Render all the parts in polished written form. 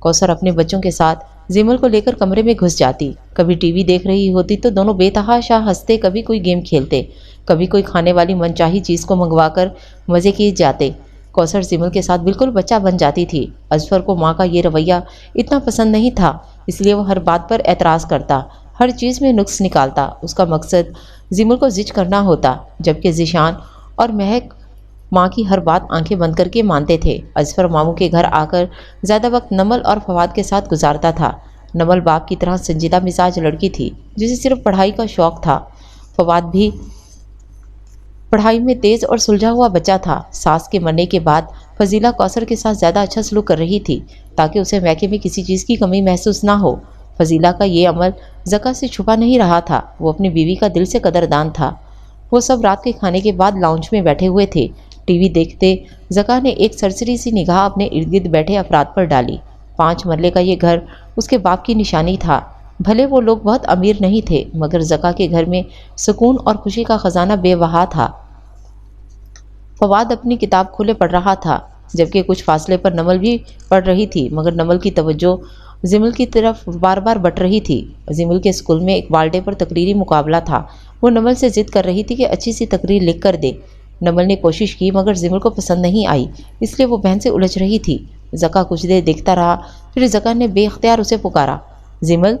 کوثر اپنے بچوں کے ساتھ زیمل کو لے کر کمرے میں گھس جاتی، کبھی ٹی وی دیکھ رہی ہوتی تو دونوں بے تحاشا ہنستے، کبھی کوئی گیم کھیلتے، کبھی کوئی کھانے والی منچاہی چیز کو منگوا کر مزے کیے جاتے۔ کوثر زیمل کے ساتھ بالکل بچہ بن جاتی تھی۔ اظفر کو ماں کا یہ رویہ اتنا پسند نہیں تھا، اس لیے وہ ہر بات پر اعتراض کرتا، ہر چیز میں نقص نکالتا۔ اس کا مقصد زیمل کو زج کرنا ہوتا، جبکہ ذیشان اور مہک ماں کی ہر بات آنکھیں بند کر کے مانتے تھے۔ اظفر ماموں کے گھر آ کر زیادہ وقت نمل اور فواد کے ساتھ گزارتا تھا۔ نمل باپ کی طرح سنجیدہ مزاج لڑکی تھی جسے صرف پڑھائی کا شوق تھا۔ فواد بھی پڑھائی میں تیز اور سلجھا ہوا بچہ تھا۔ ساس کے مرنے کے بعد فضیلہ کوثر کے ساتھ زیادہ اچھا سلوک کر رہی تھی تاکہ اسے میکے میں کسی چیز کی کمی محسوس نہ ہو۔ فضیلہ کا یہ عمل زکا سے چھپا نہیں رہا تھا، وہ اپنی بیوی کا دل سے قدردان تھا۔ وہ سب رات کے کھانے کے بعد لاؤنج میں بیٹھے ہوئے تھے، ٹی وی دیکھتے۔ زکا نے ایک سرسری سی نگاہ اپنے ارد گرد بیٹھے افراد پر ڈالی۔ 5 مرلے کا یہ گھر اس کے باپ کی نشانی تھا۔ بھلے وہ لوگ بہت امیر نہیں تھے، مگر زکا کے گھر میں سکون اور خوشی کا خزانہ بے بہا تھا۔ فواد اپنی کتاب کھولے پڑھ رہا تھا، جبکہ کچھ فاصلے پر نمل بھی پڑھ رہی تھی، مگر نمل کی توجہ زیمل کی طرف بار بار بٹ رہی تھی۔ زیمل کے اسکول میں ایک بالڈے پر تقریری مقابلہ تھا، وہ نمل سے ضد کر رہی تھی کہ اچھی سی تقریر لکھ کر دے۔ نمل نے کوشش کی مگر زیمل کو پسند نہیں آئی، اس لیے وہ بہن سے الجھ رہی تھی۔ زکا کچھ دیر دیکھتا رہا، پھر زکا نے بے اختیار اسے پکارا، زیمل۔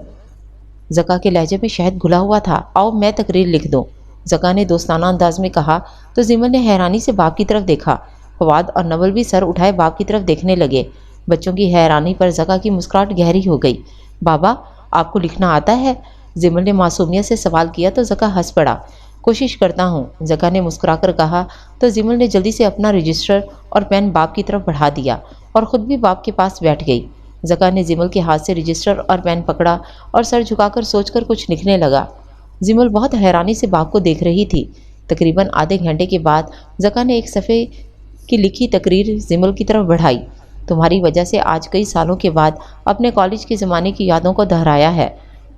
زکا کے لہجے میں شہد گھلا ہوا تھا، آؤ میں تقریر لکھ دوں، زکا نے دوستانہ انداز میں کہا تو زیمل نے حیرانی سے باپ کی طرف دیکھا۔ فواد اور نمل بھی سر اٹھائے باپ کی طرف دیکھنے لگے۔ بچوں کی حیرانی پر زکا کی مسکراہٹ گہری ہو گئی۔ بابا، آپ کو لکھنا آتا ہے؟ زیمل نے معصومیت سے سوال کیا تو زکا ہنس پڑا۔ کوشش کرتا ہوں، زکا نے مسکرا کر کہا تو زیمل نے جلدی سے اپنا رجسٹر اور پین باپ کی طرف بڑھا دیا اور خود بھی باپ کے پاس بیٹھ گئی۔ زکا نے زیمل کے ہاتھ سے رجسٹر اور پین پکڑا اور سر جھکا کر سوچ کر کچھ لکھنے لگا۔ زیمل بہت حیرانی سے باپ کو دیکھ رہی تھی۔ تقریباً آدھے گھنٹے کے بعد زکا نے ایک صفحے کی لکھی تقریر زیمل کی طرف بڑھائی۔ تمہاری وجہ سے آج کئی سالوں کے بعد اپنے کالج کے زمانے کی یادوں کو دہرایا ہے،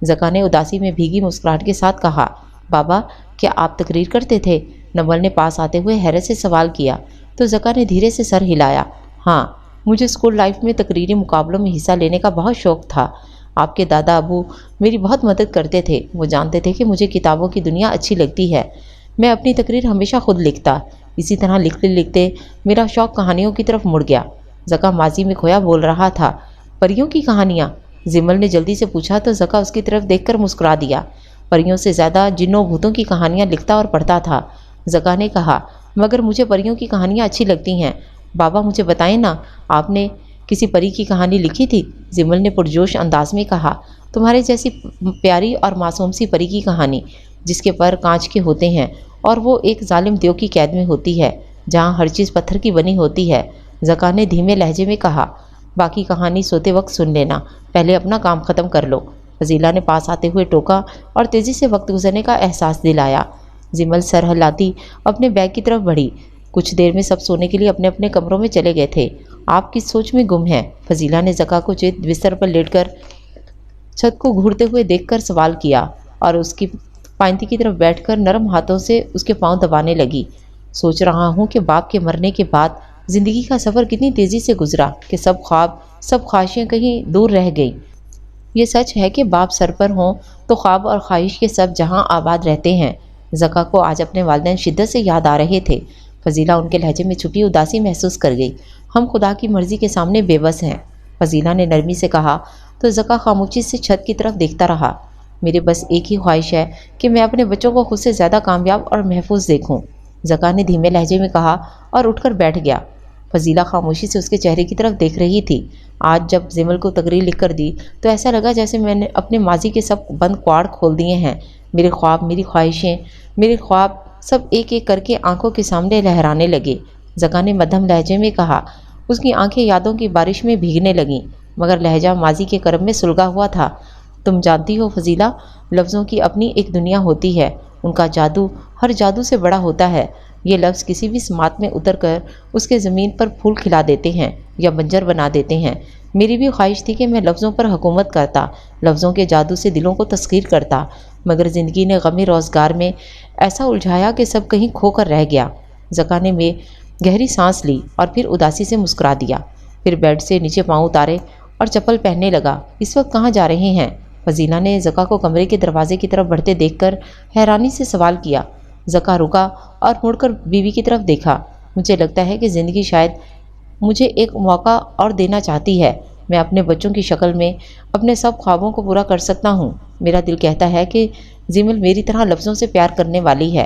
زکا نے اداسی میں بھیگی مسکراہٹ کے ساتھ کہا۔ بابا، کیا آپ تقریر کرتے تھے؟ نمل نے پاس آتے ہوئے حیرت سے سوال کیا تو زکا نے دھیرے سے سر ہلایا۔ ہاں، مجھے اسکول لائف میں تقریری مقابلوں میں حصہ لینے کا بہت شوق تھا۔ آپ کے دادا ابو میری بہت مدد کرتے تھے، وہ جانتے تھے کہ مجھے کتابوں کی دنیا اچھی لگتی ہے۔ میں اپنی تقریر ہمیشہ خود لکھتا، اسی طرح لکھتے لکھتے میرا شوق کہانیوں کی طرف مڑ گیا۔ زکا ماضی میں کھویا بول رہا تھا۔ پریوں کی کہانیاں؟ زیمل نے جلدی سے پوچھا تو زکا اس کی طرف دیکھ کر مسکرا دیا۔ پریوں سے زیادہ جنوں بھوتوں کی کہانیاں لکھتا اور پڑھتا تھا، زکا نے کہا، مگر مجھے پریوں کی کہانیاں اچھی لگتی ہیں۔ بابا، مجھے بتائیں نا، آپ نے کسی پری کی کہانی لکھی تھی؟ زیمل نے پرجوش انداز میں کہا، تمہارے جیسی پیاری اور معصوم سی پری کی کہانی، جس کے پر کانچ کے ہوتے ہیں اور وہ ایک ظالم دیو کی قید میں ہوتی ہے جہاں ہر چیز پتھر کی بنی ہوتی ہے، زکا نے دھیمے لہجے میں کہا۔ باقی کہانی سوتے وقت سن لینا، پہلے اپنا کام ختم کر لو، فضیلہ نے پاس آتے ہوئے ٹوکا اور تیزی سے وقت گزرنے کا احساس دلایا۔ زیمل سر ہلاتی اپنے بیگ کی طرف بڑھی۔ کچھ دیر میں سب سونے کے لیے اپنے اپنے کمروں میں چلے گئے تھے۔ آپ کس سوچ میں گم ہیں؟ فضیلہ نے زکا کو چت بستر پر لیٹ کر چھت کو گھورتے ہوئے دیکھ کر سوال کیا اور اس کی پائنتی کی طرف بیٹھ کر نرم ہاتھوں سے اس کے پاؤں دبانے لگی۔ سوچ رہا ہوں کہ باپ کے مرنے کے بعد زندگی کا سفر کتنی تیزی سے گزرا کہ سب خواب، سب خواہشیں کہیں دور رہ گئیں۔ یہ سچ ہے کہ باپ سر پر ہوں تو خواب اور خواہش کے سب جہاں آباد رہتے ہیں۔ زکا کو آج اپنے والدین شدت سے یاد آ رہے تھے۔ فضیلہ ان کے لہجے میں چھپی اداسی محسوس کر گئی۔ ہم خدا کی مرضی کے سامنے بے بس ہیں، فضیلہ نے نرمی سے کہا تو زکا خاموشی سے چھت کی طرف دیکھتا رہا۔ میرے بس ایک ہی خواہش ہے کہ میں اپنے بچوں کو خود سے زیادہ کامیاب اور محفوظ دیکھوں، زکا نے دھیمے لہجے میں کہا اور اٹھ کر بیٹھ گیا۔ فضیلہ خاموشی سے اس کے چہرے کی طرف دیکھ رہی تھی۔ آج جب زیمل کو تقریر لکھ کر دی تو ایسا لگا جیسے میں نے اپنے ماضی کے سب بند کواڑ کھول دیے ہیں۔ میرے خواب، میری خواہشیں، میرے خواب سب ایک ایک کر کے آنکھوں کے سامنے لہرانے لگے، زکا نے مدھم لہجے میں کہا۔ اس کی آنکھیں یادوں کی بارش میں بھیگنے لگیں، مگر لہجہ ماضی کے کرم میں سلگا ہوا تھا۔ تم جانتی ہو فضیلہ، لفظوں کی اپنی ایک دنیا ہوتی ہے، ان کا جادو ہر جادو سے بڑا ہوتا ہے۔ یہ لفظ کسی بھی سماعت میں اتر کر اس کے زمین پر پھول کھلا دیتے ہیں یا بنجر بنا دیتے ہیں۔ میری بھی خواہش تھی کہ میں لفظوں پر حکومت کرتا، لفظوں کے جادو سے دلوں کو تسخیر کرتا، مگر زندگی نے غم روزگار میں ایسا الجھایا کہ سب کہیں کھو کر رہ گیا۔ زکا نے گہری سانس لی اور پھر اداسی سے مسکرا دیا، پھر بیڈ سے نیچے پاؤں اتارے اور چپل پہننے لگا۔ اس وقت کہاں جا رہے ہیں؟ فضیلہ نے زکا کو کمرے کے دروازے کی طرف بڑھتے دیکھ کر حیرانی سے سوال کیا۔ زکا رکا اور مڑ کر بیوی کی طرف دیکھا۔ مجھے لگتا ہے کہ زندگی شاید مجھے ایک موقع اور دینا چاہتی ہے۔ میں اپنے بچوں کی شکل میں اپنے سب خوابوں کو پورا کر سکتا ہوں۔ میرا دل کہتا ہے کہ زمل میری طرح لفظوں سے پیار کرنے والی ہے۔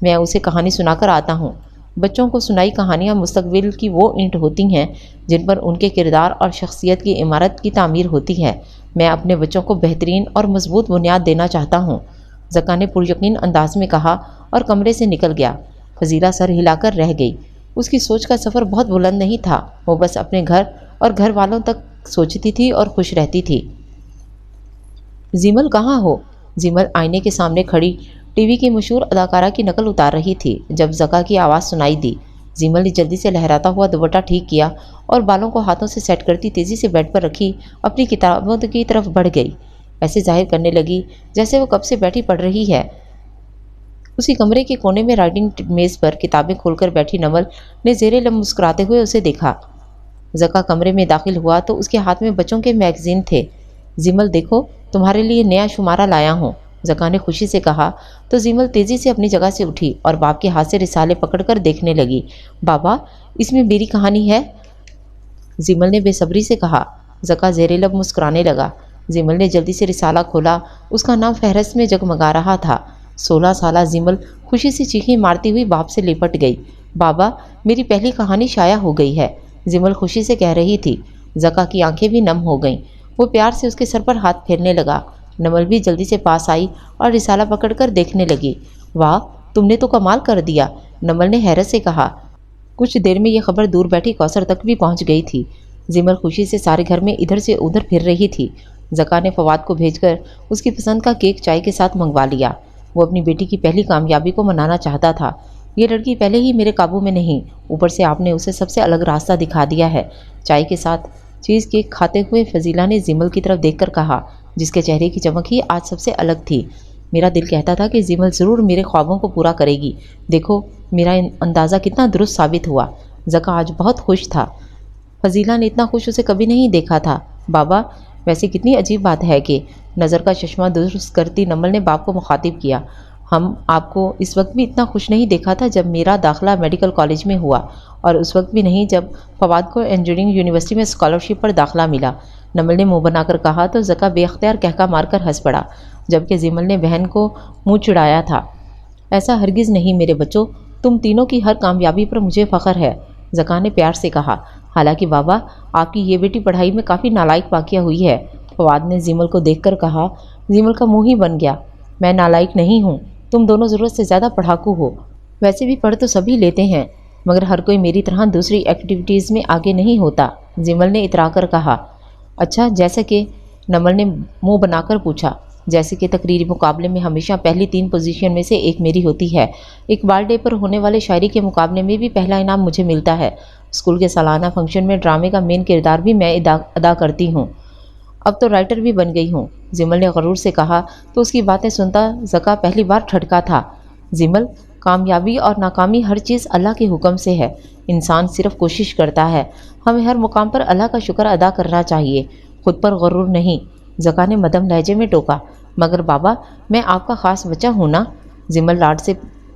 میں اسے کہانی سنا کر آتا ہوں۔ بچوں کو سنائی کہانیاں مستقبل کی وہ اینٹ ہوتی ہیں جن پر ان کے کردار اور شخصیت کی عمارت کی تعمیر ہوتی ہے۔ میں اپنے بچوں کو بہترین اور مضبوط بنیاد دینا چاہتا ہوں، زکا نے پریقین انداز میں کہا اور کمرے سے نکل گیا۔ فضیلہ سر ہلا کر رہ گئی۔ اس کی سوچ کا سفر بہت بلند نہیں تھا، وہ بس اپنے گھر اور گھر والوں تک سوچتی تھی اور خوش رہتی تھی۔ زمل کہاں ہو؟ زمل آئینے کے سامنے کھڑی ٹی وی کی مشہور اداکارہ کی نقل اتار رہی تھی جب زکا کی آواز سنائی دی۔ زمل نے جلدی سے لہراتا ہوا دوپٹہ ٹھیک کیا اور بالوں کو ہاتھوں سے سیٹ کرتی تیزی سے بیڈ پر رکھی اپنی کتابوں کی طرف بڑھ گئی۔ ایسے ظاہر کرنے لگی جیسے وہ کب سے بیٹھی پڑھ رہی ہے۔ اسی کمرے کے کونے میں رائٹنگ میز پر کتابیں کھول کر بیٹھی نمل نے زیر لب مسکراتے ہوئے اسے دیکھا۔ زکا کمرے میں داخل ہوا تو اس کے ہاتھ میں بچوں کے میگزین تھے۔ زمل دیکھو، تمہارے لیے نیا شمارہ لایا ہوں، زکا نے خوشی سے کہا تو زمل تیزی سے اپنی جگہ سے اٹھی اور باپ کے ہاتھ سے رسالے پکڑ کر دیکھنے لگی۔ بابا، اس میں میری کہانی ہے؟ زمل نے بے صبری سے کہا۔ زکا زیر لب مسکرانے لگا۔ زمل نے جلدی سے رسالہ کھولا۔ اس کا نام فہرست میں جگمگا رہا تھا۔ 16 سالہ زمل خوشی سے چیخیں مارتی ہوئی باپ سے لپٹ گئی۔ بابا، میری پہلی کہانی شائع ہو گئی ہے، زمل خوشی سے کہہ رہی تھی۔ زکا کی آنکھیں بھی نم ہو گئیں۔ وہ پیار سے اس کے سر پر ہاتھ پھیرنے لگا۔ نمل بھی جلدی سے پاس آئی اور رسالہ پکڑ کر دیکھنے لگی۔ واہ، تم نے تو کمال کر دیا، نمل نے حیرت سے کہا۔ کچھ دیر میں یہ خبر دور بیٹھی کوثر تک بھی پہنچ گئی تھی۔ زمل خوشی سے سارے گھر میں ادھر سے ادھر پھر رہی تھی۔ زکا نے فواد کو بھیج کر اس کی پسند کا کیک چائے کے ساتھ منگوا لیا۔ وہ اپنی بیٹی کی پہلی کامیابی کو منانا چاہتا تھا۔ یہ لڑکی پہلے ہی میرے قابو میں نہیں، اوپر سے آپ نے اسے سب سے الگ راستہ دکھا دیا ہے۔ چائے کے ساتھ چیز کیک کھاتے ہوئے فضیلہ نے زمل کی طرف دیکھ کر کہا، جس کے چہرے کی چمک ہی آج سب سے الگ تھی۔ میرا دل کہتا تھا کہ زمل ضرور میرے خوابوں کو پورا کرے گی۔ دیکھو، میرا اندازہ کتنا درست ثابت ہوا۔ زکا آج بہت خوش تھا۔ فضیلہ نے اتنا خوش اسے کبھی نہیں دیکھا تھا۔ بابا، ویسے کتنی عجیب بات ہے کہ، نظر کا چشمہ درست کرتی نمل نے باپ کو مخاطب کیا، ہم آپ کو اس وقت بھی اتنا خوش نہیں دیکھا تھا جب میرا داخلہ میڈیکل کالج میں ہوا، اور اس وقت بھی نہیں جب فواد کو انجینئرنگ یونیورسٹی میں اسکالرشپ پر داخلہ ملا۔ نمل نے منہ بنا کر کہا تو زکا بے اختیار کہکا مار کر ہنس پڑا، جبکہ زمل نے بہن کو منہ چڑھایا تھا۔ ایسا ہرگز نہیں میرے بچوں، تم تینوں کی ہر کامیابی پر مجھے فخر ہے، زکا نے پیار سے کہا۔ حالانکہ بابا، آپ کی یہ بیٹی پڑھائی میں کافی نالائق واقع ہوئی ہے، فواد نے زمل کو دیکھ کر کہا۔ زمل کا منہ ہی بن گیا۔ میں نالائق نہیں ہوں، تم دونوں ضرورت سے زیادہ پڑھاکو ہو۔ ویسے بھی پڑھ تو سبھی لیتے ہیں، مگر ہر کوئی میری طرح دوسری ایکٹیویٹیز میں آگے نہیں ہوتا، زمل نے اترا کر کہا۔ اچھا، جیسا کہ؟ نمل نے منہ بنا کر پوچھا۔ جیسے کہ تقریری مقابلے میں ہمیشہ پہلی 3 پوزیشن میں سے ایک میری ہوتی ہے۔ اقبال ڈے پر ہونے والے شاعری کے مقابلے میں بھی پہلا انعام مجھے ملتا ہے۔ اسکول کے سالانہ فنکشن میں ڈرامے کا مین کردار بھی میں ادا کرتی ہوں۔ اب تو رائٹر بھی بن گئی ہوں، زمل نے غرور سے کہا تو اس کی باتیں سنتا زکا پہلی بار ٹھٹکا تھا۔ زمل، کامیابی اور ناکامی ہر چیز اللہ کے حکم سے ہے، انسان صرف کوشش کرتا ہے۔ ہمیں ہر مقام پر اللہ کا شکر ادا کرنا چاہیے، خود پر غرور نہیں، زکا نے مدھم لہجے میں ٹوکا۔ مگر بابا، میں آپ کا خاص بچہ ہوں نا، زمل لاڈ سے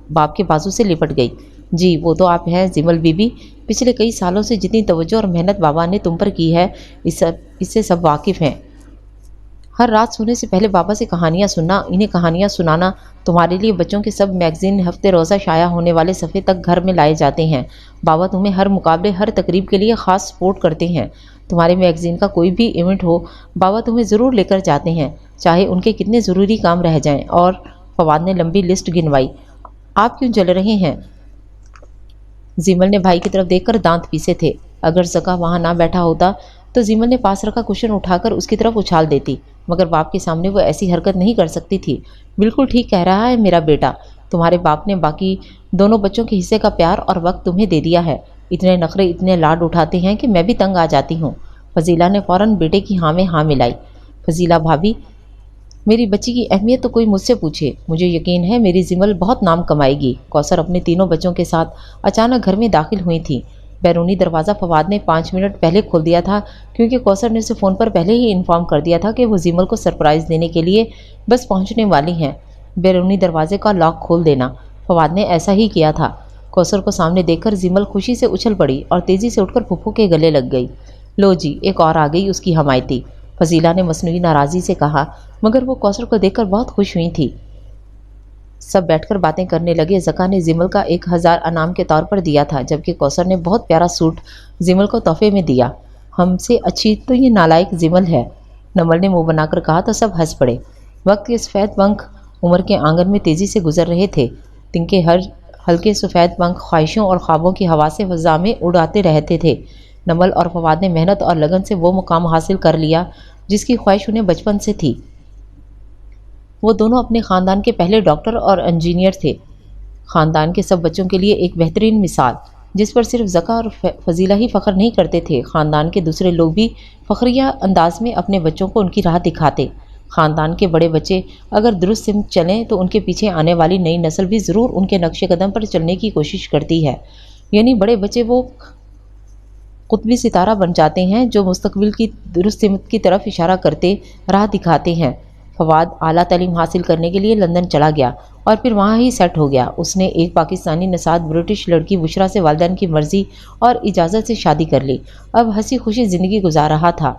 باپ کے بازو سے لپٹ گئی۔ جی وہ تو آپ ہیں زمل بی بی، پچھلے کئی سالوں سے جتنی توجہ اور محنت بابا نے تم پر کی ہے اس سے سب واقف ہیں۔ ہر رات سونے سے پہلے بابا سے کہانیاں سننا، انہیں کہانیاں سنانا، تمہارے لیے بچوں کے سب میگزین ہفتے روزہ شائع ہونے والے صفحے تک گھر میں لائے جاتے ہیں۔ بابا تمہیں ہر مقابلے، ہر تقریب کے لیے خاص سپورٹ کرتے ہیں۔ تمہارے میگزین کا کوئی بھی ایونٹ ہو، بابا تمہیں ضرور لے کر جاتے ہیں، چاہے ان کے کتنے ضروری کام رہ جائیں۔ اور فواد نے لمبی لسٹ گنوائی۔ آپ کیوں جل رہے ہیں؟ زمل نے بھائی کی طرف دیکھ کر دانت پیسے تھے۔ اگر زکا وہاں نہ بیٹھا ہوتا تو زمل نے پاس رکھا کوشن اٹھا کر اس کی طرف اچھال دیتی، مگر باپ کے سامنے وہ ایسی حرکت نہیں کر سکتی تھی۔ بالکل ٹھیک کہہ رہا ہے میرا بیٹا، تمہارے باپ نے باقی دونوں بچوں کے حصے کا پیار اور وقت تمہیں دے دیا ہے۔ اتنے نخرے، اتنے لاڈ اٹھاتے ہیں کہ میں بھی تنگ آ جاتی ہوں۔ فضیلہ نے فوراً بیٹے کی ہاں میں ہاں ملائی۔ فضیلہ بھابھی، میری بچی کی اہمیت تو کوئی مجھ سے پوچھے، مجھے یقین ہے میری زمل بہت نام کمائے گی۔ کوثر اپنے تینوں بچوں کے ساتھ اچانک گھر میں داخل ہوئی تھی۔ بیرونی دروازہ فواد نے 5 منٹ پہلے کھول دیا تھا کیونکہ کوثر نے اسے فون پر پہلے ہی انفارم کر دیا تھا کہ وہ زیمل کو سرپرائز دینے کے لیے بس پہنچنے والی ہیں۔ بیرونی دروازے کا لاک کھول دینا۔ فواد نے ایسا ہی کیا تھا۔ کوثر کو سامنے دیکھ کر زیمل خوشی سے اچھل پڑی اور تیزی سے اٹھ کر پھپھو کے گلے لگ گئی۔ لو جی، ایک اور آ گئی اس کی حمایتی، فضیلہ نے مصنوعی ناراضی سے کہا، مگر وہ کوثر کو دیکھ کر بہت خوش ہوئی تھی۔ سب بیٹھ کر باتیں کرنے لگے۔ زکا نے زیمل کا 1000 انعام کے طور پر دیا تھا، جبکہ کوثر نے بہت پیارا سوٹ زیمل کو تحفے میں دیا۔ ہم سے اچھی تو یہ نالائق زیمل ہے، نمل نے منہ بنا کر کہا تو سب ہنس پڑے۔ وقت کے سفید پنکھ عمر کے آنگن میں تیزی سے گزر رہے تھے۔ تن کے ہر ہلکے سفید پنکھ خواہشوں اور خوابوں کی ہوا سے فضا میں اڑاتے رہتے تھے۔ نمل اور فواد نے محنت اور لگن سے وہ مقام حاصل کر لیا جس کی خواہش انہیں بچپن سے تھی۔ وہ دونوں اپنے خاندان کے پہلے ڈاکٹر اور انجینئر تھے، خاندان کے سب بچوں کے لیے ایک بہترین مثال، جس پر صرف زکا اور فضیلہ ہی فخر نہیں کرتے تھے، خاندان کے دوسرے لوگ بھی فخریہ انداز میں اپنے بچوں کو ان کی راہ دکھاتے۔ خاندان کے بڑے بچے اگر درست سمت چلیں تو ان کے پیچھے آنے والی نئی نسل بھی ضرور ان کے نقش قدم پر چلنے کی کوشش کرتی ہے، یعنی بڑے بچے وہ قطبی ستارہ بن جاتے ہیں جو مستقبل کی درست سمت کی طرف اشارہ کرتے راہ دکھاتے ہیں۔ فواد اعلیٰ تعلیم حاصل کرنے کے لیے لندن چلا گیا اور پھر وہاں ہی سیٹ ہو گیا۔ اس نے ایک پاکستانی نژاد برٹش لڑکی بشرا سے والدین کی مرضی اور اجازت سے شادی کر لی، اب ہنسی خوشی زندگی گزار رہا تھا۔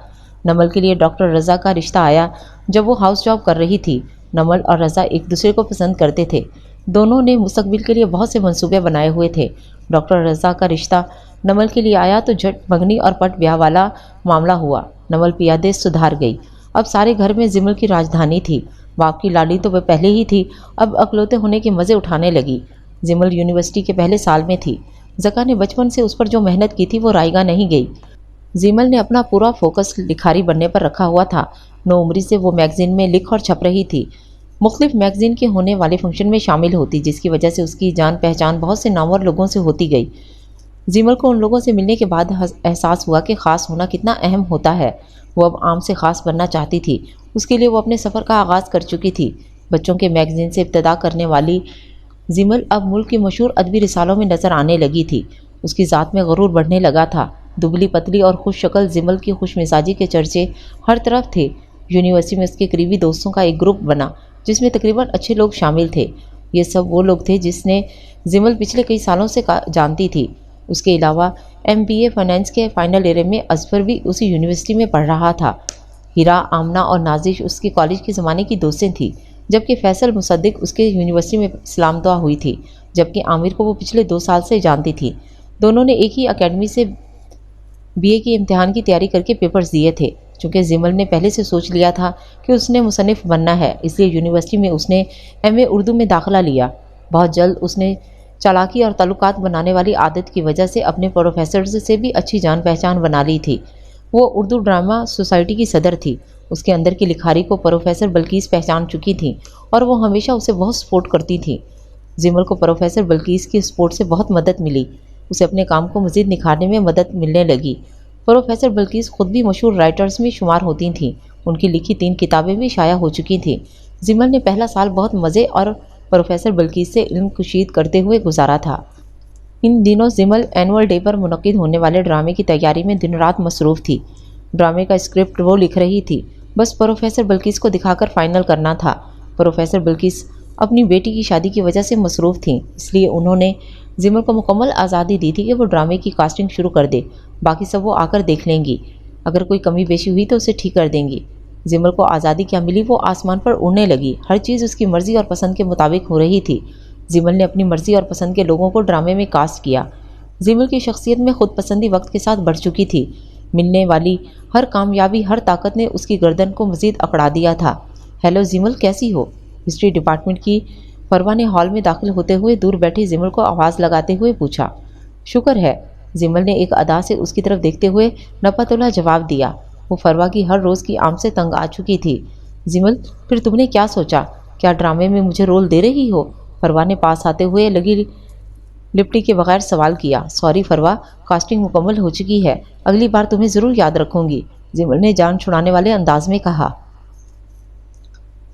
نمل کے لیے ڈاکٹر رضا کا رشتہ آیا جب وہ ہاؤس جاب کر رہی تھی۔ نمل اور رضا ایک دوسرے کو پسند کرتے تھے، دونوں نے مستقبل کے لیے بہت سے منصوبے بنائے ہوئے تھے۔ ڈاکٹر رضا کا رشتہ نمل کے لیے آیا تو جھٹ منگنی اور پٹ بیاہ والا معاملہ ہوا۔ نمل پیادے سدھار گئی، اب سارے گھر میں زیمل کی راجدھانی تھی۔ باپ کی لالی تو وہ پہلے ہی تھی، اب اکلوتے ہونے کے مزے اٹھانے لگی۔ زیمل یونیورسٹی کے پہلے سال میں تھی۔ زکا نے بچپن سے اس پر جو محنت کی تھی وہ رائیگاں نہیں گئی۔ زیمل نے اپنا پورا فوکس لکھاری بننے پر رکھا ہوا تھا۔ 9 عمری سے وہ میگزین میں لکھ اور چھپ رہی تھی، مختلف میگزین کے ہونے والے فنکشن میں شامل ہوتی، جس کی وجہ سے اس کی جان پہچان بہت سے نامور لوگوں سے ہوتی گئی۔ زیمل کو ان لوگوں سے ملنے کے بعد احساس ہوا کہ خاص ہونا کتنا اہم ہوتا ہے۔ وہ اب عام سے خاص بننا چاہتی تھی، اس کے لیے وہ اپنے سفر کا آغاز کر چکی تھی۔ بچوں کے میگزین سے ابتدا کرنے والی زیمل اب ملک کی مشہور ادبی رسالوں میں نظر آنے لگی تھی۔ اس کی ذات میں غرور بڑھنے لگا تھا۔ دبلی پتلی اور خوش شکل زیمل کی خوش مزاجی کے چرچے ہر طرف تھے۔ یونیورسٹی میں اس کے قریبی دوستوں کا ایک گروپ بنا جس میں تقریباً اچھے لوگ شامل تھے۔ یہ سب وہ لوگ تھے جس نے زیمل پچھلے کئی سالوں سے جانتی تھی۔ اس کے علاوہ MBA فائنانس کے فائنل ایئر میں اظفر بھی اسی یونیورسٹی میں پڑھ رہا تھا۔ ہیرا، آمنہ اور نازش اس کی کالج کے زمانے کی دوستیں تھیں، جبکہ فیصل مصدق اس کے یونیورسٹی میں اسلام دعا ہوئی تھی، جبکہ عامر کو وہ پچھلے 2 سال سے جانتی تھی۔ دونوں نے ایک ہی اکیڈمی سے BA کے امتحان کی تیاری کر کے پیپرز دیے تھے۔ چونکہ زیمل نے پہلے سے سوچ لیا تھا کہ اس نے مصنف بننا ہے، اس لیے یونیورسٹی میں اس نے MA اردو میں داخلہ لیا۔ بہت جلد اس نے چالاکی اور تعلقات بنانے والی عادت کی وجہ سے اپنے پروفیسرز سے بھی اچھی جان پہچان بنا لی تھی۔ وہ اردو ڈرامہ سوسائٹی کی صدر تھی۔ اس کے اندر کی لکھاری کو پروفیسر بلقیس پہچان چکی تھیں اور وہ ہمیشہ اسے بہت سپورٹ کرتی تھیں۔ زیمل کو پروفیسر بلقیس کی سپورٹ سے بہت مدد ملی، اسے اپنے کام کو مزید نکھارنے میں مدد ملنے لگی۔ پروفیسر بلقیس خود بھی مشہور رائٹرز میں شمار ہوتی تھیں، ان کی لکھی 3 کتابیں بھی شائع ہو چکی تھیں۔ زیمل نے پہلا سال بہت مزے اور پروفیسر بلقیس سے علم کشید کرتے ہوئے گزارا تھا۔ ان دنوں زیمل اینول ڈے پر منعقد ہونے والے ڈرامے کی تیاری میں دن رات مصروف تھی۔ ڈرامے کا اسکرپٹ وہ لکھ رہی تھی، بس پروفیسر بلقیس کو دکھا کر فائنل کرنا تھا۔ پروفیسر بلقیس اپنی بیٹی کی شادی کی وجہ سے مصروف تھیں، اس لیے انہوں نے زیمل کو مکمل آزادی دی تھی کہ وہ ڈرامے کی کاسٹنگ شروع کر دے، باقی سب وہ آ کر دیکھ لیں گی، اگر کوئی کمی بیشی ہوئی تو اسے ٹھیک کر دیں گی۔ زیمل کو آزادی کیا ملی، وہ آسمان پر اڑنے لگی، ہر چیز اس کی مرضی اور پسند کے مطابق ہو رہی تھی۔ زیمل نے اپنی مرضی اور پسند کے لوگوں کو ڈرامے میں کاسٹ کیا۔ زیمل کی شخصیت میں خود پسندی وقت کے ساتھ بڑھ چکی تھی، ملنے والی ہر کامیابی، ہر طاقت نے اس کی گردن کو مزید اکڑا دیا تھا۔ ہیلو زیمل، کیسی ہو؟ ہسٹری ڈپارٹمنٹ کی فروا نے ہال میں داخل ہوتے ہوئے دور بیٹھی زیمل کو آواز لگاتے ہوئے پوچھا۔ شکر ہے، زیمل نے ایک ادا سے اس کی طرف دیکھتے ہوئے نپتلا جواب دیا۔ وہ فروا کی ہر روز کی آمد سے تنگ آ چکی تھی۔ زیمل، پھر تم نے کیا سوچا؟ کیا ڈرامے میں مجھے رول دے رہی ہو؟ فروا نے پاس آتے ہوئے لگی لپٹی کے بغیر سوال کیا۔ سوری فروا، کاسٹنگ مکمل ہو چکی ہے، اگلی بار تمہیں ضرور یاد رکھوں گی، زیمل نے جان چھڑانے والے انداز میں کہا۔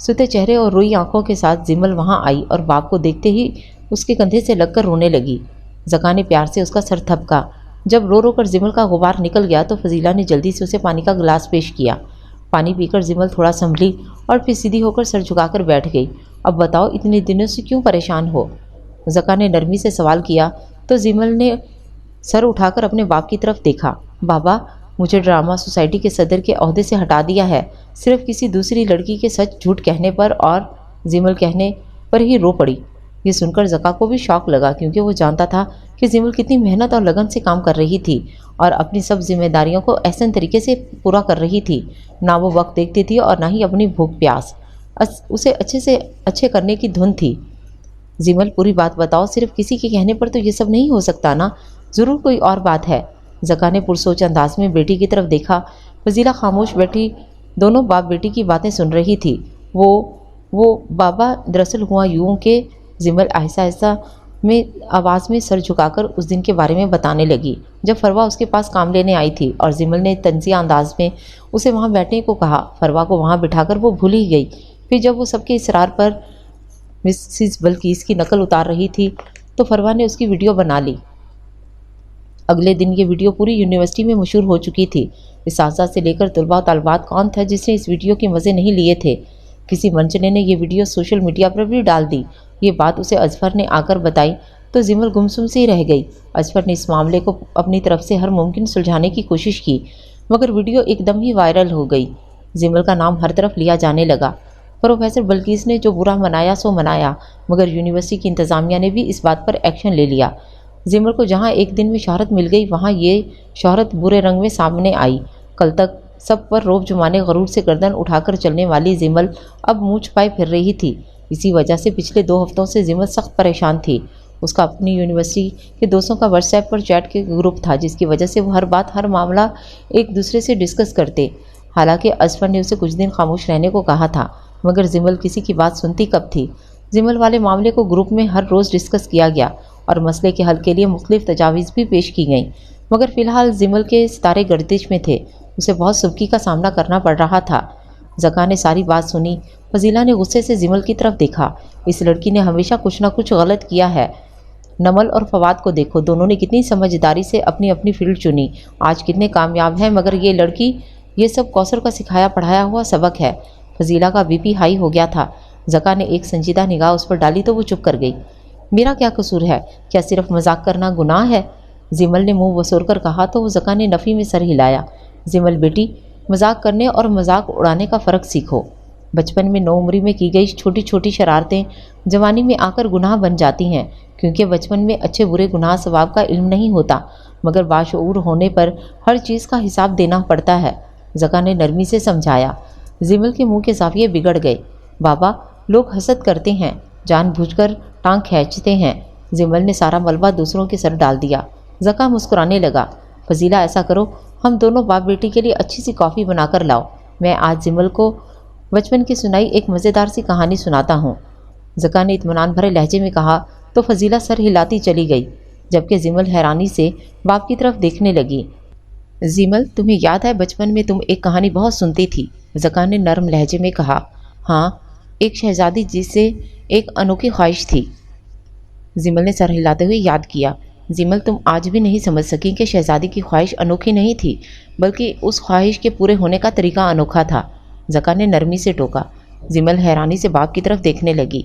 سوتے چہرے اور روئی آنکھوں کے ساتھ زمل وہاں آئی اور باپ کو دیکھتے ہی اس کے کندھے سے لگ کر رونے لگی۔ زکا نے پیار سے اس کا سر تھپکا۔ جب رو رو کر زمل کا غبار نکل گیا تو فضیلہ نے جلدی سے اسے پانی کا گلاس پیش کیا۔ پانی پی کر زمل تھوڑا سنبھلی اور پھر سیدھی ہو کر سر جھکا کر بیٹھ گئی۔ اب بتاؤ اتنے دنوں سے کیوں پریشان ہو؟ زکا نے نرمی سے سوال کیا تو زمل نے سر اٹھا کر اپنے باپ کی طرف دیکھا۔ بابا، مجھے ڈرامہ سوسائٹی کے صدر کے عہدے سے ہٹا دیا ہے، صرف کسی دوسری لڑکی کے سچ جھوٹ کہنے پر، اور زمل کہنے پر ہی رو پڑی۔ یہ سن کر زکا کو بھی شوق لگا کیونکہ وہ جانتا تھا کہ زمل کتنی محنت اور لگن سے کام کر رہی تھی اور اپنی سب ذمہ داریوں کو احسن طریقے سے پورا کر رہی تھی۔ نہ وہ وقت دیکھتی تھی اور نہ ہی اپنی بھوک پیاس، اسے اچھے سے اچھے کرنے کی دھن تھی۔ زمل پوری بات بتاؤ، صرف کسی کے کہنے پر تو یہ سب نہیں ہو سکتا نا، ضرور کوئی اور بات ہے۔ زکا نے پرسوچ انداز میں بیٹی کی طرف دیکھا۔ فضیلہ خاموش بیٹھی دونوں باپ بیٹی کی باتیں سن رہی تھی۔ وہ بابا، دراصل ہوا یوں کہ زمل آہستہ آہستہ میں آواز میں سر جھکا کر اس دن کے بارے میں بتانے لگی جب فروا اس کے پاس کام لینے آئی تھی اور زمل نے طنزیہ انداز میں اسے وہاں بیٹھنے کو کہا۔ فروا کو وہاں بٹھا کر وہ بھول ہی گئی۔ پھر جب وہ سب کے اصرار پر مسز بلقیس کی نقل اتار رہی تھی تو فروا نے اس کی ویڈیو بنا لی۔ اگلے دن یہ ویڈیو پوری یونیورسٹی میں مشہور ہو چکی تھی۔ اساتذہ سے لے کر طلباء و طالبات کون تھا جس نے اس ویڈیو کے مزے نہیں لیے تھے۔ کسی منچنے نے یہ ویڈیو سوشل میڈیا پر بھی ڈال دی۔ یہ بات اسے اظفر نے آ کر بتائی تو زمل گمسم سی رہ گئی۔ اظفر نے اس معاملے کو اپنی طرف سے ہر ممکن سلجھانے کی کوشش کی مگر ویڈیو ایک دم ہی وائرل ہو گئی۔ زمل کا نام ہر طرف لیا جانے لگا۔ پروفیسر بلقیس نے جو برا منایا سو منایا مگر یونیورسٹی کی انتظامیہ نے بھی اس بات پر ایکشن لے لیا۔ زمل کو جہاں ایک دن میں شہرت مل گئی وہاں یہ شہرت برے رنگ میں سامنے آئی۔ کل تک سب پر روب جمانے غرور سے گردن اٹھا کر چلنے والی زمل اب منہ چھپائے پھر رہی تھی۔ اسی وجہ سے پچھلے 2 ہفتوں سے زمل سخت پریشان تھی۔ اس کا اپنی یونیورسٹی کے دوستوں کا واٹس ایپ پر چیٹ کے گروپ تھا جس کی وجہ سے وہ ہر بات ہر معاملہ ایک دوسرے سے ڈسکس کرتے۔ حالانکہ اظفر نے اسے کچھ دن خاموش رہنے کو کہا تھا مگر زمل کسی کی بات سنتی کب تھی۔ زمل والے معاملے کو گروپ میں ہر روز ڈسکس کیا گیا اور مسئلے کے حل کے لیے مختلف تجاویز بھی پیش کی گئیں مگر فی الحال زمل کے ستارے گردش میں تھے۔ اسے بہت سبکی کا سامنا کرنا پڑ رہا تھا۔ زکا نے ساری بات سنی۔ فضیلہ نے غصے سے زمل کی طرف دیکھا۔ اس لڑکی نے ہمیشہ کچھ نہ کچھ غلط کیا ہے۔ نمل اور فواد کو دیکھو، دونوں نے کتنی سمجھداری سے اپنی اپنی فیلڈ چنی، آج کتنے کامیاب ہیں، مگر یہ لڑکی، یہ سب کوثر کا سکھایا پڑھایا ہوا سبق ہے۔ فضیلہ کا بی پی ہائی ہو گیا تھا۔ زکا نے ایک سنجیدہ نگاہ اس پر ڈالی تو وہ چپ کر گئی۔ میرا کیا قصور ہے؟ کیا صرف مذاق کرنا گناہ ہے؟ زمل نے منہ وسور کر کہا تو وہ زکا نے نفی میں سر ہلایا۔ زمل بیٹی، مذاق کرنے اور مذاق اڑانے کا فرق سیکھو۔ بچپن میں نوعمری میں کی گئی چھوٹی چھوٹی شرارتیں جوانی میں آ کر گناہ بن جاتی ہیں کیونکہ بچپن میں اچھے برے گناہ ثواب کا علم نہیں ہوتا مگر باشعور ہونے پر ہر چیز کا حساب دینا پڑتا ہے۔ زکا نے نرمی سے سمجھایا۔ زمل کے منہ کے زاویے بگڑ گئے۔ بابا، لوگ حسد کرتے ہیں، جان بوجھ کر ٹانگ کھینچتے ہیں۔ زمل نے سارا ملبہ دوسروں کے سر ڈال دیا۔ زکا مسکرانے لگا۔ فضیلہ، ایسا کرو، ہم دونوں باپ بیٹی کے لیے اچھی سی کافی بنا کر لاؤ، میں آج زمل کو بچپن کی سنائی ایک مزیدار سی کہانی سناتا ہوں۔ زکا نے اطمینان بھرے لہجے میں کہا تو فضیلہ سر ہلاتی چلی گئی جبکہ زمل حیرانی سے باپ کی طرف دیکھنے لگی۔ زمل، تمہیں یاد ہے بچپن میں تم ایک کہانی بہت سنتی تھی؟ زکا نے نرم لہجے میں کہا۔ ہاں، ایک شہزادی جس سے ایک انوکھی خواہش تھی۔ زمل نے سر ہلاتے ہوئے یاد کیا۔ زمل، تم آج بھی نہیں سمجھ سکی کہ شہزادی کی خواہش انوکھی نہیں تھی بلکہ اس خواہش کے پورے ہونے کا طریقہ انوکھا تھا۔ زکا نے نرمی سے ٹوکا۔ زمل حیرانی سے باپ کی طرف دیکھنے لگی۔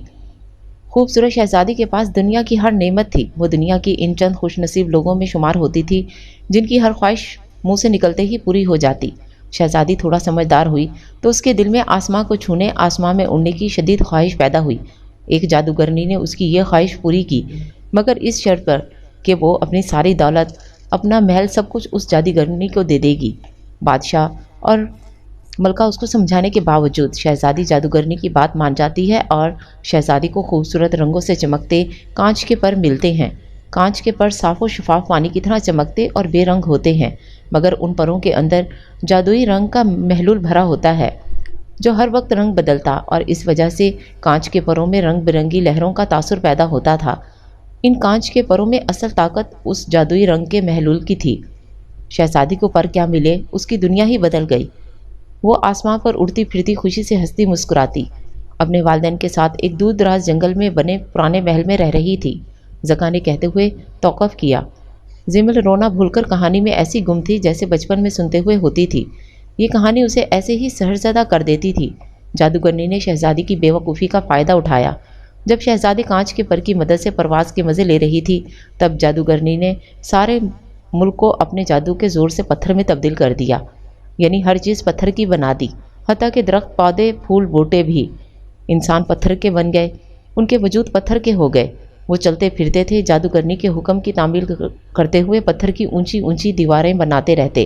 خوبصورت شہزادی کے پاس دنیا کی ہر نعمت تھی، وہ دنیا کی ان چند خوش نصیب لوگوں میں شمار ہوتی تھی جن کی ہر خواہش منہ سے نکلتے ہی پوری ہو جاتی۔ شہزادی تھوڑا سمجھدار ہوئی تو اس کے دل میں آسماں کو چھونے، آسماں میں اڑنے کی شدید خواہش پیدا ہوئی۔ ایک جادوگرنی نے اس کی یہ خواہش پوری کی مگر اس شرط پر کہ وہ اپنی ساری دولت، اپنا محل، سب کچھ اس جادوگرنی کو دے دے گی۔ بادشاہ اور ملکہ اس کو سمجھانے کے باوجود شہزادی جادوگرنی کی بات مان جاتی ہے اور شہزادی کو خوبصورت رنگوں سے چمکتے کانچ کے پر ملتے ہیں۔ کانچ کے پر صاف و شفاف پانی کی طرح چمکتے اور بے رنگ ہوتے ہیں مگر ان پروں کے اندر جادوئی رنگ کا محلول بھرا ہوتا ہے جو ہر وقت رنگ بدلتا اور اس وجہ سے کانچ کے پروں میں رنگ برنگی لہروں کا تاثر پیدا ہوتا تھا۔ ان کانچ کے پروں میں اصل طاقت اس جادوئی رنگ کے محلول کی تھی۔ شہزادی کو پر کیا ملے، اس کی دنیا ہی بدل گئی۔ وہ آسمان پر اڑتی پھرتی خوشی سے ہنستی مسکراتی اپنے والدین کے ساتھ ایک دور دراز جنگل میں بنے پرانے محل میں رہ رہی تھی، زکا نے کہتے ہوئے توقف کیا۔ زمل رونا بھول کر کہانی میں ایسی گم تھی جیسے بچپن میں سنتے ہوئے ہوتی تھی۔ یہ کہانی اسے ایسے ہی سحرزدہ کر دیتی تھی۔ جادوگرنی نے شہزادی کی بے وقوفی کا فائدہ اٹھایا۔ جب شہزادی کانچ کے پر کی مدد سے پرواز کے مزے لے رہی تھی، تب جادوگرنی نے سارے ملک کو اپنے جادو کے زور سے پتھر میں تبدیل کر دیا، یعنی ہر چیز پتھر کی بنا دی، حتیٰ کہ درخت، پودے، پھول، بوٹے بھی۔ انسان پتھر کے بن گئے، ان کے وجود پتھر کے ہو گئے۔ وہ چلتے پھرتے تھے، جادوگرنی کے حکم کی تعمیل کرتے ہوئے پتھر کی اونچی اونچی دیواریں بناتے رہتے،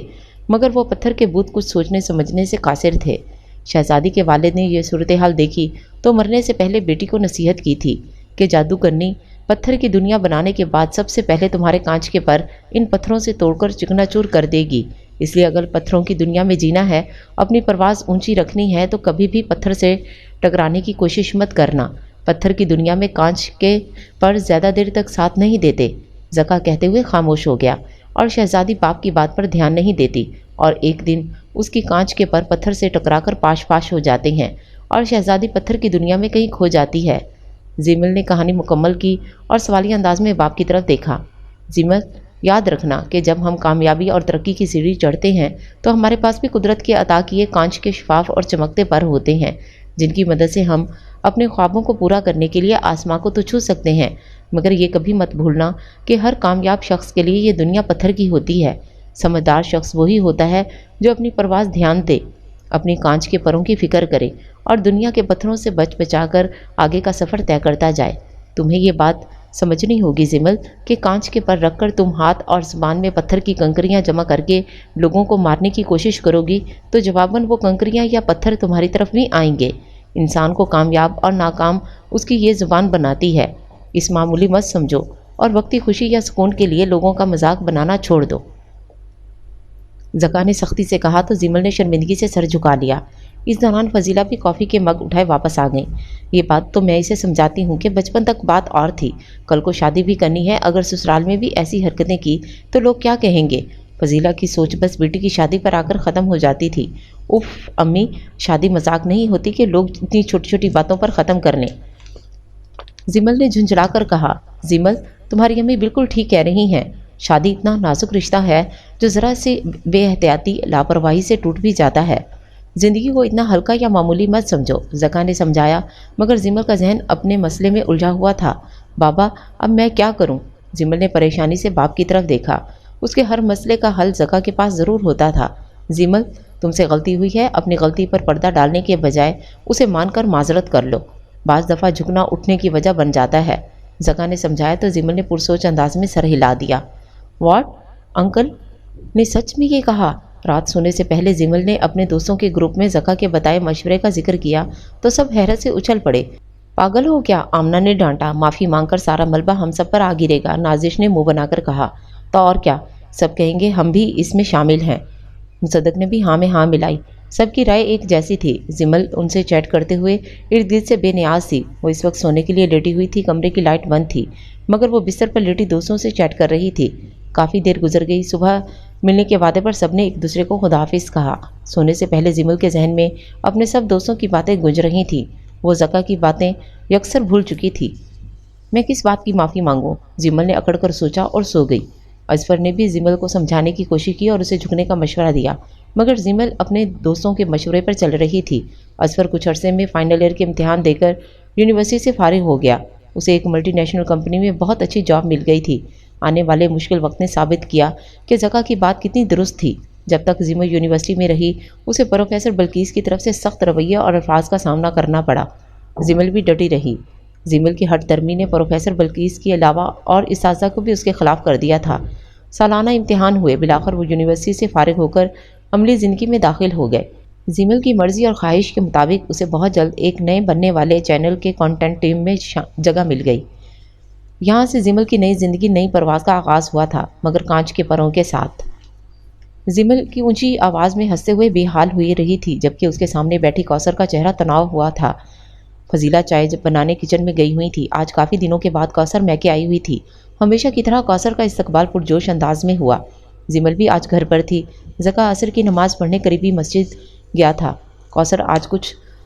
مگر وہ پتھر کے بت کچھ سوچنے سمجھنے سے قاصر تھے۔ شہزادی کے والد نے یہ صورتحال دیکھی تو مرنے سے پہلے بیٹی کو نصیحت کی تھی کہ جادوگرنی پتھر کی دنیا بنانے کے بعد سب سے پہلے تمہارے کانچ کے پر ان پتھروں سے توڑ کر چکنا چور کر دے گی۔ اس لیے اگر پتھروں کی دنیا میں جینا ہے، اپنی پرواز اونچی رکھنی ہے، تو کبھی بھی پتھر سے ٹکرانے کی کوشش مت کرنا۔ پتھر کی دنیا میں کانچ کے پر زیادہ دیر تک ساتھ نہیں دیتے۔ زکا کہتے ہوئے خاموش ہو گیا اور شہزادی باپ کی بات پر دھیان نہیں دیتی، اور ایک دن اس کی کانچ کے پر پتھر سے ٹکرا کر پاش پاش ہو جاتے ہیں اور شہزادی پتھر کی دنیا میں کہیں کھو جاتی ہے۔ زیمل نے کہانی مکمل کی اور سوالیہ انداز میں باپ کی طرف دیکھا۔ زیمل، یاد رکھنا کہ جب ہم کامیابی اور ترقی کی سیڑھی چڑھتے ہیں تو ہمارے پاس بھی قدرت کے عطا کیے کانچ کے شفاف اور چمکتے پر ہوتے ہیں، جن کی مدد سے ہم اپنے خوابوں کو پورا کرنے کے لیے آسماں کو تو چھو سکتے ہیں، مگر یہ کبھی مت بھولنا کہ ہر کامیاب شخص کے لیے یہ دنیا پتھر کی ہوتی ہے۔ سمجھدار شخص وہی ہوتا ہے جو اپنی پرواز دھیان دے، اپنی کانچ کے پروں کی فکر کرے اور دنیا کے پتھروں سے بچ بچا کر آگے کا سفر طے کرتا جائے۔ تمہیں یہ بات سمجھنی ہوگی زمل کہ کانچ کے پر رکھ کر تم ہاتھ اور زبان میں پتھر کی کنکریاں جمع کر کے لوگوں کو مارنے کی کوشش کرو گی تو جواباً وہ کنکریاں یا پتھر تمہاری طرف بھی آئیں گے۔ انسان کو کامیاب اور ناکام اس کی یہ زبان بناتی ہے۔ اس معمولی مت سمجھو اور وقتی خوشی یا سکون کے لیے لوگوں کا مذاق بنانا چھوڑ دو۔ زکا نے سختی سے کہا تو زیمل نے شرمندگی سے سر جھکا لیا۔ اس دوران فضیلہ بھی کافی کے مگ اٹھائے واپس آ گئیں۔ یہ بات تو میں اسے سمجھاتی ہوں کہ بچپن تک بات اور تھی، کل کو شادی بھی کرنی ہے، اگر سسرال میں بھی ایسی حرکتیں کی تو لوگ کیا کہیں گے؟ فضیلہ کی سوچ بس بیٹی کی شادی پر آ کر ختم ہو جاتی تھی۔ اف امی، شادی مذاق نہیں ہوتی کہ لوگ اتنی چھوٹی چھوٹی باتوں پر ختم کر لیں۔ زیمل نے جھنجھلا کر کہا۔ زیمل، تمہاری امی بالکل ٹھیک کہہ رہی ہیں، شادی اتنا نازک رشتہ ہے جو ذرا سے بے احتیاطی، لاپرواہی سے ٹوٹ بھی جاتا ہے۔ زندگی کو اتنا ہلکا یا معمولی مت سمجھو، زکا نے سمجھایا، مگر زیمل کا ذہن اپنے مسئلے میں الجھا ہوا تھا۔ بابا، اب میں کیا کروں؟ زیمل نے پریشانی سے باپ کی طرف دیکھا۔ اس کے ہر مسئلے کا حل زکا کے پاس ضرور ہوتا تھا۔ زیمل، تم سے غلطی ہوئی ہے، اپنی غلطی پر پردہ ڈالنے کے بجائے اسے مان کر معذرت کر لو۔ بعض دفعہ جھکنا اٹھنے کی وجہ بن جاتا ہے، زکا نے سمجھایا تو زیمل نے پرسوچ انداز میں سر ہلا دیا۔ واٹ؟ انکل نے سچ میں یہ کہا؟ رات سونے سے پہلے زیمل نے اپنے دوستوں کے گروپ میں زکا کے بتائے مشورے کا ذکر کیا تو سب حیرت سے اچھل پڑے۔ پاگل ہو کیا؟ آمنہ نے ڈانٹا۔ معافی مانگ کر سارا ملبہ ہم سب پر آ گرے گا، نازش نے منہ بنا کر کہا۔ تو اور کیا، سب کہیں گے ہم بھی اس میں شامل ہیں۔ مصدق نے بھی ہاں میں ہاں ملائی۔ سب کی رائے ایک جیسی تھی۔ زیمل ان سے چیٹ کرتے ہوئے ارد گرد سے بے نیاز تھی۔ وہ اس وقت سونے کے لیے لیٹی ہوئی تھی، کمرے کی لائٹ بند تھی، مگر وہ بستر پر لیٹی دوستوں سے چیٹ کر رہی تھی۔ کافی دیر گزر گئی۔ صبح ملنے کے وعدے پر سب نے ایک دوسرے کو خداحافظ کہا۔ سونے سے پہلے زیمل کے ذہن میں اپنے سب دوستوں کی باتیں گونج رہی تھیں۔ وہ زکا کی باتیں یکسر بھول چکی تھی۔ میں کس بات کی معافی مانگوں؟ زیمل نے اکڑ کر سوچا اور سو گئی۔ اظفر نے بھی زیمل کو سمجھانے کی کوشش کی اور اسے جھکنے کا مشورہ دیا، مگر زیمل اپنے دوستوں کے مشورے پر چل رہی تھی۔ اظفر کچھ عرصے میں فائنل ایئر کے امتحان دے کر یونیورسٹی سے فارغ ہو گیا۔ اسے ایک ملٹی نیشنل کمپنی میں بہت اچھی جاب مل گئی تھی۔ آنے والے مشکل وقت نے ثابت کیا کہ زکا کی بات کتنی درست تھی۔ جب تک زیمل یونیورسٹی میں رہی، اسے پروفیسر بلقیس کی طرف سے سخت رویے اور الفاظ کا سامنا کرنا پڑا۔ زیمل بھی ڈٹی رہی۔ زیمل کی ہٹ درمی نے پروفیسر بلقیس کے علاوہ اور اساتذہ کو بھی اس کے خلاف کر دیا تھا۔ سالانہ امتحان ہوئے، بالآخر وہ یونیورسٹی سے فارغ ہو کر عملی زندگی میں داخل ہو گئے۔ زیمل کی مرضی اور خواہش کے مطابق اسے بہت جلد ایک نئے بننے والے چینل کے کانٹینٹ ٹیم میں جگہ مل گئی۔ یہاں سے زیمل کی نئی زندگی، نئی پرواز کا آغاز ہوا تھا، مگر کانچ کے پروں کے ساتھ۔ زیمل کی اونچی آواز میں ہنستے ہوئے بے حال ہوئی رہی تھی، جبکہ اس کے سامنے بیٹھی کوثر کا چہرہ تناؤ ہوا تھا۔ فضیلہ چائے بنانے کچن میں گئی ہوئی تھی۔ آج کافی دنوں کے بعد کوثر میکے آئی ہوئی تھی۔ ہمیشہ کی طرح کوثر کا استقبال پرجوش انداز میں ہوا۔ زیمل بھی آج گھر پر تھی۔ زکا عصر کی نماز پڑھنے قریبی مسجد گیا تھا۔ کوثر آج کچھ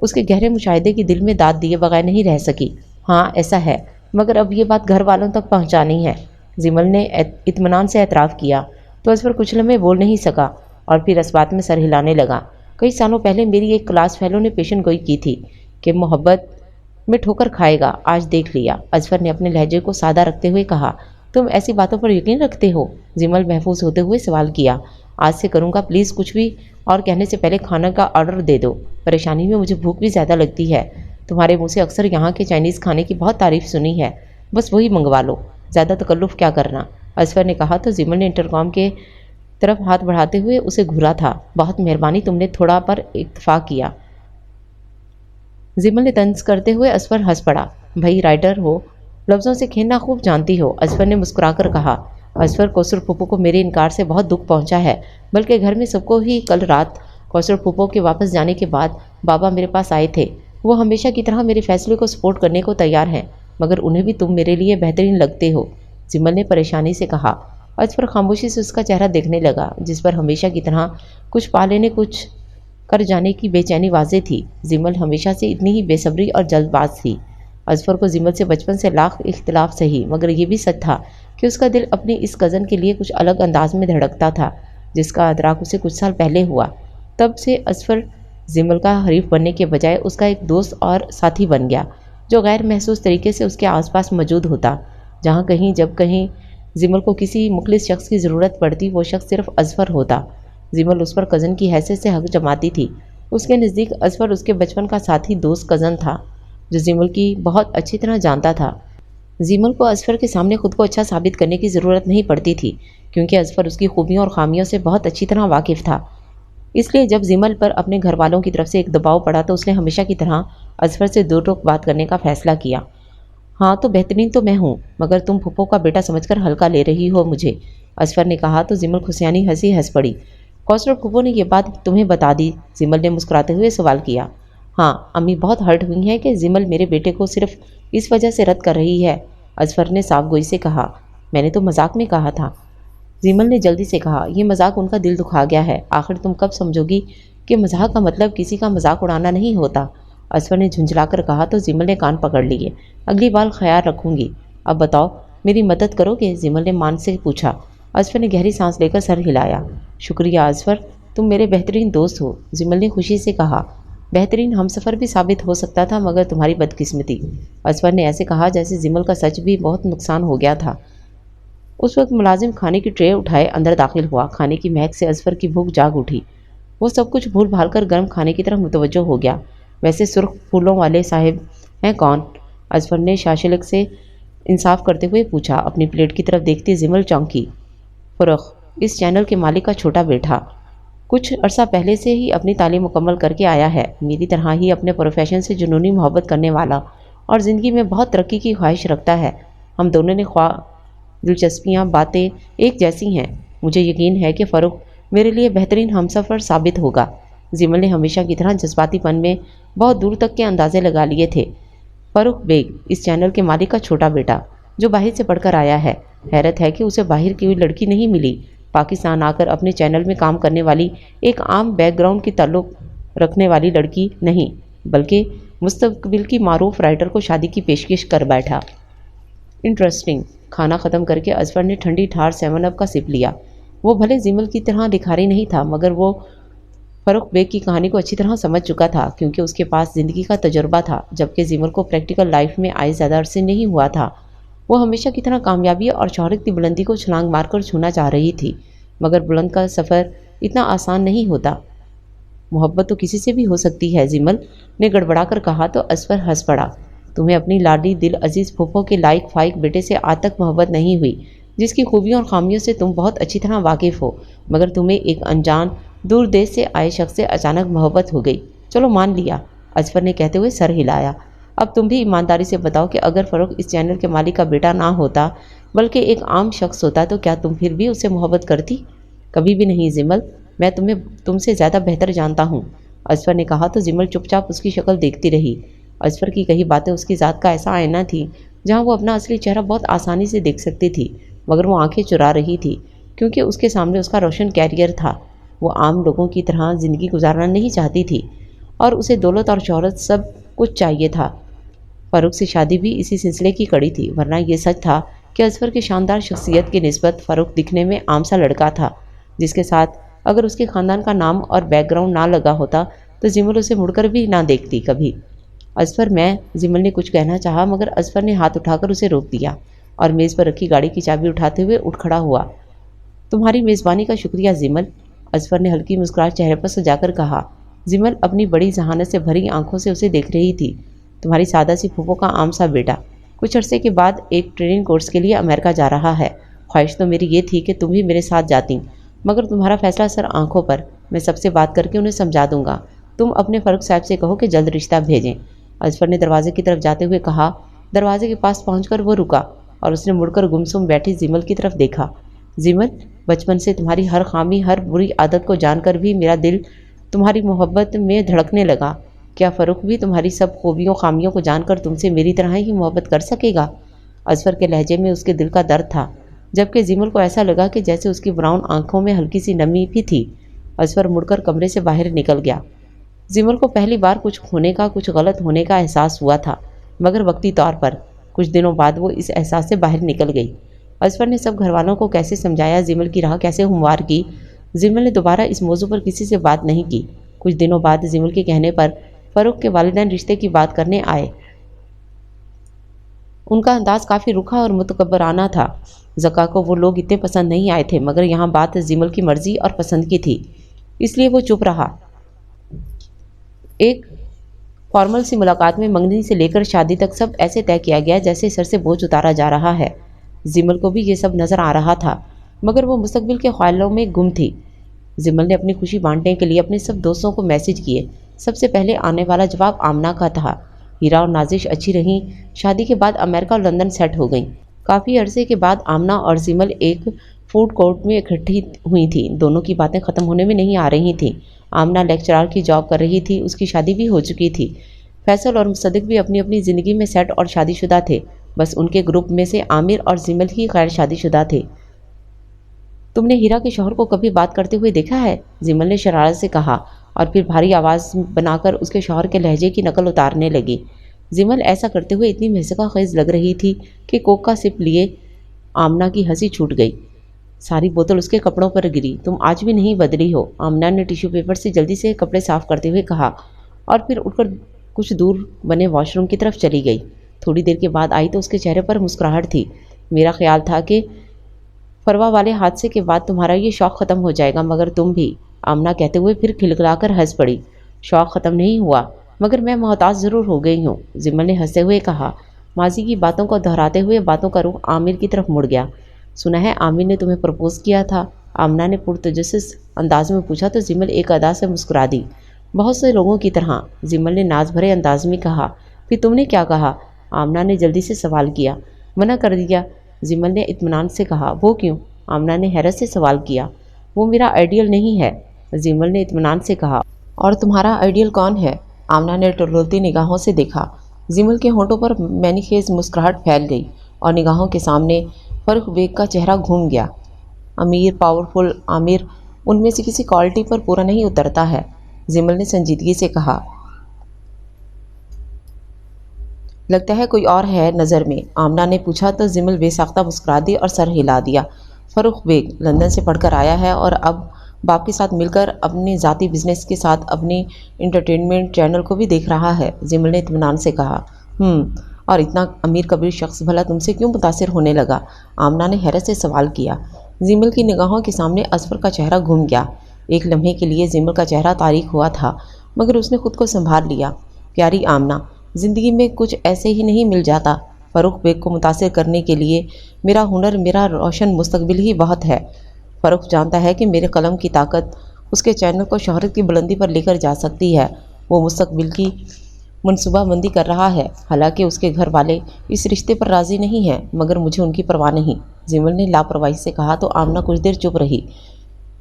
اس کے گہرے مشاہدے کی دل میں داد دیے بغیر نہیں رہ سکی۔ ہاں ایسا ہے، مگر اب یہ بات گھر والوں تک پہنچانی ہے۔ زمل نے اطمینان سے اعتراف کیا تو اصفر کچھ لمحے بول نہیں سکا اور پھر اس بات میں سر ہلانے لگا۔ کئی سالوں پہلے میری ایک کلاس فیلو نے پیشن گوئی کی تھی کہ محبت میں ٹھوکر کھائے گا، آج دیکھ لیا۔ اصفر نے اپنے لہجے کو سادہ رکھتے ہوئے کہا، تم ایسی باتوں پر یقین رکھتے ہو؟ زمل محفوظ ہوتے ہوئے سوال کیا۔ آج سے کروں گا، پلیز کچھ بھی اور کہنے سے پہلے کھانا کا آرڈر دے دو، پریشانی میں مجھے بھوک بھی زیادہ لگتی ہے۔ تمہارے منہ سے اکثر یہاں کے چائنیز کھانے کی بہت تعریف سنی ہے، بس وہی منگوا لو، زیادہ تکلف کیا کرنا، اصفر نے کہا تو زمل نے انٹرکام کے طرف ہاتھ بڑھاتے ہوئے اسے گھورا تھا۔ بہت مہربانی، تم نے تھوڑا پر اتفاق کیا۔ زمل نے طنز کرتے ہوئے اصفر ہنس پڑا۔ بھائی رائٹر ہو، لفظوں سے کھیلنا خوب جانتی ہو، اصفر نے مسکرا کر کہا۔ اصفر، کوثر پھپھو کو میرے انکار سے بہت دکھ پہنچا ہے، بلکہ گھر میں سب کو ہی۔ کل رات کوثر پھپھو کے واپس جانے کے بعد بابا میرے پاس آئے تھے۔ وہ ہمیشہ کی طرح میرے فیصلے کو سپورٹ کرنے کو تیار ہیں، مگر انہیں بھی تم میرے لیے بہترین لگتے ہو، زمل نے پریشانی سے کہا۔ اصفر خاموشی سے اس کا چہرہ دیکھنے لگا، جس پر ہمیشہ کی طرح کچھ پا لینے، کچھ کر جانے کی بے چینی واضح تھی۔ زمل ہمیشہ سے اتنی ہی بے صبری اور جلد باز تھی۔ اصفر کو زمل سے بچپن سے لاکھ اختلاف سہی، مگر یہ بھی سچ تھا کہ اس کا دل اپنی اس کزن کے لیے کچھ الگ انداز میں دھڑکتا تھا، جس کا ادراک اسے کچھ سال پہلے ہوا۔ تب سے اصفر زمل کا حریف بننے کے بجائے اس کا ایک دوست اور ساتھی بن گیا، جو غیر محسوس طریقے سے اس کے آس پاس موجود ہوتا۔ جہاں کہیں جب کہیں زمل کو کسی مخلص شخص کی ضرورت پڑتی، وہ شخص صرف اصفر ہوتا۔ زمل اس پر کزن کی حیثیت سے حق جماتی تھی۔ اس کے نزدیک اصفر اس کے بچپن کا ساتھی، دوست، کزن تھا، جو زمل کی بہت اچھی طرح جانتا تھا۔ زمل کو اصفر کے سامنے خود کو اچھا ثابت کرنے کی ضرورت نہیں پڑتی تھی، کیونکہ اصفر اس کی خوبیوں اور خامیوں سے بہت اچھی طرح واقف تھا۔ اس لیے جب زمل پر اپنے گھر والوں کی طرف سے ایک دباؤ پڑا تو اس نے ہمیشہ کی طرح اصفر سے دو ٹوک بات کرنے کا فیصلہ کیا۔ ہاں تو بہترین تو میں ہوں، مگر تم پھپھو کا بیٹا سمجھ کر ہلکا لے رہی ہو مجھے، اصفر نے کہا تو زمل خوشیانی ہنسی ہنس پڑی۔ کوثر پھپھو نے یہ بات تمہیں بتا دی؟ زمل نے مسکراتے ہوئے سوال کیا۔ ہاں، امی بہت ہرٹ ہوئی ہیں کہ زمل میرے بیٹے کو صرف اس وجہ سے رد کر رہی ہے، اصفر نے صاف گوئی سے کہا۔ میں نے تو مذاق میں کہا تھا، زمل نے جلدی سے کہا۔ یہ مذاق ان کا دل دکھا گیا ہے، آخر تم کب سمجھو گی کہ مزاح کا مطلب کسی کا مذاق اڑانا نہیں ہوتا، اصفر نے جھنجھلا کر کہا تو زمل نے کان پکڑ لیے۔ اگلی بار خیال رکھوں گی۔ اب بتاؤ، میری مدد کرو گے؟ زمل نے مان سے پوچھا۔ اصفر نے گہری سانس لے کر سر ہلایا۔ شکریہ اصفر، تم میرے بہترین دوست ہو، زمل نے خوشی سے کہا۔ بہترین ہمسفر بھی ثابت ہو سکتا تھا، مگر تمہاری بدقسمتی، اصفر نے ایسے کہا جیسے زمل کا سچ بھی بہت نقصان ہو گیا تھا۔ اس وقت ملازم کھانے کی ٹرے اٹھائے اندر داخل ہوا۔ کھانے کی مہک سے اصفر کی بھوک جاگ اٹھی۔ وہ سب کچھ بھول بھال کر گرم کھانے کی طرف متوجہ ہو گیا۔ ویسے سرخ پھولوں والے صاحب ہیں کون؟ اصفر نے شاشلک سے انصاف کرتے ہوئے پوچھا۔ اپنی پلیٹ کی طرف دیکھتی زمل چونکی۔ فرخ، اس چینل کے مالک کا چھوٹا بیٹا، کچھ عرصہ پہلے سے ہی اپنی تعلیم مکمل کر کے آیا ہے، میری طرح ہی اپنے پروفیشن سے جنونی محبت کرنے والا اور زندگی میں بہت ترقی کی خواہش رکھتا ہے۔ ہم دونوں نے خواہ دلچسپیاں، باتیں ایک جیسی ہیں۔ مجھے یقین ہے کہ فروخ میرے لیے بہترین ہمسفر ثابت ہوگا۔ زمل نے ہمیشہ کی طرح جذباتی پن میں بہت دور تک کے اندازے لگا لیے تھے۔ فروخ بیگ، اس چینل کے مالک کا چھوٹا بیٹا، جو باہر سے پڑھ کر آیا ہے۔ حیرت ہے کہ اسے باہر کی کوئی لڑکی نہیں ملی، پاکستان آ کر اپنے چینل میں کام کرنے والی ایک عام بیک گراؤنڈ کی تعلق رکھنے والی لڑکی نہیں، بلکہ مستقبل کی معروف رائٹر کو شادی کی پیشکش کر بیٹھا۔ انٹرسٹنگ۔ کھانا ختم کر کے اصفر نے ٹھنڈی ٹھار 7 اپ کا سپ لیا۔ وہ بھلے زمل کی طرح لکھاری نہیں تھا، مگر وہ فروخ بیگ کی کہانی کو اچھی طرح سمجھ چکا تھا، کیونکہ اس کے پاس زندگی کا تجربہ تھا، جبکہ زمل کو پریکٹیکل لائف میں آئے زیادہ عرصے نہیں ہوا تھا۔ وہ ہمیشہ کی طرح کامیابی اور شہرت کی بلندی کو چھلانگ مار کر چھونا چاہ رہی تھی، مگر بلند کا سفر اتنا آسان نہیں ہوتا۔ محبت تو کسی سے بھی ہو سکتی ہے، زمل نے گڑبڑا کر کہا تو اصفر ہنس پڑا۔ تمہیں اپنی لاڈلی دل عزیز پھپھو کے لائق فائق بیٹے سے آج تک محبت نہیں ہوئی، جس کی خوبیوں اور خامیوں سے تم بہت اچھی طرح واقف ہو، مگر تمہیں ایک انجان دور دیش سے آئے شخص سے اچانک محبت ہو گئی۔ چلو مان لیا، اصفر نے کہتے ہوئے سر ہلایا۔ اب تم بھی ایمانداری سے بتاؤ کہ اگر فروخ اس چینل کے مالک کا بیٹا نہ ہوتا، بلکہ ایک عام شخص ہوتا، تو کیا تم پھر بھی اس سے محبت کرتی؟ کبھی بھی نہیں زمل، میں تم سے زیادہ بہتر جانتا ہوں، اصفر نے کہا تو زمل چپ چاپ اس کی شکل دیکھتی رہی۔ اصفر کی کہی باتیں اس کی ذات کا ایسا آئینہ تھی جہاں وہ اپنا اصلی چہرہ بہت آسانی سے دیکھ سکتی تھی، مگر وہ آنکھیں چرا رہی تھی، کیونکہ اس کے سامنے اس کا روشن کیریئر تھا۔ وہ عام لوگوں کی طرح زندگی گزارنا نہیں چاہتی تھی۔ اور اسے دولت اور شہرت سب کچھ چاہیے تھا۔ فاروق سے شادی بھی اسی سلسلے کی کڑی تھی، ورنہ یہ سچ تھا کہ اظفر کی شاندار شخصیت کی نسبت فاروق دکھنے میں عام سا لڑکا تھا، جس کے ساتھ اگر اس کے خاندان کا نام اور بیک گراؤنڈ نہ لگا ہوتا تو زمل اسے مڑ کر بھی نہ دیکھتی کبھی۔ اظفر میں زمل نے کچھ کہنا چاہا، مگر اظفر نے ہاتھ اٹھا کر اسے روک دیا اور میز پر رکھی گاڑی کی چابی اٹھاتے ہوئے اٹھ کھڑا ہوا۔ تمہاری میزبانی کا شکریہ زمل، اظفر نے ہلکی مسکراہٹ چہرے پر سجا کر کہا۔ زمل اپنی بڑی ذہانت سے بھری آنکھوں سے اسے دیکھ رہی تھی۔ تمہاری سادہ سی پھوپھو کا عام سا بیٹا کچھ عرصے کے بعد ایک ٹریننگ کورس کے لیے امریکہ جا رہا ہے۔ خواہش تو میری یہ تھی کہ تم بھی میرے ساتھ جاتی، مگر تمہارا فیصلہ سر آنکھوں پر، میں سب سے بات کر کے انہیں سمجھا دوں گا۔ تم اپنے فاروق صاحب سے کہو کہ جلد رشتہ بھیجیں، اظفر نے دروازے کی طرف جاتے ہوئے کہا۔ دروازے کے پاس پہنچ کر وہ رکا اور اس نے مڑ کر گمسم بیٹھی زمل کی طرف دیکھا۔ زمل، بچپن سے تمہاری ہر خامی، ہر بری عادت کو جان کر بھی میرا دل تمہاری محبت میں دھڑکنے لگا۔ کیا فاروق بھی تمہاری سب خوبیوں خامیوں کو جان کر تم سے میری طرح ہی محبت کر سکے گا؟ اظفر کے لہجے میں اس کے دل کا درد تھا، جبکہ زمل کو ایسا لگا کہ جیسے اس کی براؤن آنکھوں میں ہلکی سی نمی بھی تھی۔ اظفر مڑ کر کمرے سے باہر نکل گیا۔ زمل کو پہلی بار کچھ کھونے کا، کچھ غلط ہونے کا احساس ہوا تھا، مگر وقتی طور پر۔ کچھ دنوں بعد وہ اس احساس سے باہر نکل گئی۔ اظفر نے سب گھر والوں کو کیسے سمجھایا، زمل کی راہ کیسے ہموار کی، زمل نے دوبارہ اس موضوع پر کسی سے بات نہیں کی۔ کچھ دنوں بعد زمل کے کہنے پر فاروق کے والدین رشتے کی بات کرنے آئے۔ ان کا انداز کافی رکھا اور متکبرانہ تھا۔ زکا کو وہ لوگ اتنے پسند نہیں آئے تھے، مگر یہاں بات زمل کی مرضی اور پسند کی تھی، اس لیے وہ چپ رہا۔ ایک فارمل سی ملاقات میں منگنی سے لے کر شادی تک سب ایسے طے کیا گیا جیسے سر سے بوجھ اتارا جا رہا ہے۔ زمل کو بھی یہ سب نظر آ رہا تھا، مگر وہ مستقبل کے خیالوں میں گم تھی۔ زمل نے اپنی خوشی بانٹنے کے لیے اپنے سب دوستوں کو میسج کیے۔ سب سے پہلے آنے والا جواب آمنہ کا تھا۔ ہیرا اور نازش اچھی رہیں، شادی کے بعد امریکہ اور لندن سیٹ ہو گئیں۔ کافی عرصے کے بعد آمنہ اور زمل ایک فوڈ کورٹ میں اکٹھی ہوئی تھیں۔ دونوں کی باتیں ختم ہونے میں نہیں آ رہی تھیں۔ آمنہ لیکچرار کی جاب کر رہی تھی، اس کی شادی بھی ہو چکی تھی۔ فیصل اور مصدق بھی اپنی اپنی زندگی میں سیٹ اور شادی شدہ تھے، بس ان کے گروپ میں سے عامر اور زمل ہی غیر شادی شدہ تھے۔ تم نے ہیرا کے شوہر کو کبھی بات کرتے ہوئے دیکھا ہے؟ زمل نے شرارت سے کہا اور پھر بھاری آواز بنا کر اس کے شوہر کے لہجے کی نقل اتارنے لگی۔ زمل ایسا کرتے ہوئے اتنی محضقہ خیز لگ رہی تھی کہ کوک کا سپ لیے آمنہ کی ہنسی چھوٹ گئی۔ ساری بوتل اس کے کپڑوں پر گری۔ تم آج بھی نہیں بدلی ہو، آمنہ نے ٹیشو پیپر سے جلدی سے کپڑے صاف کرتے ہوئے کہا اور پھر اٹھ کر کچھ دور بنے واش روم کی طرف چلی گئی۔ تھوڑی دیر کے بعد آئی تو اس کے چہرے پر مسکراہٹ تھی۔ میرا خیال تھا کہ فروا والے حادثے کے بعد تمہارا یہ شوق ختم ہو جائے گا، مگر تم بھی، آمنہ کہتے ہوئے پھر کھلکھلا کر ہنس پڑی۔ شوق ختم نہیں ہوا، مگر میں محتاج ضرور ہو گئی ہوں، زمل نے ہنستے ہوئے کہا۔ ماضی کی باتوں کو دہراتے ہوئے باتوں کا رخ عامر کی طرف مڑ گیا۔ سنا ہے عامر نے تمہیں پرپوز کیا تھا؟ آمنہ نے پرتجسس انداز میں پوچھا تو زمل ایک ادا سے مسکرا دی۔ بہت سے لوگوں کی طرح، زمل نے ناز بھرے انداز میں کہا۔ پھر تم نے کیا کہا؟ آمنہ نے جلدی سے سوال کیا۔ منع کر دیا، زمل نے اطمینان سے کہا۔ وہ کیوں؟ آمنہ نے حیرت سے سوال کیا۔ وہ میرا آئیڈیل نہیں ہے، زمل نے اطمینان سے کہا۔ اور تمہارا آئیڈیل کون ہے؟ آمنہ نے ٹلولتی نگاہوں سے دیکھا۔ زمل کے ہونٹوں پر معنی خیز مسکراہٹ پھیل گئی اور نگاہوں کے سامنے فاروق بیگ کا چہرہ گھوم گیا۔ امیر، پاورفل، عامر ان میں سے کسی کوالٹی پر پورا نہیں اترتا ہے، زمل نے سنجیدگی سے کہا۔ لگتا ہے کوئی اور ہے نظر میں؟ آمنہ نے پوچھا تو زمل بے ساختہ مسکرا دی اور سر ہلا دیا۔ فاروق بیگ لندن سے پڑھ کر آیا ہے اور اب باپ کے ساتھ مل کر اپنے ذاتی بزنس کے ساتھ اپنے انٹرٹینمنٹ چینل کو بھی دیکھ رہا ہے، زمل نے اطمینان سے کہا۔ اور اتنا امیر کبیر شخص بھلا تم سے کیوں متاثر ہونے لگا؟ آمنہ نے حیرت سے سوال کیا۔ زمل کی نگاہوں کے سامنے اظفر کا چہرہ گھوم گیا۔ ایک لمحے کے لیے زمل کا چہرہ تاریک ہوا تھا، مگر اس نے خود کو سنبھال لیا۔ پیاری آمنہ، زندگی میں کچھ ایسے ہی نہیں مل جاتا۔ فاروق بیگ کو متاثر کرنے کے لیے میرا ہنر، میرا روشن مستقبل ہی بہت ہے۔ فاروق جانتا ہے کہ میرے قلم کی طاقت اس کے چینل کو شہرت کی بلندی پر لے کر جا سکتی ہے۔ وہ مستقبل کی منصوبہ بندی کر رہا ہے، حالانکہ اس کے گھر والے اس رشتے پر راضی نہیں ہیں، مگر مجھے ان کی پرواہ نہیں، زمل نے لاپرواہی سے کہا تو آمنہ کچھ دیر چپ رہی،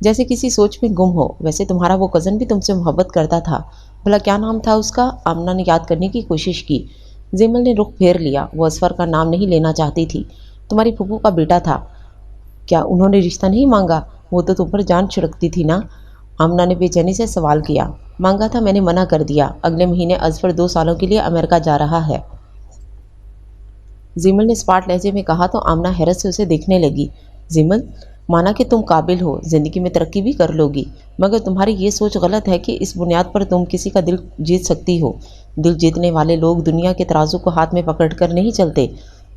جیسے کسی سوچ میں گم ہو۔ ویسے تمہارا وہ کزن بھی تم سے محبت کرتا تھا، بھلا کیا نام تھا اس کا؟ آمنہ نے یاد کرنے کی کوشش کی۔ زمل نے رخ پھیر لیا۔ وہ اظفر کا نام نہیں لینا چاہتی تھی۔ تمہاری پھوپھو کا بیٹا تھا۔ کیا انہوں نے رشتہ نہیں مانگا؟ وہ تو تم پر جان چھڑکتی تھی نا؟ آمنہ نے بے چینی سے سوال کیا۔ مانگا تھا، میں نے منع کر دیا۔ اگلے مہینے اظفر 2 سالوں کے لیے امریکہ جا رہا ہے۔ زیمل نے اسپاٹ لہجے میں کہا تو آمنہ حیرت سے اسے دیکھنے لگی۔ زیمل، مانا کہ تم قابل ہو، زندگی میں ترقی بھی کر لو گی، مگر تمہاری یہ سوچ غلط ہے کہ اس بنیاد پر تم کسی کا دل جیت سکتی ہو۔ دل جیتنے والے لوگ دنیا کے ترازو کو ہاتھ میں پکڑ کر نہیں چلتے۔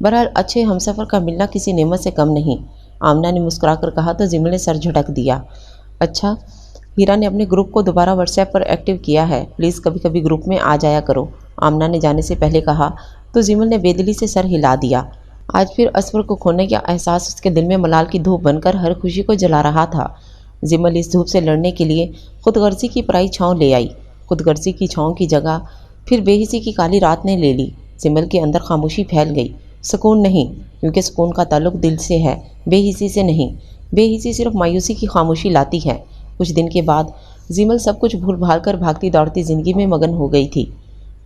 بہرحال اچھے ہمسفر کا ملنا کسی نعمت سے کم نہیں، آمنہ نے مسکرا کر کہا تو زیمل نے سر جھٹک دیا۔ اچھا، ہیرا نے اپنے گروپ کو دوبارہ واٹس ایپ پر ایکٹیو کیا ہے، پلیز کبھی کبھی گروپ میں آ جایا کرو، آمنہ نے جانے سے پہلے کہا تو زیمل نے بے دلی سے سر ہلا دیا۔ آج پھر اظفر کو کھونے کا احساس اس کے دل میں ملال کی دھوپ بن کر ہر خوشی کو جلا رہا تھا۔ زیمل اس دھوپ سے لڑنے کے لیے خود غرضی کی پرائی چھاؤں لے آئی۔ خود غرضی کی چھاؤں کی جگہ پھر بے حسی کی کالی رات نے لے لی۔ زیمل کے اندر خاموشی پھیل گئی۔ سکون نہیں، کیونکہ سکون کا تعلق دل سے ہے، بے حسی سے نہیں۔ بے حسی صرف مایوسی کی خاموشی لاتی ہے۔ کچھ دن کے بعد زیمل سب کچھ بھول بھال کر بھاگتی دوڑتی زندگی میں مگن ہو گئی تھی۔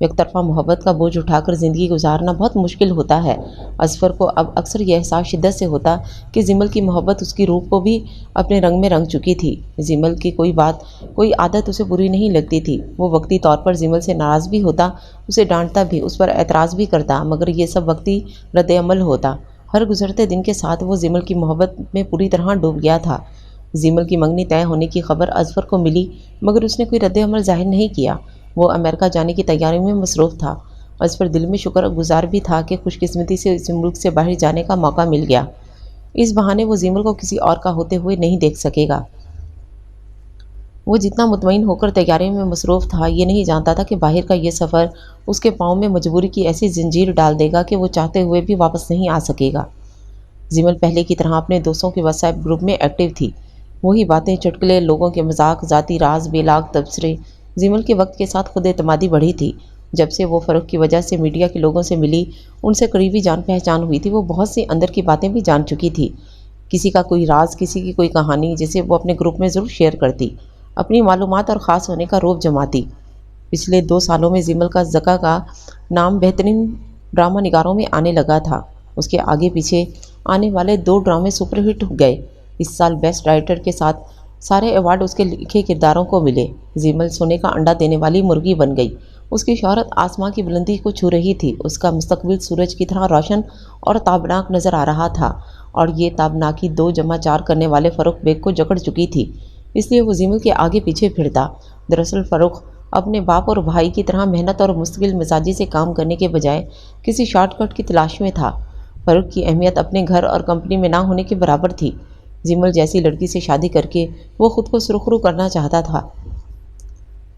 یک طرفہ محبت کا بوجھ اٹھا کر زندگی گزارنا بہت مشکل ہوتا ہے۔ اظفر کو اب اکثر یہ احساس شدت سے ہوتا کہ زیمل کی محبت اس کی روح کو بھی اپنے رنگ میں رنگ چکی تھی۔ زیمل کی کوئی بات، کوئی عادت اسے بری نہیں لگتی تھی۔ وہ وقتی طور پر زیمل سے ناراض بھی ہوتا، اسے ڈانٹتا بھی، اس پر اعتراض بھی کرتا، مگر یہ سب وقتی رد عمل ہوتا۔ ہر گزرتے دن کے ساتھ وہ زیمل کی محبت میں پوری طرح ڈوب گیا تھا۔ زیمل کی منگنی طے ہونے کی خبر اظفر کو ملی، مگر اس نے کوئی رد عمل ظاہر نہیں کیا۔ وہ امریکہ جانے کی تیاری میں مصروف تھا۔ اظفر دل میں شکر گزار بھی تھا کہ خوش قسمتی سے اس ملک سے باہر جانے کا موقع مل گیا۔ اس بہانے وہ زیمل کو کسی اور کا ہوتے ہوئے نہیں دیکھ سکے گا۔ وہ جتنا مطمئن ہو کر تیاری میں مصروف تھا، یہ نہیں جانتا تھا کہ باہر کا یہ سفر اس کے پاؤں میں مجبوری کی ایسی زنجیر ڈال دے گا کہ وہ چاہتے ہوئے بھی واپس نہیں آ سکے گا۔ زیمل پہلے کی طرح اپنے دوستوں کے واٹس ایپ گروپ میں ایکٹیو تھی۔ وہی باتیں، چٹکلے، لوگوں کے مذاق، ذاتی راز، بے لاگ تبصرے۔ زیمل کے وقت کے ساتھ خود اعتمادی بڑھی تھی۔ جب سے وہ فروخت کی وجہ سے میڈیا کے لوگوں سے ملی، ان سے قریبی جان پہچان ہوئی تھی، وہ بہت سی اندر کی باتیں بھی جان چکی تھی۔ کسی کا کوئی راز، کسی کی کوئی کہانی، جسے وہ اپنے گروپ میں ضرور شیئر کرتی، اپنی معلومات اور خاص ہونے کا رعب جماتی۔ پچھلے 2 سالوں میں زیمل کا زکا کا نام بہترین ڈرامہ نگاروں میں آنے لگا تھا۔ اس کے آگے پیچھے آنے والے 2 ڈرامے سپر ہٹ گئے۔ اس سال بیسٹ رائٹر کے ساتھ سارے ایوارڈ اس کے لکھے کرداروں کو ملے۔ زیمل سونے کا انڈا دینے والی مرغی بن گئی۔ اس کی شہرت آسمان کی بلندی کو چھو رہی تھی۔ اس کا مستقبل سورج کی طرح روشن اور تابناک نظر آ رہا تھا، اور یہ تابناکی 2 جمع 4 کرنے والے فروخ بیگ کو جکڑ چکی تھی۔ اس لیے وہ زیمل کے آگے پیچھے پھرتا۔ دراصل فروخ اپنے باپ اور بھائی کی طرح محنت اور مستقل مزاجی سے کام کرنے کے بجائے کسی شارٹ کٹ کی تلاش میں تھا۔ فروخ کی اہمیت اپنے گھر اور کمپنی میں نہ ہونے کے برابر تھی۔ زیمل جیسی لڑکی سے شادی کر کے وہ خود کو سرخرو کرنا چاہتا تھا۔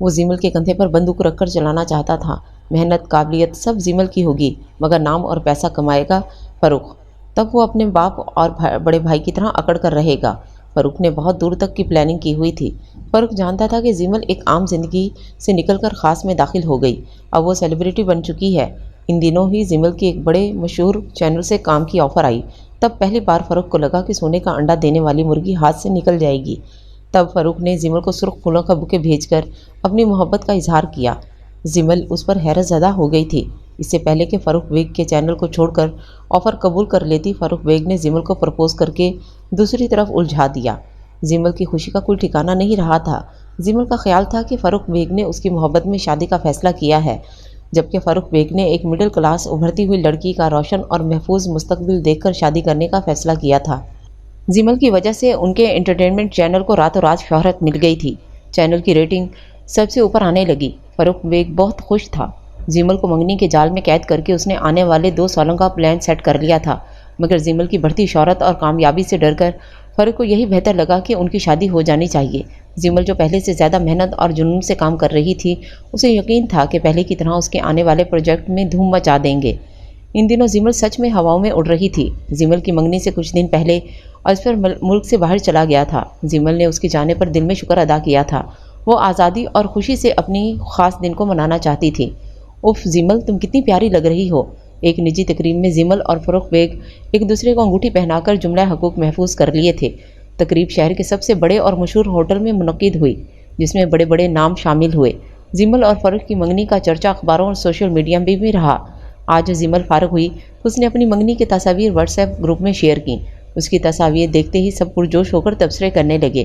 وہ زیمل کے کندھے پر بندوق رکھ کر چلانا چاہتا تھا۔ محنت، قابلیت سب زیمل کی ہوگی، مگر نام اور پیسہ کمائے گا فروخ۔ تب وہ اپنے باپ اور بڑے بھائی کی طرح اکڑ کر رہے گا۔ فروخ نے بہت دور تک کی پلاننگ کی ہوئی تھی۔ فروخ جانتا تھا کہ زیمل ایک عام زندگی سے نکل کر خاص میں داخل ہو گئی۔ اب وہ سیلیبریٹی بن چکی ہے۔ ان دنوں ہی زیمل کے ایک بڑے مشہور چینل سے کام کی آفر آئی۔ تب پہلی بار فروخ کو لگا کہ سونے کا انڈا دینے والی مرغی ہاتھ سے نکل جائے گی۔ تب فروخ نے زیمل کو سرخ پھولوں کا بوکے بھیج کر اپنی محبت کا اظہار کیا۔ زیمل اس پر حیرت زدہ ہو گئی تھی۔ اس سے پہلے کہ فروخ بیگ کے چینل کو چھوڑ کر آفر قبول کر لیتی، فروخ بیگ نے زیمل کو پرپوز کر کے دوسری طرف الجھا دیا۔ زیمل کی خوشی کا کوئی ٹھکانہ نہیں رہا تھا۔ زیمل کا خیال تھا کہ فروخ بیگ نے اس کی محبت میں شادی کا فیصلہ کیا ہے، جبکہ فروخ بیگ نے ایک مڈل کلاس ابھرتی ہوئی لڑکی کا روشن اور محفوظ مستقبل دیکھ کر شادی کرنے کا فیصلہ کیا تھا۔ زیمل کی وجہ سے ان کے انٹرٹینمنٹ چینل کو راتوں رات شہرت مل گئی تھی۔ چینل کی ریٹنگ سب سے اوپر آنے لگی۔ فروخ بیگ بہت خوش تھا۔ زیمل کو منگنی کے جال میں قید کر کے اس نے آنے والے 2 سالوں کا پلان سیٹ کر لیا تھا، مگر زیمل کی بڑھتی شہرت اور کامیابی سے ڈر کر فروخ کو یہی بہتر لگا کہ ان کی شادی ہو جانی چاہیے۔ زیمل جو پہلے سے زیادہ محنت اور جنون سے کام کر رہی تھی، اسے یقین تھا کہ پہلے کی طرح اس کے آنے والے پروجیکٹ میں دھوم مچا دیں گے۔ ان دنوں زیمل سچ میں ہواؤں میں اڑ رہی تھی۔ زیمل کی منگنی سے کچھ دن پہلے اظفر ملک سے باہر چلا گیا تھا۔ زیمل نے اس کے جانے پر دل میں شکر ادا کیا تھا۔ وہ آزادی اور خوشی سے اپنی خاص دن کو منانا چاہتی تھی۔ اف زیمل، تم کتنی پیاری لگ رہی ہو۔ ایک نجی تقریب میں زیمل اور فروخ بیگ ایک دوسرے کو انگوٹھی پہنا کر جملہ حقوق محفوظ کر لیے تھے۔ تقریب شہر کے سب سے بڑے اور مشہور ہوٹل میں منعقد ہوئی، جس میں بڑے بڑے نام شامل ہوئے۔ زیمل اور فروخ کی منگنی کا چرچا اخباروں اور سوشل میڈیا میں بھی رہا۔ آج زیمل فارغ ہوئی تو اس نے اپنی منگنی کی تصاویر واٹس ایپ گروپ میں شیئر کیں۔ اس کی تصاویر دیکھتے ہی سب پرجوش ہو کر تبصرے کرنے لگے۔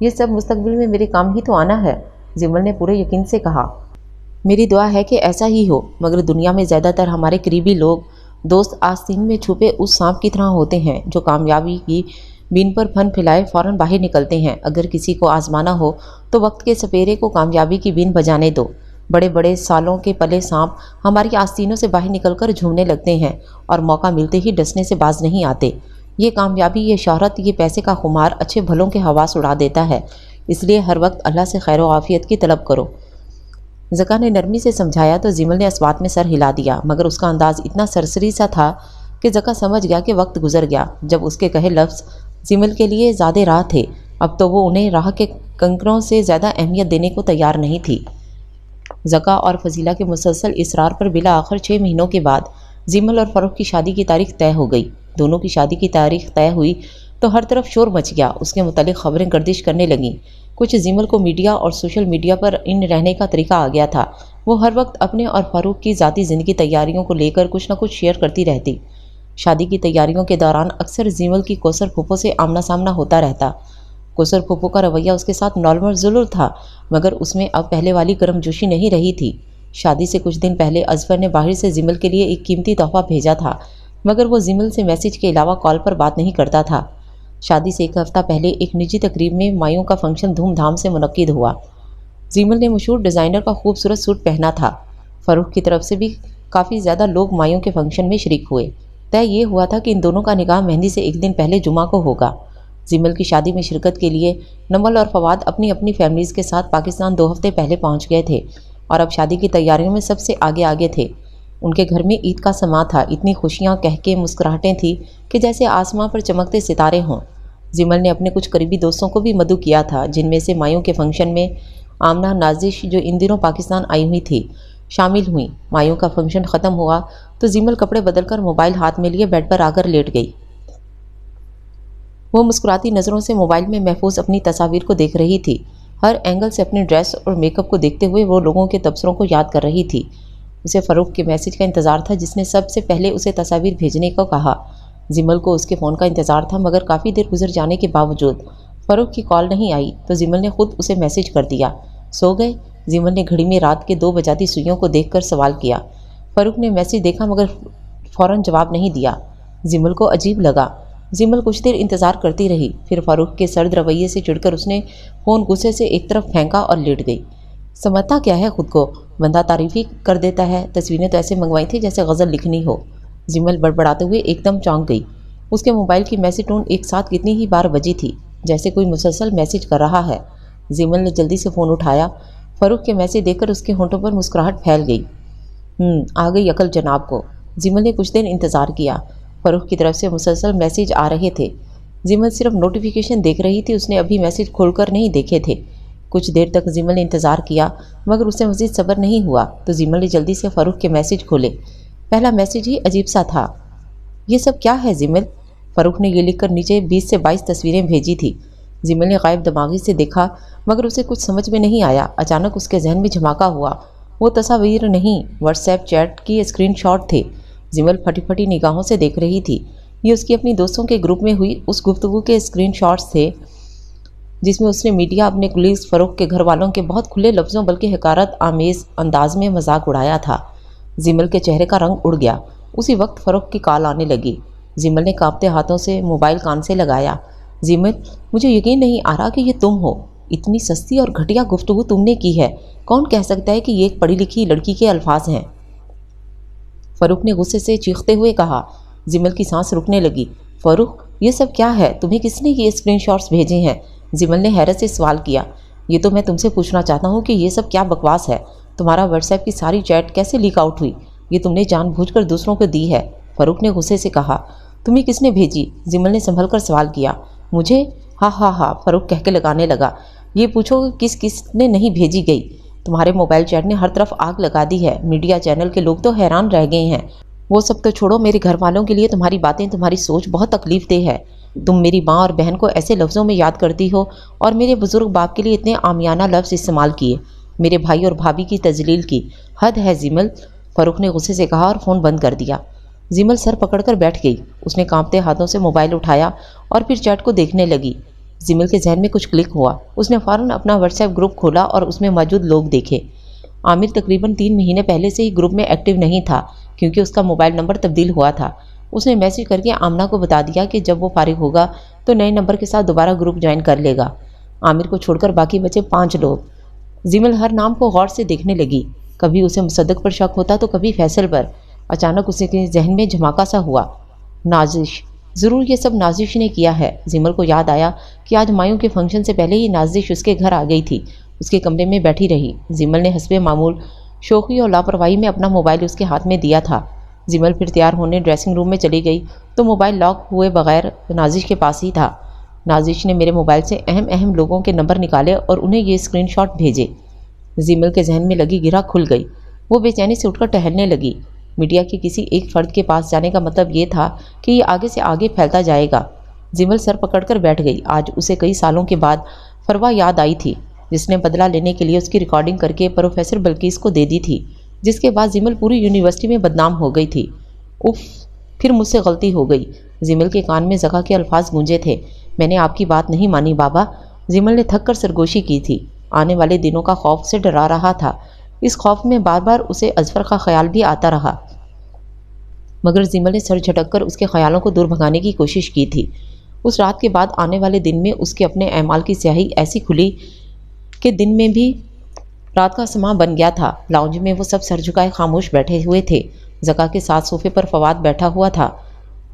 یہ سب مستقبل میں میرے کام ہی تو آنا ہے، زمل نے پورے یقین سے کہا۔ میری دعا ہے کہ ایسا ہی ہو، مگر دنیا میں زیادہ تر ہمارے قریبی لوگ دوست آستین میں چھپے اس سانپ کی طرح ہوتے ہیں جو کامیابی کی بین پر پھن پھیلائے فوراً باہر نکلتے ہیں۔ اگر کسی کو آزمانا ہو تو وقت کے سپیرے کو کامیابی کی بین بجانے دو۔ بڑے بڑے سالوں کے پلے سانپ ہماری آستینوں سے باہر نکل کر جھومنے لگتے ہیں اور موقع ملتے ہی ڈسنے سے باز نہیں آتے۔ یہ کامیابی، یہ شہرت، یہ پیسے کا خمار اچھے بھلوں کے حواس اڑا دیتا ہے، اس لیے ہر وقت اللہ سے خیر و عافیت کی طلب کرو۔ زکا نے نرمی سے سمجھایا تو زمل نے اس بات میں سر ہلا دیا، مگر اس کا انداز اتنا سرسری سا تھا کہ زکا سمجھ گیا کہ وقت گزر گیا جب اس کے کہے لفظ زمل کے لیے زیادہ راہ تھے۔ اب تو وہ انہیں راہ کے کنکروں سے زیادہ اہمیت دینے کو تیار نہیں تھی۔ زکا اور فضیلہ کے مسلسل اصرار پر بالآخر 6 مہینوں کے بعد زمل اور فروخ کی شادی کی تاریخ طے ہو گئی۔ دونوں کی شادی کی تاریخ طے ہوئی تو ہر طرف شور مچ گیا، اس کے متعلق خبریں گردش کرنے لگیں۔ کچھ زمل کو میڈیا اور سوشل میڈیا پر ان رہنے کا طریقہ آ گیا تھا، وہ ہر وقت اپنے اور فاروق کی ذاتی زندگی تیاریوں کو لے کر کچھ نہ کچھ شیئر کرتی رہتی۔ شادی کی تیاریوں کے دوران اکثر زمل کی کوثر پھوپھو سے آمنا سامنا ہوتا رہتا۔ کوثر پھوپھو کا رویہ اس کے ساتھ نارمل ضرور تھا، مگر اس میں اب پہلے والی گرم جوشی نہیں رہی تھی۔ شادی سے کچھ دن پہلے اظفر نے باہر سے زمل کے لیے ایک قیمتی تحفہ بھیجا تھا، مگر وہ زمل سے میسج کے علاوہ کال پر بات نہیں کرتا تھا۔ شادی سے ایک ہفتہ پہلے ایک نجی تقریب میں مایوں کا فنکشن دھوم دھام سے منعقد ہوا۔ زمل نے مشہور ڈیزائنر کا خوبصورت سوٹ پہنا تھا۔ فروخ کی طرف سے بھی کافی زیادہ لوگ مایوں کے فنکشن میں شریک ہوئے۔ طے یہ ہوا تھا کہ ان دونوں کا نکاح مہندی سے ایک دن پہلے جمعہ کو ہوگا۔ زمل کی شادی میں شرکت کے لیے نمل اور فواد اپنی اپنی فیملیز کے ساتھ پاکستان 2 ہفتے پہلے پہنچ گئے تھے اور اب شادی کی تیاریوں میں سب سے آگے تھے۔ ان کے گھر میں عید کا سماں تھا، اتنی خوشیاں، کہکے، مسکراہٹیں تھیں کہ جیسے آسماں پر چمکتے ستارے ہوں۔ زمل نے اپنے کچھ قریبی دوستوں کو بھی مدعو کیا تھا، جن میں سے مایوں کے فنکشن میں آمنہ نازش، جو ان دنوں پاکستان آئی ہوئی تھی، شامل ہوئیں۔ مایوں کا فنکشن ختم ہوا تو زمل کپڑے بدل کر موبائل ہاتھ میں لیے بیڈ پر آ کر لیٹ گئی۔ وہ مسکراتی نظروں سے موبائل میں محفوظ اپنی تصاویر کو دیکھ رہی تھی، ہر اینگل سے اپنے ڈریس اور میک اپ کو دیکھتے ہوئے وہ لوگوں کے تبصروں کو یاد کر رہی تھی۔ اسے فروخ کے میسج کا انتظار تھا جس نے سب سے پہلے اسے تصاویر بھیجنے کو کہا۔ زمل کو اس کے فون کا انتظار تھا، مگر کافی دیر گزر جانے کے باوجود فروخ کی کال نہیں آئی تو زمل نے خود اسے میسج کر دیا۔ سو گئے؟ زمل نے گھڑی میں رات کے 2 بجاتی سوئیوں کو دیکھ کر سوال کیا۔ فروخ نے میسج دیکھا مگر فوراً جواب نہیں دیا۔ زمل کو عجیب لگا۔ زمل کچھ دیر انتظار کرتی رہی، پھر فاروق کے سرد رویے سے چڑھ کر اس نے فون غصے سے ایک طرف پھینکا اور لیٹ گئی۔ سمجھتا کیا ہے خود کو، بندہ تعریف ہی کر دیتا ہے، تصویریں تو ایسے منگوائی تھی جیسے غزل لکھنی ہو۔ زمل بڑبڑاتے ہوئے ایک دم چونک گئی۔ اس کے موبائل کی میسج ٹون ایک ساتھ کتنی ہی بار بجی تھی، جیسے کوئی مسلسل میسج کر رہا ہے۔ زمل نے جلدی سے فون اٹھایا۔ فاروق کے میسج دیکھ کر اس کے ہونٹوں پر مسکراہٹ پھیل گئی۔ آ گئی عقل جناب کو۔ زمل نے کچھ دیر انتظار کیا۔ فاروق کی طرف سے مسلسل میسج آ رہے تھے۔ زمل صرف نوٹیفیکیشن دیکھ رہی تھی، اس نے ابھی میسج کھول کر نہیں دیکھے تھے۔ کچھ دیر تک زمل نے انتظار کیا مگر اسے مزید صبر نہیں ہوا تو زمل نے جلدی سے فاروق کے میسج کھولے۔ پہلا میسج ہی عجیب سا تھا۔ یہ سب کیا ہے زمل؟ فاروق نے یہ لکھ کر نیچے 20 سے 22 تصویریں بھیجی تھی۔ زمل نے غائب دماغی سے دیکھا مگر اسے کچھ سمجھ میں نہیں آیا۔ اچانک اس کے ذہن میں جھماکا ہوا۔ وہ تصاویر نہیں، واٹس ایپ چیٹ کی اسکرین شاٹ تھے۔ زمل پھٹی پھٹی نگاہوں سے دیکھ رہی تھی۔ یہ اس کی اپنی دوستوں کے گروپ میں ہوئی اس گفتگو کے اسکرین شاٹس تھے جس میں اس نے میڈیا، اپنے کولیگز، فاروق کے گھر والوں کے بہت کھلے لفظوں بلکہ حقارت آمیز انداز میں مذاق اڑایا تھا۔ زمل کے چہرے کا رنگ اڑ گیا۔ اسی وقت فاروق کی کال آنے لگی۔ زمل نے کانپتے ہاتھوں سے موبائل کان سے لگایا۔ زمل، مجھے یقین نہیں آ رہا کہ یہ تم ہو۔ اتنی سستی اور گھٹیا گفتگو تم نے کی ہے۔ کون کہہ سکتا ہے کہ یہ ایک پڑھی لکھی لڑکی کے الفاظ ہیں؟ فاروق نے غصے سے چیختے ہوئے کہا۔ زمل کی سانس رکنے لگی۔ فاروق، یہ سب کیا ہے؟ تمہیں کس نے یہ اسکرین شاٹس بھیجے ہیں؟ زمل نے حیرت سے سوال کیا۔ یہ تو میں تم سے پوچھنا چاہتا ہوں کہ یہ سب کیا بکواس ہے؟ تمہارا واٹس ایپ کی ساری چیٹ کیسے لیک آؤٹ ہوئی؟ یہ تم نے جان بوجھ کر دوسروں کو دی ہے؟ فاروق نے غصے سے کہا۔ تمہیں کس نے بھیجی؟ زمل نے سنبھل کر سوال کیا۔ مجھے؟ ہاں، فاروق کہہ کے لگانے لگا۔ یہ پوچھو کہ کس نے نہیں بھیجی گئی؟ تمہارے موبائل چیٹ نے ہر طرف آگ لگا دی ہے۔ میڈیا چینل کے لوگ تو حیران رہ گئے ہیں۔ وہ سب تو چھوڑو، میرے گھر والوں کے لیے تمہاری باتیں، تمہاری سوچ بہت تکلیف دہ ہے۔ تم میری ماں اور بہن کو ایسے لفظوں میں یاد کرتی ہو اور میرے بزرگ باپ کے لیے اتنے عامیانہ لفظ استعمال کیے، میرے بھائی اور بھابھی کی تذلیل کی۔ حد ہے زمل، فاروق نے غصے سے کہا اور فون بند کر دیا۔ زمل سر پکڑ کر بیٹھ گئی۔ اس نے کانپتے ہاتھوں سے موبائل اٹھایا اور پھر چیٹ کو دیکھنے لگی۔ زمل کے ذہن میں کچھ کلک ہوا۔ اس نے فوراً اپنا واٹس ایپ گروپ کھولا اور اس میں موجود لوگ دیکھے۔ عامر تقریباً 3 مہینے پہلے سے ہی گروپ میں ایکٹیو نہیں تھا کیونکہ اس کا موبائل نمبر تبدیل ہوا تھا۔ اس نے میسج کر کے آمنہ کو بتا دیا کہ جب وہ فارغ ہوگا تو نئے نمبر کے ساتھ دوبارہ گروپ جوائن کر لے گا۔ عامر کو چھوڑ کر باقی بچے 5 لوگ۔ زمل ہر نام کو غور سے دیکھنے لگی۔ کبھی اسے مصدق پر شک ہوتا تو کبھی فیصل پر۔ اچانک اسے کے ذہن میں جھماکا سا ہوا۔ نازش، ضرور یہ سب نازش نے کیا ہے۔ زمل کو یاد آیا کہ آج مایوں کے فنکشن سے پہلے ہی نازش اس کے گھر آ گئی تھی، اس کے کمرے میں بیٹھی رہی۔ زمل نے حسب معمول شوخی اور لاپرواہی میں اپنا موبائل اس کے ہاتھ میں دیا تھا۔ زمل پھر تیار ہونے ڈریسنگ روم میں چلی گئی تو موبائل لاک ہوئے بغیر نازش کے پاس ہی تھا۔ نازش نے میرے موبائل سے اہم لوگوں کے نمبر نکالے اور انہیں یہ اسکرین شاٹ بھیجے۔ زمل کے ذہن میں لگی گرہ کھل گئی۔ وہ بے چینی سے اٹھ کر ٹہلنے لگی۔ میڈیا کے کسی ایک فرد کے پاس جانے کا مطلب یہ تھا کہ یہ آگے سے آگے پھیلتا جائے گا۔ زمل سر پکڑ کر بیٹھ گئی۔ آج اسے کئی سالوں کے بعد فروا یاد آئی تھی، جس نے بدلہ لینے کے لیے اس کی ریکارڈنگ کر کے پروفیسر بلقیس کو دے دی تھی، جس کے بعد زمل پوری یونیورسٹی میں بدنام ہو گئی تھی۔ اف، پھر مجھ سے غلطی ہو گئی۔ زمل کے کان میں زکا کے الفاظ گونجے تھے۔ میں نے آپ کی بات نہیں مانی بابا۔ زمل نے تھک کر سرگوشی کی تھی۔ آنے والے دنوں کا خوف سے ڈرا رہا تھا۔ اس خوف میں بار بار اسے اظفر کا خیال بھی آتا رہا، مگر زمل نے سر جھٹک کر اس کے خیالوں کو دور بھگانے کی کوشش کی تھی۔ اس رات کے بعد آنے والے دن میں اس کے اپنے اعمال کی سیاہی ایسی کھلی کہ دن میں بھی رات کا سماں بن گیا تھا۔ لاؤنج میں وہ سب سر جھکائے خاموش بیٹھے ہوئے تھے۔ زکا کے ساتھ صوفے پر فواد بیٹھا ہوا تھا۔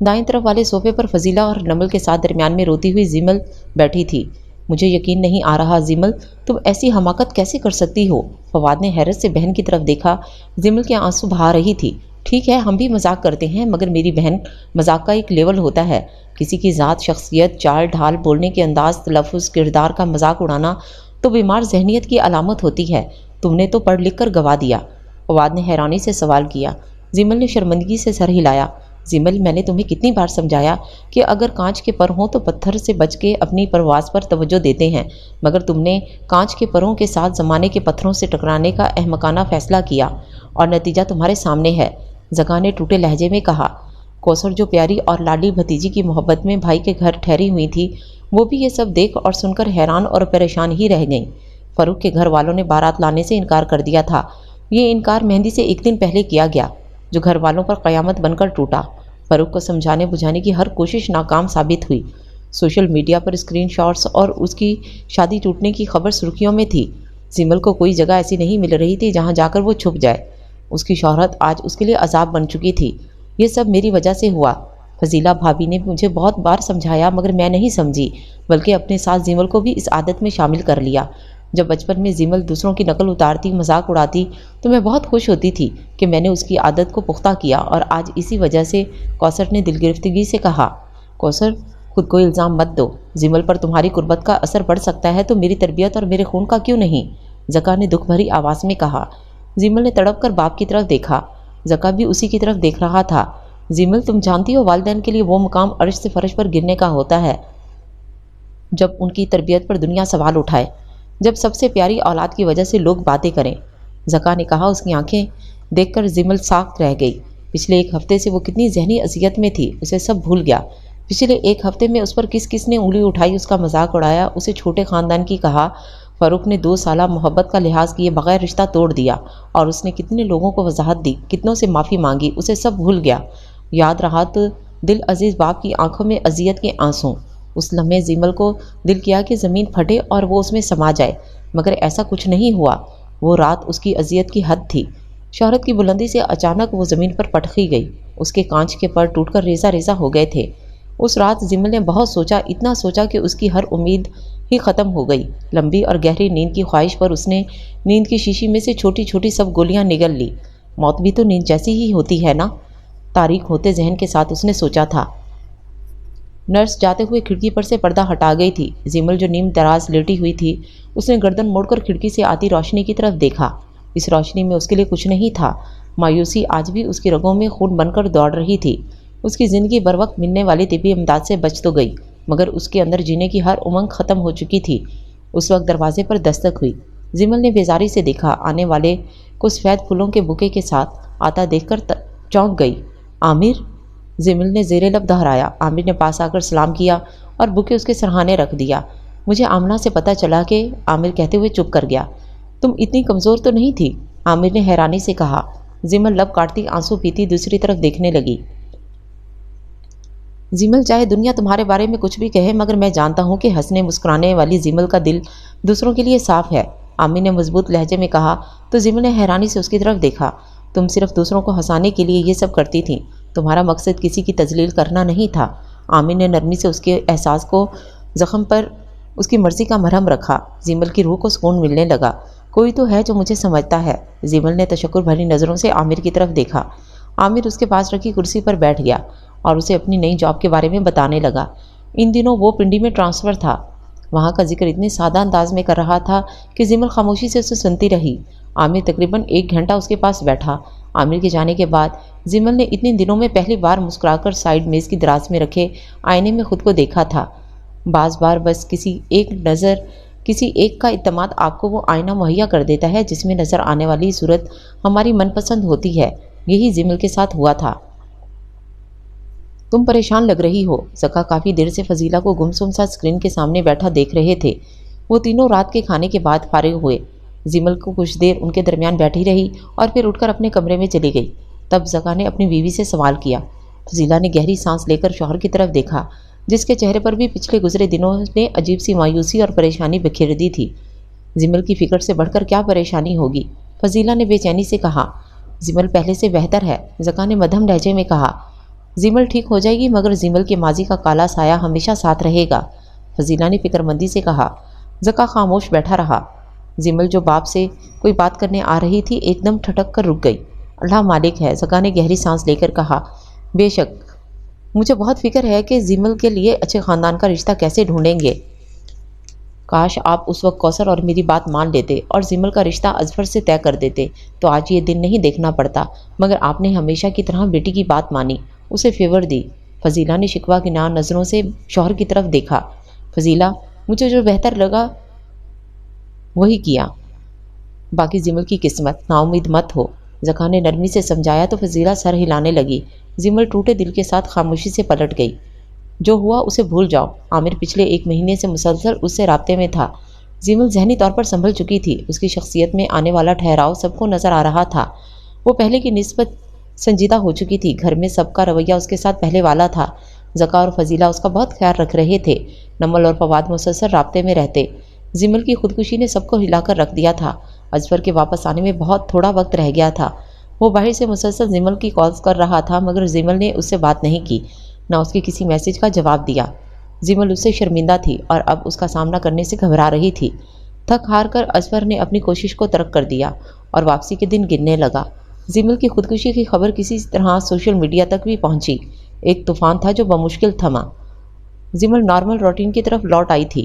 دائیں طرف والے صوفے پر فضیلہ اور نمل کے ساتھ درمیان میں روتی ہوئی زمل بیٹھی تھی۔ مجھے یقین نہیں آ رہا زمل، تم ایسی حماقت کیسے کر سکتی ہو؟ فواد نے حیرت سے بہن کی طرف دیکھا۔ زمل کے آنسو بہا رہی تھی۔ ٹھیک ہے، ہم بھی مذاق کرتے ہیں، مگر میری بہن، مذاق کا ایک لیول ہوتا ہے۔ کسی کی ذات، شخصیت، چال ڈھال، بولنے کے انداز، تلفظ، کردار کا مذاق اڑانا تو بیمار ذہنیت کی علامت ہوتی ہے۔ تم نے تو پڑھ لکھ کر گوا دیا۔ فواد نے حیرانی سے سوال کیا۔ زمل نے شرمندگی سے سر ہلایا۔ زمل، میں نے تمہیں کتنی بار سمجھایا کہ اگر کانچ کے پر ہوں تو پتھر سے بچ کے اپنی پرواز پر توجہ دیتے ہیں، مگر تم نے کانچ کے پروں کے ساتھ زمانے کے پتھروں سے ٹکرانے کا احمقانہ فیصلہ کیا، اور نتیجہ تمہارے سامنے ہے۔ زکا نے ٹوٹے لہجے میں کہا۔ کوثر جو پیاری اور لاڈلی بھتیجی کی محبت میں بھائی کے گھر ٹھہری ہوئی تھی، وہ بھی یہ سب دیکھ اور سن کر حیران اور پریشان ہی رہ گئیں۔ فاروق کے گھر والوں نے بارات لانے سے انکار کر دیا تھا۔ یہ انکار مہندی سے ایک دن پہلے کیا گیا، جو گھر والوں پر قیامت بن کر ٹوٹا۔ فاروق کو سمجھانے بجھانے کی ہر کوشش ناکام ثابت ہوئی۔ سوشل میڈیا پر اسکرین شاٹس اور اس کی شادی ٹوٹنے کی خبر سرخیوں میں تھی۔ زمل کو کوئی جگہ ایسی نہیں مل رہی تھی جہاں جا کر وہ چھپ جائے۔ اس کی شہرت آج اس کے لیے عذاب بن چکی تھی۔ یہ سب میری وجہ سے ہوا۔ فضیلہ بھابھی نے مجھے بہت بار سمجھایا، مگر میں نہیں سمجھی، بلکہ اپنے ساتھ زمل کو بھی اس عادت میں شامل کر لیا۔ جب بچپن میں زمل دوسروں کی نقل اتارتی، مذاق اڑاتی، تو میں بہت خوش ہوتی تھی کہ میں نے اس کی عادت کو پختہ کیا، اور آج اسی وجہ سے۔ کوثر نے دل گرفتگی سے کہا۔ کوثر، خود کو الزام مت دو۔ زمل پر تمہاری قربت کا اثر پڑ سکتا ہے تو میری تربیت اور میرے خون کا کیوں نہیں؟ زکا نے دکھ بھری آواز میں کہا۔ زمل نے تڑپ کر باپ کی طرف دیکھا۔ زکا بھی اسی کی طرف دیکھ رہا تھا۔ زمل، تم جانتی ہو والدین کے لیے وہ مقام عرش سے فرش پر گرنے کا ہوتا ہے جب ان کی تربیت پر دنیا سوال اٹھائے، جب سب سے پیاری اولاد کی وجہ سے لوگ باتیں کریں۔ زکا نے کہا۔ اس کی آنکھیں دیکھ کر زمل ساکت رہ گئی۔ پچھلے ایک ہفتے سے وہ کتنی ذہنی اذیت میں تھی، اسے سب بھول گیا۔ پچھلے ایک ہفتے میں اس پر کس کس نے انگلی اٹھائی، اس کا مذاق اڑایا، اسے چھوٹے خاندان کی کہا۔ فاروق نے 2 سالہ محبت کا لحاظ کیے بغیر رشتہ توڑ دیا، اور اس نے کتنے لوگوں کو وضاحت دی، کتنوں سے معافی مانگی، اسے سب بھول گیا۔ یاد رہا تو دل عزیز باپ کی آنکھوں میں اذیت کے آنسوں۔ اس لمحے زمل کو دل کیا کہ زمین پھٹے اور وہ اس میں سما جائے، مگر ایسا کچھ نہیں ہوا۔ وہ رات اس کی اذیت کی حد تھی۔ شہرت کی بلندی سے اچانک وہ زمین پر پٹخی گئی۔ اس کے کانچ کے پر ٹوٹ کر ریزہ ریزہ ہو گئے تھے۔ اس رات زمل نے بہت سوچا، اتنا سوچا کہ اس کی ہر امید ہی ختم ہو گئی۔ لمبی اور گہری نیند کی خواہش پر اس نے نیند کی شیشی میں سے چھوٹی چھوٹی سب گولیاں نگل لی۔ موت بھی تو نیند جیسی ہی ہوتی ہے نا؟ تاریک ہوتے ذہن کے ساتھ اس نے سوچا تھا۔ نرس جاتے ہوئے کھڑکی پر سے پردہ ہٹا گئی تھی۔ زمل جو نیم دراز لیٹی ہوئی تھی، اس نے گردن موڑ کر کھڑکی سے آتی روشنی کی طرف دیکھا۔ اس روشنی میں اس کے لیے کچھ نہیں تھا۔ مایوسی آج بھی اس کی رگوں میں خون بن کر دوڑ رہی تھی۔ اس کی زندگی بر وقت ملنے والی طبی امداد سے بچ تو گئی، مگر اس کے اندر جینے کی ہر امنگ ختم ہو چکی تھی۔ اس وقت دروازے پر دستک ہوئی۔ زمل نے بیزاری سے دیکھا۔ آنے والے کو سفید پھولوں کے بوکے کے ساتھ آتا دیکھ کر چونک گئی۔ عامر! زمل نے زیر لب دہرایا۔ عامر نے پاس آ کر سلام کیا اور بکے اس کے سرہانے رکھ دیا۔ مجھے آمنہ سے پتہ چلا کہ عامر کہتے ہوئے چپ کر گیا۔ تم اتنی کمزور تو نہیں تھی؟ عامر نے حیرانی سے کہا۔ زمل لب کاٹتی آنسو پیتی دوسری طرف دیکھنے لگی۔ زمل چاہے دنیا تمہارے بارے میں کچھ بھی کہے مگر میں جانتا ہوں کہ ہنسنے مسکرانے والی زمل کا دل دوسروں کے لیے صاف ہے، عامر نے مضبوط لہجے میں کہا تو زمل نے حیرانی سے اس کی طرف دیکھا۔ تم صرف دوسروں کو ہنسانے کے لیے یہ سب کرتی تھیں، تمہارا مقصد کسی کی تذلیل کرنا نہیں تھا۔ عامر نے نرمی سے اس کے احساس کو زخم پر اس کی مرضی کا مرہم رکھا۔ زمل کی روح کو سکون ملنے لگا۔ کوئی تو ہے جو مجھے سمجھتا ہے۔ زمل نے تشکر بھری نظروں سے عامر کی طرف دیکھا۔ عامر اس کے پاس رکھی کرسی پر بیٹھ گیا اور اسے اپنی نئی جاب کے بارے میں بتانے لگا۔ ان دنوں وہ پنڈی میں ٹرانسفر تھا۔ وہاں کا ذکر اتنے سادہ انداز میں کر رہا تھا کہ زمل خاموشی سے اسے سنتی رہی۔ عامر تقریباً 1 گھنٹہ اس کے پاس بیٹھا۔ عامر کے جانے کے بعد زمل نے اتنے دنوں میں پہلی بار مسکرا کر سائیڈ میز کی دراز میں رکھے آئینے میں خود کو دیکھا تھا۔ بعض بار بس کسی ایک کا اعتماد آپ کو وہ آئینہ مہیا کر دیتا ہے جس میں نظر آنے والی صورت ہماری من پسند ہوتی ہے۔ یہی زمل کے ساتھ ہوا تھا۔ تم پریشان لگ رہی ہو۔ زکا کافی دیر سے فضیلہ کو گمسم سا اسکرین کے سامنے بیٹھا دیکھ رہے تھے۔ وہ تینوں رات کے کھانے کے بعد فارغ ہوئے۔ زمل کو کچھ دیر ان کے درمیان بیٹھی رہی اور پھر اٹھ کر اپنے کمرے میں چلی گئی۔ تب زکا نے اپنی بیوی سے سوال کیا۔ فضیلہ نے گہری سانس لے کر شوہر کی طرف دیکھا جس کے چہرے پر بھی پچھلے گزرے دنوں نے عجیب سی مایوسی اور پریشانی بکھیر دی تھی۔ زمل کی فکر سے بڑھ کر کیا پریشانی ہوگی؟ فضیلہ نے بے چینی سے کہا۔ زمل پہلے سے بہتر ہے، زکا نے مدھم لہجے میں کہا۔ زمل ٹھیک ہو جائے گی مگر زمل کے ماضی کا کالا سایہ ہمیشہ ساتھ رہے گا، فضیلہ نے فکر مندی سے کہا۔ زکا خاموش بیٹھا رہا۔ زمل جو باپ سے کوئی بات کرنے آ رہی تھی ایک دم ٹھٹک کر رک گئی۔ اللہ مالک ہے، زکا نے گہری سانس لے کر کہا۔ بے شک، مجھے بہت فکر ہے کہ زمل کے لیے اچھے خاندان کا رشتہ کیسے ڈھونڈیں گے۔ کاش آپ اس وقت کوثر اور میری بات مان لیتے اور زمل کا رشتہ اظفر سے طے کر دیتے تو آج یہ دن نہیں دیکھنا پڑتا، مگر آپ نے ہمیشہ کی طرح بیٹی کی بات مانی، اسے فیور دی۔ فضیلہ نے شکوہ کی نظروں سے شوہر کی طرف دیکھا۔ فضیلہ، مجھے جو بہتر لگا وہی کیا، باقی زمل کی قسمت، نا امید مت ہو، زکا نے نرمی سے سمجھایا تو فضیلہ سر ہلانے لگی۔ زمل ٹوٹے دل کے ساتھ خاموشی سے پلٹ گئی۔ جو ہوا اسے بھول جاؤ، عامر پچھلے 1 مہینے سے مسلسل اس سے رابطے میں تھا۔ زمل ذہنی طور پر سنبھل چکی تھی، اس کی شخصیت میں آنے والا ٹھہراؤ سب کو نظر آ رہا تھا۔ وہ پہلے کی نسبت سنجیدہ ہو چکی تھی، گھر میں سب کا رویہ اس کے ساتھ پہلے والا تھا۔ زکا اور فضیلہ اس کا بہت خیال رکھ رہے تھے۔ نمل اور فواد مسلسل رابطے میں رہتے۔ زمل کی خودکشی نے سب کو ہلا کر رکھ دیا تھا۔ اظفر کے واپس آنے میں بہت تھوڑا وقت رہ گیا تھا۔ وہ باہر سے مسلسل زمل کی کالز کر رہا تھا مگر زمل نے اس سے بات نہیں کی، نہ اس کے کسی میسج کا جواب دیا۔ زمل اس سے شرمندہ تھی اور اب اس کا سامنا کرنے سے گھبرا رہی تھی۔ تھک ہار کر اظفر نے اپنی کوشش کو ترک کر دیا اور واپسی کے دن گننے لگا۔ زمل کی خودکشی کی خبر کسی طرح سوشل میڈیا تک بھی پہنچی۔ ایک طوفان تھا جو بمشکل تھما۔ زمل نارمل روٹین کی طرف لوٹ آئی تھی۔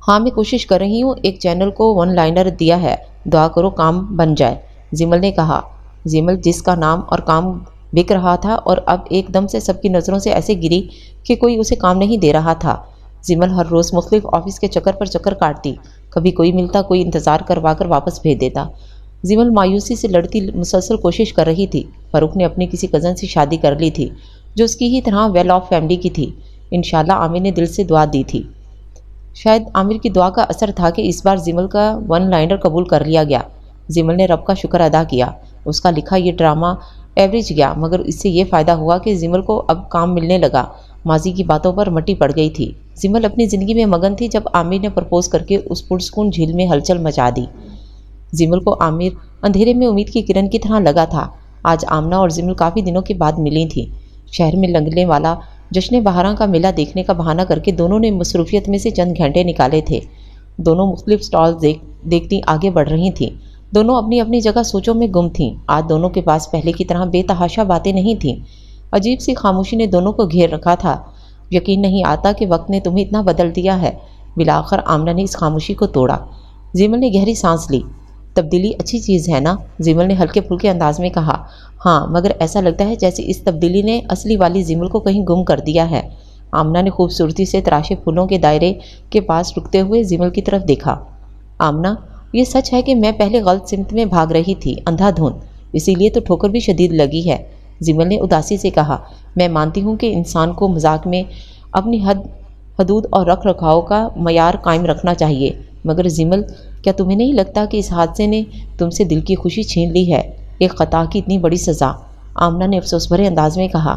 ہاں میں کوشش کر رہی ہوں، ایک چینل کو 1 لائنر دیا ہے، دعا کرو کام بن جائے، زمل نے کہا۔ زمل جس کا نام اور کام بک رہا تھا اور اب ایک دم سے سب کی نظروں سے ایسے گری کہ کوئی اسے کام نہیں دے رہا تھا۔ زمل ہر روز مختلف آفس کے چکر پر چکر کاٹتی، کبھی کوئی ملتا، کوئی انتظار کروا کر واپس بھیج دیتا۔ زمل مایوسی سے لڑتی مسلسل کوشش کر رہی تھی۔ فاروق نے اپنی کسی کزن سے شادی کر لی تھی جو اس کی ہی طرح ویل آف فیملی کی تھی۔ انشاءاللہ عامر نے دل سے دعا دی تھی۔ شاید عامر کی دعا کا اثر تھا کہ اس بار زمل کا 1 لائنر قبول کر لیا گیا۔ زمل نے رب کا شکر ادا کیا۔ اس کا لکھا یہ ڈرامہ ایوریج گیا مگر اس سے یہ فائدہ ہوا کہ زمل کو اب کام ملنے لگا۔ ماضی کی باتوں پر مٹی پڑ گئی تھی۔ زمل اپنی زندگی میں مگن تھی جب عامر نے پرپوز کر کے اس پرسکون جھیل میں ہلچل مچا دی۔ زمل کو عامر اندھیرے میں امید کی کرن کی طرح لگا تھا۔ آج آمنہ اور زمل کافی دنوں کے بعد ملی تھیں۔ شہر میں لگنے والا جشن بہاراں کا میلہ دیکھنے کا بہانہ کر کے دونوں نے مصروفیت میں سے چند گھنٹے نکالے تھے۔ دونوں مختلف سٹال دیکھتی آگے بڑھ رہی تھیں۔ دونوں اپنی اپنی جگہ سوچوں میں گم تھیں۔ آج دونوں کے پاس پہلے کی طرح بے تحاشا باتیں نہیں تھیں۔ عجیب سی خاموشی نے دونوں کو گھیر رکھا تھا۔ یقین نہیں آتا کہ وقت نے تمہیں اتنا بدل دیا ہے۔ بالآخر آمنہ نے اس خاموشی کو توڑا۔ زمل نے گہری سانس لی۔ تبدیلی اچھی چیز ہے نا؟ زمل نے ہلکے پھلکے انداز میں کہا۔ ہاں مگر ایسا لگتا ہے جیسے اس تبدیلی نے اصلی والی زمل کو کہیں گم کر دیا ہے۔ آمنہ نے خوبصورتی سے تراشے پھولوں کے دائرے کے پاس رکتے ہوئے زمل کی طرف دیکھا۔ آمنہ، یہ سچ ہے کہ میں پہلے غلط سمت میں بھاگ رہی تھی، اندھا دھند، اسی لیے تو ٹھوکر بھی شدید لگی ہے۔ زمل نے اداسی سے کہا، میں مانتی ہوں کہ انسان کو مذاق میں اپنی حدود اور رکھ رکھاؤ کا معیار قائم رکھنا چاہیے، مگر زمل، کیا تمہیں نہیں لگتا کہ اس حادثے نے تم سے دل کی خوشی چھین لی ہے؟ ایک خطا کی اتنی بڑی سزا! آمنہ نے افسوس بھرے انداز میں کہا،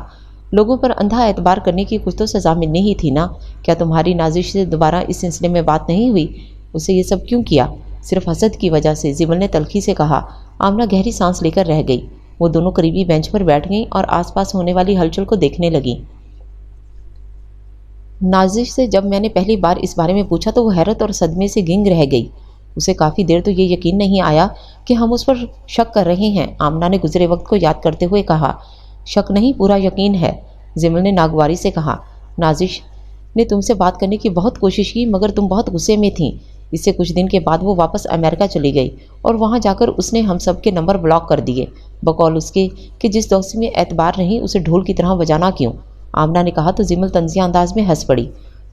لوگوں پر اندھا اعتبار کرنے کی کچھ تو سزا ملنی ہی تھی نا؟ کیا تمہاری نازش سے دوبارہ اس سلسلے میں بات نہیں ہوئی؟ اسے یہ سب کیوں کیا؟ صرف حسد کی وجہ سے، زمل نے تلخی سے کہا۔ آمنہ گہری سانس لے کر رہ گئی۔ وہ دونوں قریبی بینچ پر بیٹھ گئیں اور آس پاس ہونے والی ہلچل کو دیکھنے لگیں۔ نازش سے جب میں نے پہلی بار اس بارے میں پوچھا تو وہ حیرت اور صدمے سے گنگ رہ گئی۔ اسے کافی دیر تو یہ یقین نہیں آیا کہ ہم اس پر شک کر رہے ہیں۔ آمنہ نے گزرے وقت کو یاد کرتے ہوئے کہا، شک نہیں، پورا یقین ہے، زمل نے ناگواری سے کہا۔ نازش نے تم سے بات کرنے کی بہت کوشش کی، مگر تم بہت غصے میں تھیں۔ اس سے کچھ دن کے بعد وہ واپس امریکہ چلی گئی اور وہاں جا کر اس نے ہم سب کے نمبر بلاک کر دیے، بقول اس کے کہ جس دوست میں اعتبار نہیں اسے ڈھول کی طرح بجانا کیوں؟ آمنہ نے کہا تو زمل طنزیہ انداز میں ہنس پڑی۔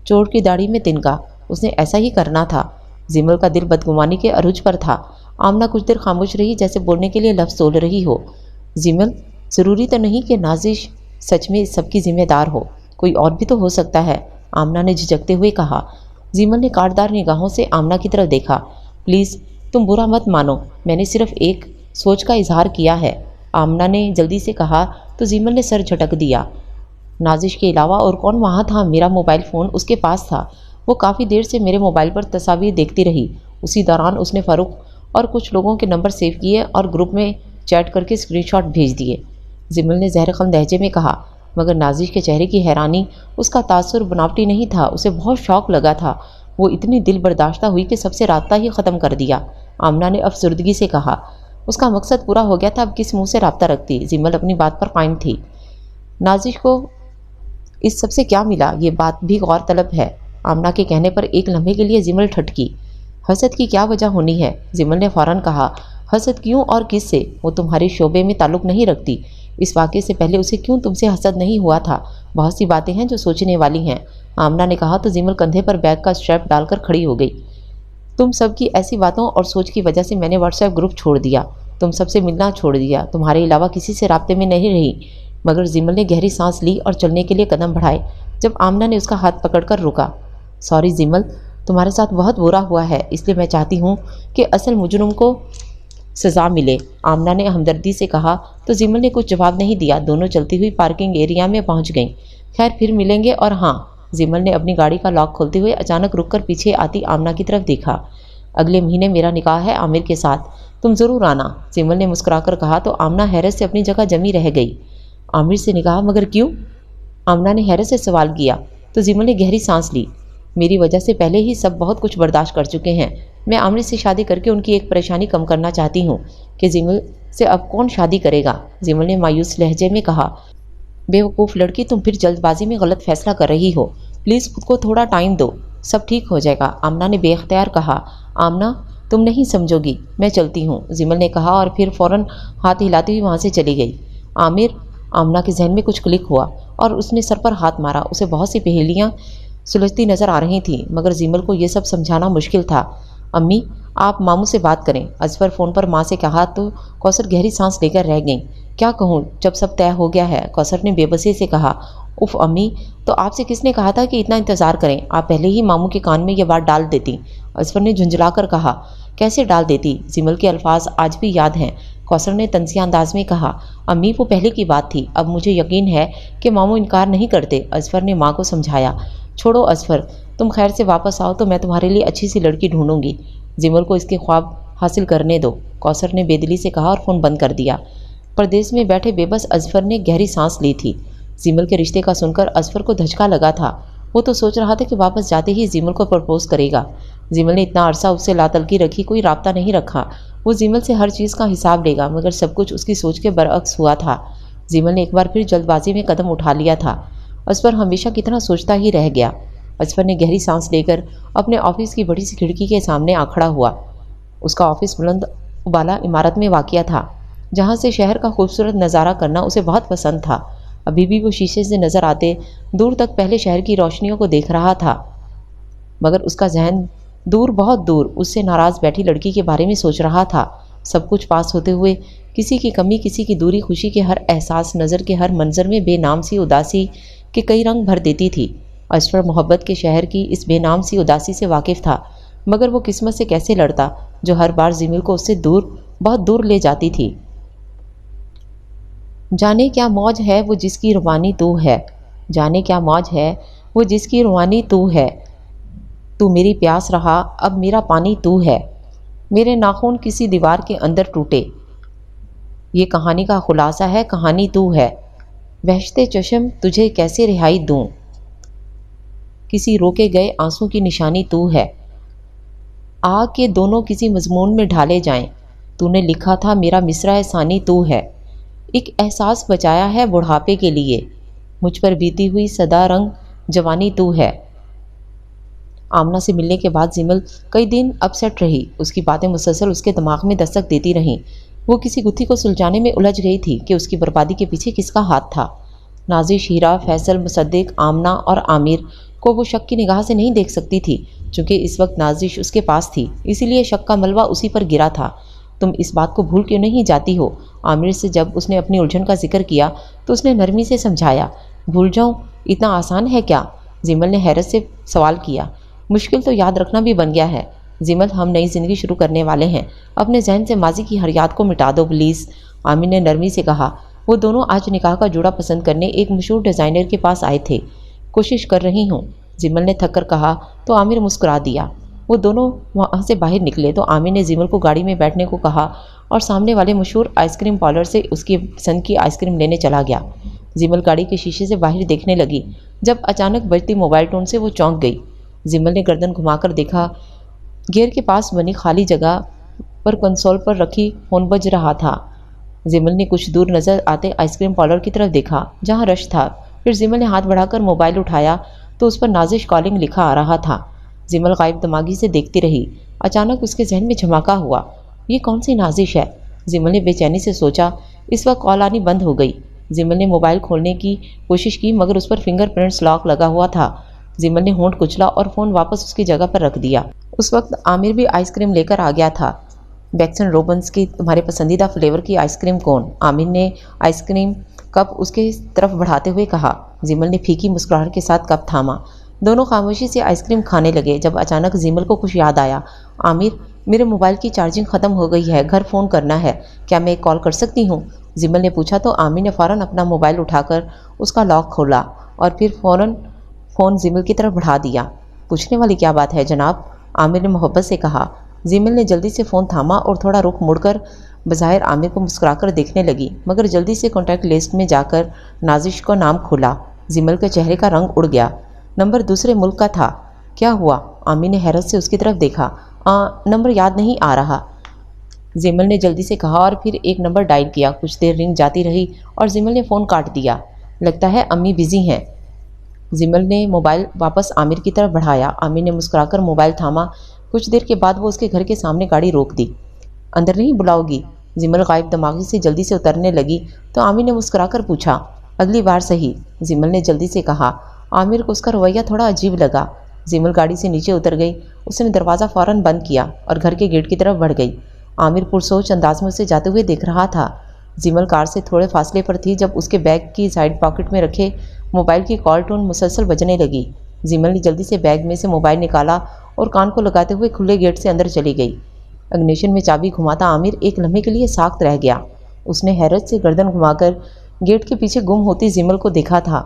چوٹ کی داڑھی میں تنکا، اس نے ایسا ہی کرنا تھا۔ زمل کا دل بدگمانی کے عروج پر تھا۔ آمنہ کچھ دیر خاموش رہی، جیسے بولنے کے لیے لفظ تول رہی ہو۔ زمل، ضروری تو نہیں کہ نازش سچ میں اس سب کی ذمہ دار ہو، کوئی اور بھی تو ہو سکتا ہے، آمنہ نے جھجکتے ہوئے کہا۔ زمل نے کاٹدار نگاہوں سے آمنہ کی طرف دیکھا۔ پلیز تم برا مت مانو، میں نے صرف ایک سوچ کا اظہار کیا ہے، آمنہ نے جلدی سے کہا تو زمل نے سر جھٹک دیا۔ نازش کے علاوہ اور کون وہاں تھا؟ میرا موبائل فون اس کے پاس تھا، وہ کافی دیر سے میرے موبائل پر تصاویر دیکھتی رہی۔ اسی دوران اس نے فاروق اور کچھ لوگوں کے نمبر سیو کیے اور گروپ میں چیٹ کر کے اسکرین شاٹ بھیج دیے، زمل نے زہر خند لہجے میں کہا۔ مگر نازش کے چہرے کی حیرانی، اس کا تاثر بناوٹی نہیں تھا، اسے بہت شوق لگا تھا۔ وہ اتنی دل برداشتہ ہوئی کہ سب سے رابطہ ہی ختم کر دیا، آمنہ نے افسردگی سے کہا۔ اس کا مقصد پورا ہو گیا تھا، اب کس منہ سے رابطہ رکھتی؟ زمل اپنی بات پر قائم تھی۔ نازش کو اس سب سے کیا ملا، یہ بات بھی غور طلب ہے۔ آمنہ کے کہنے پر ایک لمحے کے لیے زمل ٹھٹکی۔ حسد کی کیا وجہ ہونی ہے؟ زمل نے فوراً کہا۔ حسد کیوں اور کس سے؟ وہ تمہارے شعبے میں تعلق نہیں رکھتی، اس واقعے سے پہلے اسے کیوں تم سے حسد نہیں ہوا تھا؟ بہت سی باتیں ہیں جو سوچنے والی ہیں، آمنہ نے کہا تو زمل کندھے پر بیگ کا اسٹریپ ڈال کر کھڑی ہو گئی۔ تم سب کی ایسی باتوں اور سوچ کی وجہ سے میں نے واٹس ایپ گروپ چھوڑ دیا، تم سب سے ملنا چھوڑ دیا، تمہارے علاوہ کسی سے رابطے میں نہیں رہی۔ مگر زمل نے گہری سانس لی اور چلنے کے لیے قدم بڑھائے جب آمنہ نے اس کا ہاتھ پکڑ کر روکا۔ سوری زمل، تمہارے ساتھ بہت برا ہوا ہے، اس لیے میں چاہتی ہوں کہ اصل مجرم کو سزا ملے، آمنہ نے ہمدردی سے کہا تو زمل نے کچھ جواب نہیں دیا۔ دونوں چلتی ہوئی پارکنگ ایریا میں پہنچ گئیں۔ خیر پھر ملیں گے، اور ہاں، زمل نے اپنی گاڑی کا لاک کھولتے ہوئے اچانک رک کر پیچھے آتی آمنہ کی طرف دیکھا۔ اگلے مہینے میرا نکاح ہے عامر کے ساتھ، تم ضرور آنا، زمل نے مسکرا کر کہا تو آمنہ حیرت سے اپنی جگہ جمی رہ گئی۔ عامر سے نکاح؟ مگر کیوں؟ آمنہ نے حیرت سے سوال کیا تو زمل نے گہری سانس لی۔ میری وجہ سے پہلے ہی سب بہت کچھ برداشت کر چکے ہیں، میں عامر سے شادی کر کے ان کی ایک پریشانی کم کرنا چاہتی ہوں۔ کہ زمل سے اب کون شادی کرے گا؟ زمل نے مایوس لہجے میں کہا۔ بے وقوف لڑکی، تم پھر جلد بازی میں غلط فیصلہ کر رہی ہو، پلیز خود کو تھوڑا ٹائم دو، سب ٹھیک ہو جائے گا، آمنہ نے بے اختیار کہا۔ آمنہ تم نہیں سمجھو گی، میں چلتی ہوں، زمل نے کہا اور پھر فوراً ہاتھ ہلاتی ہوئی وہاں سے چلی گئی۔ عامر، آمنہ کے ذہن میں کچھ کلک ہوا اور اس نے سر پر ہاتھ مارا۔ اسے بہت سی پہیلیاں سلجھتی نظر آ رہی تھیں، مگر زمل کو یہ سب سمجھانا مشکل تھا۔ امی، آپ ماموں سے بات کریں، اظفر فون پر ماں سے کہا تو کوثر گہری سانس لے کر رہ گئیں۔ کیا کہوں جب سب طے ہو گیا ہے، کوثر نے بے بسی سے کہا۔ اف امی، تو آپ سے کس نے کہا تھا کہ اتنا انتظار کریں؟ آپ پہلے ہی ماموں کے کان میں یہ بات ڈال دیتی، اظفر نے جھنجھلا کر کہا۔ کیسے ڈال دیتی؟ زمل کے الفاظ آج بھی یاد ہیں، کوثر نے طنزیہ انداز میں کہا۔ امی، وہ پہلے کی بات تھی، اب مجھے یقین ہے کہ ماموں انکار نہیں کرتے، اظفر نے ماں کو سمجھایا۔ چھوڑو اظفر، تم خیر سے واپس آؤ تو میں تمہارے لیے اچھی سی لڑکی ڈھونڈوں گی، زمل کو اس کے خواب حاصل کرنے دو، کوثر نے بے دلی سے کہا اور فون بند کر دیا۔ پردیس میں بیٹھے بے بس اظفر نے گہری سانس لی تھی۔ زمل کے رشتے کا سن کر اظفر کو دھچکا لگا تھا، وہ تو سوچ رہا تھا کہ واپس جاتے ہی زمل کو پرپوز کرے گا۔ زمل نے اتنا عرصہ اس سے لاتلکی رکھی، کوئی رابطہ نہیں رکھا، وہ زمل سے ہر چیز کا حساب لے گا، مگر سب کچھ اس کی سوچ کے برعکس ہوا تھا۔ زمل نے ایک بار پھر جلد بازی میں قدم اٹھا لیا تھا۔ اظفر ہمیشہ کتنا سوچتا ہی رہ گیا۔ اظفر نے گہری سانس لے کر اپنے آفس کی بڑی سی کھڑکی کے سامنے آ کھڑا ہوا۔ اس کا آفس بلند بالا عمارت میں واقع تھا، جہاں سے شہر کا خوبصورت نظارہ کرنا اسے بہت پسند تھا۔ ابھی بھی وہ شیشے سے نظر آتے دور تک پہلے شہر کی روشنیوں کو دیکھ رہا تھا، مگر اس کا ذہن دور، بہت دور، اس سے ناراض بیٹھی لڑکی کے بارے میں سوچ رہا تھا۔ سب کچھ پاس ہوتے ہوئے کسی کی کمی، کسی کی دوری، خوشی کے ہر احساس، نظر کے ہر منظر میں بے نام سی اداسی کے کئی رنگ بھر دیتی تھی۔ اسفر محبت کے شہر کی اس بے نام سی اداسی سے واقف تھا، مگر وہ قسمت سے کیسے لڑتا جو ہر بار زمل کو اس سے دور، بہت دور لے جاتی تھی۔ جانے کیا موج ہے وہ جس کی روانی تو ہے، جانے کیا موج ہے وہ جس کی روانی تو ہے، تو میری پیاس رہا اب میرا پانی تو ہے، میرے ناخن کسی دیوار کے اندر ٹوٹے، یہ کہانی کا خلاصہ ہے، کہانی تو ہے، بہشتے چشم تجھے کیسے رہائی دوں، کسی روکے گئے آنسوں کی نشانی تو ہے، آگ کے دونوں کسی مضمون میں ڈھالے جائیں، تو نے لکھا تھا میرا مصرع ثانی تو ہے، ایک احساس بچایا ہے بڑھاپے کے لیے، مجھ پر بیتی ہوئی سدا رنگ جوانی تو ہے۔ آمنہ سے ملنے کے بعد زمل کئی دن اپ سیٹ رہی، اس کی باتیں مسلسل اس کے دماغ میں دستک دیتی رہیں۔ وہ کسی گتھی کو سلجھانے میں الجھ گئی تھی کہ اس کی بربادی کے پیچھے کس کا ہاتھ تھا۔ نازش، ہیرا، فیصل، مصدق، آمنہ اور عامر کو وہ شک کی نگاہ سے نہیں دیکھ سکتی تھی، چونکہ اس وقت نازش اس کے پاس تھی، اسی لیے شک کا ملبہ اسی پر گرا تھا۔ تم اس بات کو بھول کیوں نہیں جاتی ہو؟ عامر سے جب اس نے اپنی الجھن کا ذکر کیا تو اس نے نرمی سے سمجھایا۔ بھول جاؤں؟ اتنا آسان ہے کیا؟ زمل نے حیرت سے سوال کیا۔ مشکل تو یاد رکھنا بھی بن گیا ہے زمل، ہم نئی زندگی شروع کرنے والے ہیں، اپنے ذہن سے ماضی کی ہر یاد کو مٹا دو پلیز، عامر نے نرمی سے کہا۔ وہ دونوں آج نکاح کا جوڑا پسند کرنے ایک مشہور ڈیزائنر کے پاس آئے تھے۔ کوشش کر رہی ہوں، زمل نے تھک کر کہا تو عامر مسکرا دیا۔ وہ دونوں وہاں سے باہر نکلے تو عامر نے زمل کو گاڑی میں بیٹھنے کو کہا اور سامنے والے مشہور آئس کریم پارلر سے اس کی پسند کی آئس کریم لینے چلا گیا۔ زمل گاڑی کے شیشے سے باہر دیکھنے لگی، جب اچانک بجتی موبائل ٹون سے وہ چونک گئی۔ زمل نے گردن گھما کر دیکھا، گیئر کے پاس بنی خالی جگہ پر کنسول پر رکھی فون بج رہا تھا۔ زمل نے کچھ دور نظر آتے آئس کریم پارلر کی طرف دیکھا جہاں رش تھا، پھر زمل نے ہاتھ بڑھا کر موبائل اٹھایا تو اس پر نازش کالنگ لکھا آ رہا تھا۔ زمل غائب دماغی سے دیکھتی رہی، اچانک اس کے ذہن میں جھماکا ہوا، یہ کون سی نازش ہے؟ زمل نے بے چینی سے سوچا۔ اس وقت کال آنی بند ہو گئی۔ زمل نے موبائل کھولنے کی کوشش کی مگر اس پر فنگر پرنٹس لاک لگا ہوا تھا۔ زمل نے ہونٹ کچلا اور فون واپس اس کی جگہ پر رکھ دیا۔ اس وقت عامر بھی آئس کریم لے کر آ گیا تھا۔ بیکسن روبنس کی تمہارے پسندیدہ فلیور کی آئس کریم کون؟ عامر نے آئس کریم کپ اس کے طرف بڑھاتے ہوئے کہا۔ زمل نے پھیکی مسکراہٹ کے ساتھ کپ تھاما۔ دونوں خاموشی سے آئس کریم کھانے لگے۔ جب اچانک زمل کو کچھ یاد آیا، عامر، میرے موبائل کی چارجنگ ختم ہو گئی ہے، گھر فون کرنا ہے، کیا میں ایک کال کر سکتی ہوں؟ زمل نے پوچھا تو عامر نے فوراً اپنا موبائل اٹھا کر اس کا لاک کھولا اور پھر فوراً فون زمل کی طرف بڑھا دیا۔ پوچھنے والی کیا بات ہے جناب؟ عامر نے محبت سے کہا۔ زمل نے جلدی سے فون تھاما اور تھوڑا رخ مڑ کر بظاہر عامر کو مسکرا کر دیکھنے لگی، مگر جلدی سے کانٹیکٹ لسٹ میں جا کر نازش کا نام کھولا۔ زمل کے چہرے کا رنگ اڑ گیا۔ نمبر دوسرے ملک کا تھا۔ کیا ہوا؟ عامر نے حیرت سے اس کی طرف دیکھا۔ نمبر یاد نہیں آ رہا، زمل نے جلدی سے کہا اور پھر ایک نمبر ڈائل کیا۔ کچھ دیر رنگ جاتی رہی اور زمل نے فون کاٹ دیا۔ لگتا ہے امی بزی ہیں۔ زمل نے موبائل واپس عامر کی طرف بڑھایا۔ عامر نے مسکرا کر موبائل تھاما۔ کچھ دیر کے بعد وہ اس کے گھر کے سامنے گاڑی روک دی۔ اندر نہیں بلاؤ گی؟ زمل غائب دماغی سے جلدی سے اترنے لگی تو عامر نے مسکرا کر پوچھا۔ اگلی بار صحیح، زمل نے جلدی سے کہا۔ عامر کو اس کا رویہ تھوڑا عجیب لگا۔ زمل گاڑی سے نیچے اتر گئی، اس نے دروازہ فوراً بند کیا اور گھر کے گیٹ کی طرف بڑھ گئی۔ عامر پرسوچ انداز میں اسے جاتے ہوئے دیکھ رہا تھا۔ زمل کار سے تھوڑے فاصلے پر تھی جب اس کے بیگ کی سائیڈ پاکٹ میں رکھے موبائل کی کال ٹون مسلسل بجنے لگی۔ زمل نے جلدی سے بیگ میں سے موبائل نکالا اور کان کو لگاتے ہوئے کھلے گیٹ سے اندر چلی گئی۔ اگنیشن میں چابی گھماتا عامر ایک لمحے کے لیے ساکت رہ گیا۔ اس نے حیرت سے گردن گھما کر گیٹ کے پیچھے گم ہوتی زمل کو دیکھا تھا۔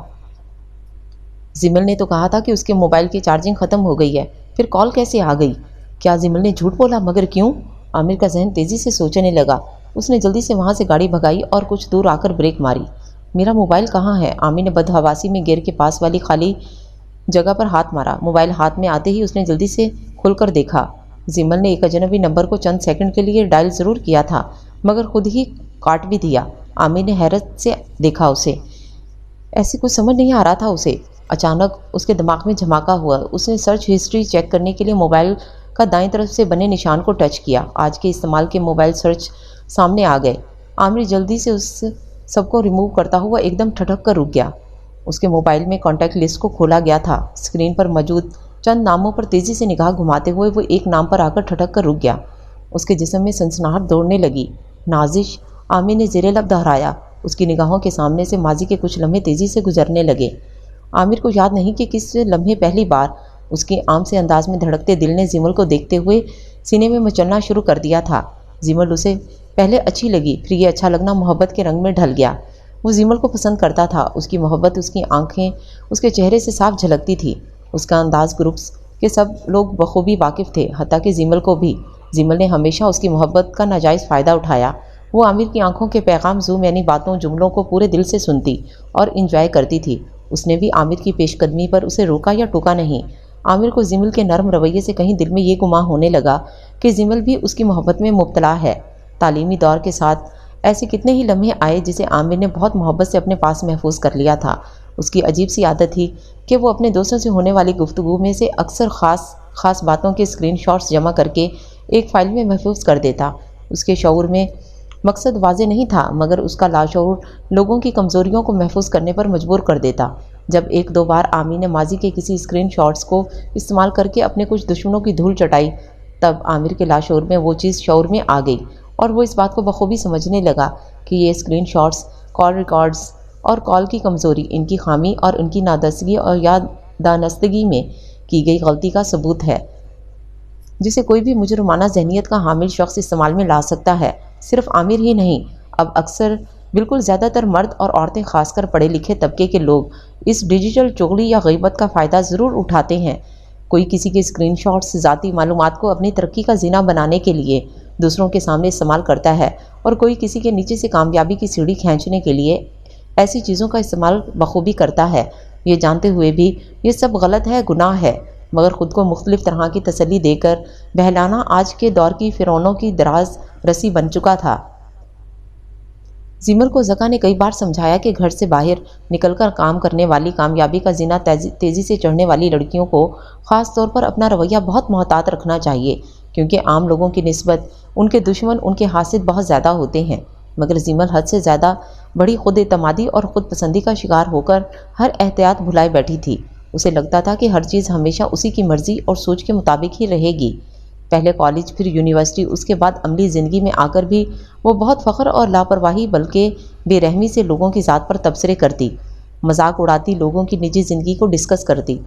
زمل نے تو کہا تھا کہ اس کے موبائل کی چارجنگ ختم ہو گئی ہے، پھر کال کیسے آ گئی؟ کیا زمل نے جھوٹ بولا؟ مگر کیوں؟ عامر کا ذہن تیزی سے سوچنے لگا۔ اس نے جلدی سے وہاں سے گاڑی بھگائی اور کچھ دور آ کر بریک ماری۔ میرا موبائل کہاں ہے؟ عامر نے بدحواسی میں گیئر کے پاس والی خالی جگہ پر ہاتھ مارا۔ موبائل ہاتھ میں آتے ہی اس نے جلدی سے کھل کر دیکھا۔ زمل نے ایک اجنبی نمبر کو چند سیکنڈ کے لیے ڈائل ضرور کیا تھا مگر خود ہی کاٹ بھی دیا۔ عامر نے حیرت سے دیکھا اسے، ایسی کچھ سمجھ نہیں آ رہا تھا اسے۔ اچانک اس کے دماغ میں جھماکا ہوا۔ اس نے سرچ ہسٹری چیک کرنے کے لیے موبائل کا دائیں طرف سے بنے نشان کو ٹچ کیا۔ آج کے استعمال کے موبائل سرچ سامنے آ گئے۔ عامر جلدی سے اس سب کو ریموو کرتا ہوا ایک دم ٹھٹک کر رک گیا۔ اس کے موبائل میں کانٹیکٹ لسٹ کو کھولا گیا تھا۔ اسکرین پر موجود چند ناموں پر تیزی سے نگاہ گھماتے ہوئے وہ ایک نام پر آ کر ٹھٹک کر رک گیا۔ اس کے جسم میں سنسناہٹ دوڑنے لگی۔ نازش، عامر نے زیر لب دہرایا۔ اس کی نگاہوں کے سامنے سے ماضی کے کچھ لمحے تیزی سے گزرنے لگے۔ عامر کو یاد نہیں کہ کس لمحے پہلی بار اس کے عام سے انداز میں دھڑکتے دل نے زیمل کو دیکھتے ہوئے سینے میں مچلنا شروع کر دیا تھا۔ زیمل اسے پہلے اچھی لگی، پھر یہ اچھا لگنا محبت کے رنگ میں ڈھل گیا۔ وہ زیمل کو پسند کرتا تھا۔ اس کی محبت اس کی آنکھیں اس کے چہرے سے صاف جھلکتی تھی۔ اس کا انداز گروپس کے سب لوگ بخوبی واقف تھے، حتیٰ کہ زیمل کو بھی۔ زیمل نے ہمیشہ اس کی محبت کا ناجائز فائدہ اٹھایا۔ وہ عامر کی آنکھوں کے پیغام زوم یعنی باتوں جملوں کو پورے دل سے سنتی اور انجوائے کرتی تھی۔ اس نے بھی عامر کی پیش قدمی پر اسے روکا یا ٹوکا نہیں۔ عامر کو زیمل کے نرم رویے سے کہیں دل میں یہ گمان ہونے لگا کہ زیمل بھی اس کی محبت میں مبتلا ہے۔ تعلیمی دور کے ساتھ ایسے کتنے ہی لمحے آئے جسے عامر نے بہت محبت سے اپنے پاس محفوظ کر لیا تھا۔ اس کی عجیب سی عادت تھی کہ وہ اپنے دوستوں سے ہونے والی گفتگو میں سے اکثر خاص باتوں کے اسکرین شاٹس جمع کر کے ایک فائل میں محفوظ کر دیتا۔ اس کے شعور میں مقصد واضح نہیں تھا، مگر اس کا لاشعور لوگوں کی کمزوریوں کو محفوظ کرنے پر مجبور کر دیتا۔ جب ایک دو بار عامر نے ماضی کے کسی اسکرین شاٹس کو استعمال کر کے اپنے کچھ دشمنوں کی دھول چٹائی، تب عامر کے لاشعور میں وہ چیز شعور میں آ گئی اور وہ اس بات کو بخوبی سمجھنے لگا کہ یہ اسکرین شاٹس کال ریکارڈز اور کال کی کمزوری، ان کی خامی اور ان کی نادرستگی اور یا دانستگی میں کی گئی غلطی کا ثبوت ہے، جسے کوئی بھی مجرمانہ ذہنیت کا حامل شخص استعمال میں لا سکتا ہے۔ صرف عامر ہی نہیں، اب اکثر بالکل زیادہ تر مرد اور عورتیں، خاص کر پڑھے لکھے طبقے کے لوگ، اس ڈیجیٹل چغلی یا غیبت کا فائدہ ضرور اٹھاتے ہیں۔ کوئی کسی کے اسکرین شاٹس ذاتی معلومات کو اپنی ترقی کا زینہ بنانے کے لیے دوسروں کے سامنے استعمال کرتا ہے، اور کوئی کسی کے نیچے سے کامیابی کی سیڑھی کھینچنے کے لیے ایسی چیزوں کا استعمال بخوبی کرتا ہے۔ یہ جانتے ہوئے بھی یہ سب غلط ہے، گناہ ہے، مگر خود کو مختلف طرح کی تسلی دے کر بہلانا آج کے دور کی فرعونوں کی دراز رسی بن چکا تھا۔ زیمل کو زکا نے کئی بار سمجھایا کہ گھر سے باہر نکل کر کام کرنے والی، کامیابی کا زینہ تیزی سے چڑھنے والی لڑکیوں کو خاص طور پر اپنا رویہ بہت محتاط رکھنا چاہیے، کیونکہ عام لوگوں کی نسبت ان کے دشمن ان کے حاسد بہت زیادہ ہوتے ہیں۔ مگر زیمل حد سے زیادہ بڑی خود اعتمادی اور خود پسندی کا شکار ہو کر ہر احتیاط بھلائے بیٹھی تھی۔ اسے لگتا تھا کہ ہر چیز ہمیشہ اسی کی مرضی اور سوچ کے مطابق ہی رہے گی۔ پہلے کالج، پھر یونیورسٹی، اس کے بعد عملی زندگی میں آ کر بھی وہ بہت فخر اور لاپرواہی بلکہ بے رحمی سے لوگوں کی ذات پر تبصرے کرتی، مذاق اڑاتی، لوگوں کی نجی زندگی کو ڈسکس کرتی۔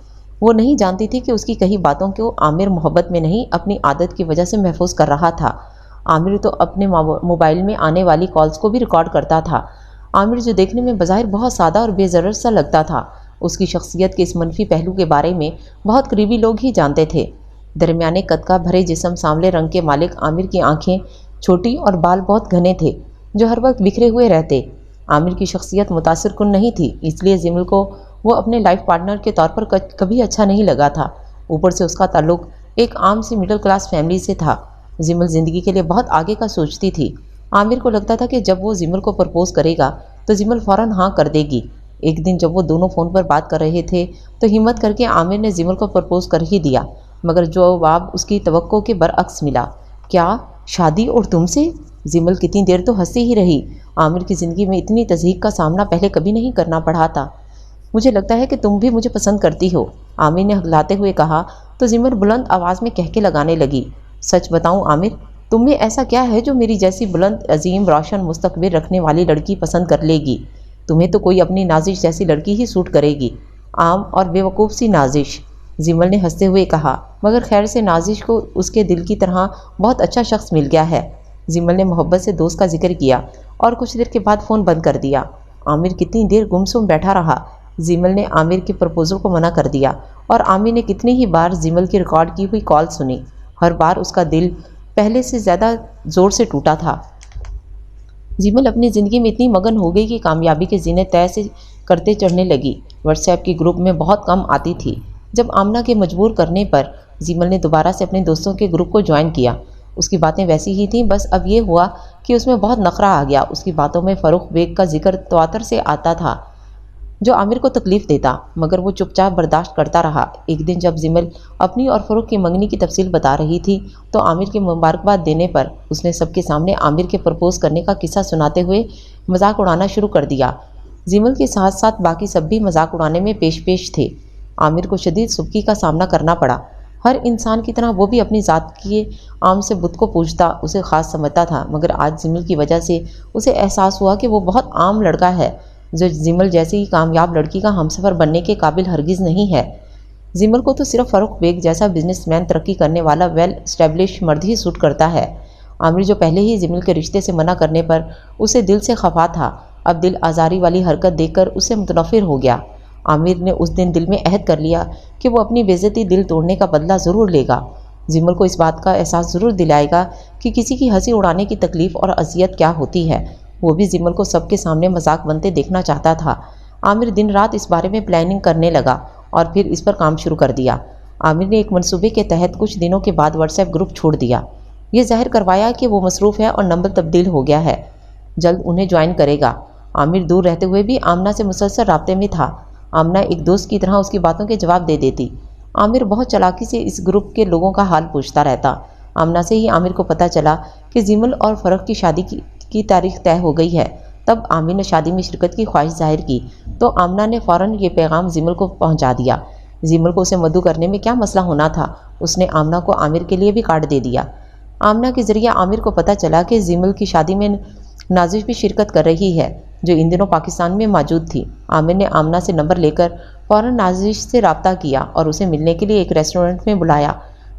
وہ نہیں جانتی تھی کہ اس کی کئی باتوں کو عامر محبت میں نہیں، اپنی عادت کی وجہ سے محفوظ کر رہا تھا۔ عامر تو اپنے موبائل میں آنے والی کالز کو بھی ریکارڈ کرتا تھا۔ عامر جو دیکھنے میں بظاہر بہت سادہ اور بے ضرر سا لگتا تھا، اس کی شخصیت کے اس منفی پہلو کے بارے میں بہت قریبی لوگ ہی جانتے تھے۔ درمیانے قد کا، بھرے جسم، سانولے رنگ کے مالک عامر کی آنکھیں چھوٹی اور بال بہت گھنے تھے جو ہر وقت بکھرے ہوئے رہتے۔ عامر کی شخصیت متاثر کن نہیں تھی، اس لیے زیمل کو وہ اپنے لائف پارٹنر کے طور پر کبھی اچھا نہیں لگا تھا۔ اوپر سے اس کا تعلق ایک عام سی مڈل کلاس فیملی سے تھا۔ زیمل زندگی کے لیے بہت آگے کا سوچتی تھی۔ عامر کو لگتا تھا کہ جب وہ زیمل کو پرپوز کرے گا تو زیمل فوراً ہاں کر دے گی۔ ایک دن جب وہ دونوں فون پر بات کر رہے تھے تو ہمت کر کے عامر نے زیمل کو پرپوز کر ہی دیا، مگر جواب اس کی توقع کے برعکس ملا۔ کیا شادی اور تم سے؟ زیمل کتنی دیر تو ہنسی ہی رہی۔ عامر کی زندگی میں اتنی تضحیک کا سامنا پہلے کبھی نہیں کرنا پڑا تھا۔ مجھے لگتا ہے کہ تم بھی مجھے پسند کرتی ہو، عامر نے ہکلاتے ہوئے کہا تو زیمل بلند آواز میں کہکے لگانے لگی۔ سچ بتاؤں عامر، تم میں ایسا کیا ہے جو میری جیسی بلند، عظیم، روشن مستقبل رکھنے والی لڑکی پسند کر لے گی؟ تمہیں تو کوئی اپنی نازش جیسی لڑکی ہی سوٹ کرے گی، عام اور بے وقوف سی نازش، زیمل نے ہنستے ہوئے کہا۔ مگر خیر سے نازش کو اس کے دل کی طرح بہت اچھا شخص مل گیا ہے۔ زیمل نے محبت سے دوست کا ذکر کیا اور کچھ دیر کے بعد فون بند کر دیا۔ عامر کتنی دیر گمسم بیٹھا رہا۔ زیمل نے عامر کے پرپوزل کو منع کر دیا اور عامر نے کتنی ہی بار زیمل کی ریکارڈ کی ہوئی کال سنی۔ ہر بار اس کا دل پہلے سے زیادہ زور سے ٹوٹا تھا۔ زیمل اپنی زندگی میں اتنی مگن ہو گئی کہ کامیابی کے زینے طے سے کرتے چڑھنے لگی۔ واٹس ایپ کے گروپ میں بہت کم آتی تھی۔ جب آمنہ کے مجبور کرنے پر زیمل نے دوبارہ سے اپنے دوستوں کے گروپ کو جوائن کیا۔ اس کی باتیں ویسی ہی تھیں، بس اب یہ ہوا کہ اس میں بہت نخرہ آ گیا۔ اس کی باتوں میں فروخ بیگ کا ذکر تواتر سے آتا تھا جو عامر کو تکلیف دیتا، مگر وہ چپ چاپ برداشت کرتا رہا۔ ایک دن جب زیمل اپنی اور فروخ کی منگنی کی تفصیل بتا رہی تھی تو عامر کے مبارکباد دینے پر اس نے سب کے سامنے عامر کے پرپوز کرنے کا قصہ سناتے ہوئے مذاق اڑانا شروع کر دیا۔ زیمل کے ساتھ ساتھ باقی سب بھی مذاق اڑانے میں پیش تھے۔ عامر کو شدید سبکی کا سامنا کرنا پڑا۔ ہر انسان کی طرح وہ بھی اپنی ذات کے عام سے بت کو پوجتا، اسے خاص سمجھتا تھا، مگر آج زمل کی وجہ سے اسے احساس ہوا کہ وہ بہت عام لڑکا ہے جو زمل جیسی ہی کامیاب لڑکی کا ہمسفر بننے کے قابل ہرگز نہیں ہے۔ زمل کو تو صرف فاروق بیگ جیسا بزنس مین، ترقی کرنے والا ویل اسٹیبلش مرد ہی سوٹ کرتا ہے۔ عامر جو پہلے ہی زمل کے رشتے سے منع کرنے پر اسے دل سے خفا تھا، اب دل آزاری والی حرکت دیکھ کر اسے متنفر ہو گیا۔ عامر نے اس دن دل میں عہد کر لیا کہ وہ اپنی بے عزتی دل توڑنے کا بدلہ ضرور لے گا، زمل کو اس بات کا احساس ضرور دلائے گا کہ کسی کی ہنسی اڑانے کی تکلیف اور اذیت کیا ہوتی ہے۔ وہ بھی زمل کو سب کے سامنے مذاق بنتے دیکھنا چاہتا تھا۔ عامر دن رات اس بارے میں پلاننگ کرنے لگا اور پھر اس پر کام شروع کر دیا۔ عامر نے ایک منصوبے کے تحت کچھ دنوں کے بعد واٹس ایپ گروپ چھوڑ دیا، یہ ظاہر کروایا کہ وہ مصروف ہے اور نمبر تبدیل ہو گیا ہے، جلد انہیں جوائن کرے گا۔ عامر دور رہتے ہوئے بھی آمنہ سے مسلسل رابطے میں تھا۔ آمنہ ایک دوست کی طرح اس کی باتوں کے جواب دے دیتی۔ عامر بہت چالاکی سے اس گروپ کے لوگوں کا حال پوچھتا رہتا۔ آمنہ سے ہی عامر کو پتہ چلا کہ زمل اور فاروق کی شادی کی تاریخ طے ہو گئی ہے۔ تب عامر نے شادی میں شرکت کی خواہش ظاہر کی تو آمنہ نے فوراً یہ پیغام زمل کو پہنچا دیا۔ زمل کو اسے مدعو کرنے میں کیا مسئلہ ہونا تھا، اس نے آمنہ کو عامر کے لیے بھی کارڈ دے دیا۔ آمنہ کے ذریعے عامر کو پتہ چلا کہ زمل کی شادی میں نازش بھی شرکت کر رہی ہے، جو ان دنوں پاکستان میں موجود تھی۔ عامر نے آمنہ سے نمبر لے کر فوراً نازش سے رابطہ کیا اور اسے ملنے کے لیے ایک ریسٹورنٹ میں بلایا۔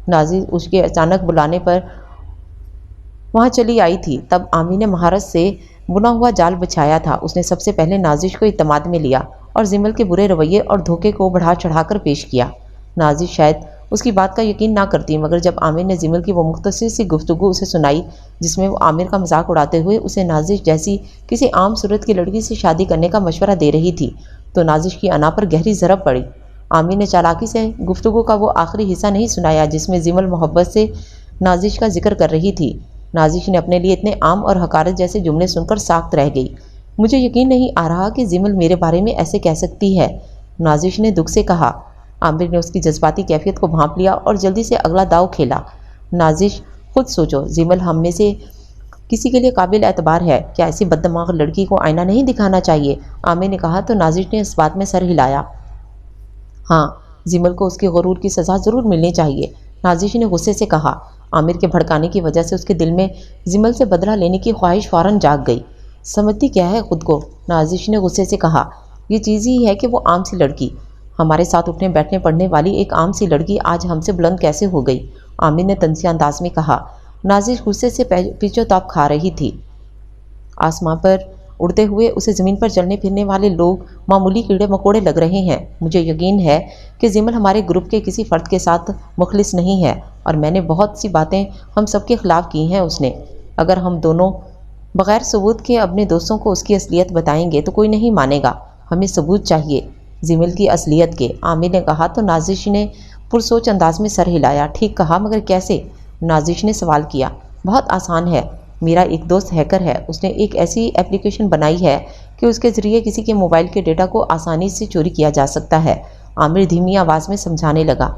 نازش اس کے اچانک بلانے پر وہاں چلی آئی تھی۔ تب عامر نے مہارت سے بنا ہوا جال بچھایا تھا۔ اس نے سب سے پہلے نازش کو اعتماد میں لیا اور زمل کے برے رویے اور دھوکے کو بڑھا چڑھا کر پیش کیا۔ نازش شاید اس کی بات کا یقین نہ کرتی، مگر جب عامر نے زمل کی وہ مختصر سی گفتگو اسے سنائی جس میں وہ عامر کا مذاق اڑاتے ہوئے اسے نازش جیسی کسی عام صورت کی لڑکی سے شادی کرنے کا مشورہ دے رہی تھی، تو نازش کی انا پر گہری ضرب پڑی۔ عامر نے چالاکی سے گفتگو کا وہ آخری حصہ نہیں سنایا جس میں زمل محبت سے نازش کا ذکر کر رہی تھی۔ نازش نے اپنے لیے اتنے عام اور حقارت جیسے جملے سن کر ساخت رہ گئی۔ مجھے یقین نہیں آ رہا کہ زمل میرے بارے میں ایسے کہہ سکتی ہے، نازش نے دکھ سے کہا۔ عامر نے اس کی جذباتی کیفیت کو بھانپ لیا اور جلدی سے اگلا داؤ کھیلا۔ نازش، خود سوچو، زمل ہم میں سے کسی کے لیے قابل اعتبار ہے، کیا ایسی بددماغ لڑکی کو آئینہ نہیں دکھانا چاہیے؟ عامر نے کہا تو نازش نے اس بات میں سر ہلایا۔ ہاں، زمل کو اس کے غرور کی سزا ضرور ملنی چاہیے، نازش نے غصے سے کہا۔ عامر کے بھڑکانے کی وجہ سے اس کے دل میں زمل سے بدلہ لینے کی خواہش فوراً جاگ گئی۔ سمجھتی کیا ہے خود کو، نازش نے غصے سے کہا، یہ چیز ہی ہے کہ وہ عام سی لڑکی، ہمارے ساتھ اٹھنے بیٹھنے پڑھنے والی ایک عام سی لڑکی آج ہم سے بلند کیسے ہو گئی؟ عامر نے تنزیہ انداز میں کہا۔ نازش غصے سے پیچو تاب کھا رہی تھی۔ آسمان پر اڑتے ہوئے اسے زمین پر چلنے پھرنے والے لوگ معمولی کیڑے مکوڑے لگ رہے ہیں۔ مجھے یقین ہے کہ زمل ہمارے گروپ کے کسی فرد کے ساتھ مخلص نہیں ہے، اور میں نے بہت سی باتیں ہم سب کے خلاف کی ہیں اس نے۔ اگر ہم دونوں بغیر ثبوت کے اپنے دوستوں کو اس کی اصلیت بتائیں گے تو کوئی نہیں مانے گا، ہمیں ثبوت چاہیے زمل کی اصلیت کے، عامر نے کہا تو نازش نے پرسوچ انداز میں سر ہلایا۔ ٹھیک کہا، مگر کیسے؟ نازش نے سوال کیا۔ بہت آسان ہے، میرا ایک دوست ہیکر ہے، اس نے ایک ایسی ایپلیکیشن بنائی ہے کہ اس کے ذریعے کسی کے موبائل کے ڈیٹا کو آسانی سے چوری کیا جا سکتا ہے، عامر دھیمی آواز میں سمجھانے لگا۔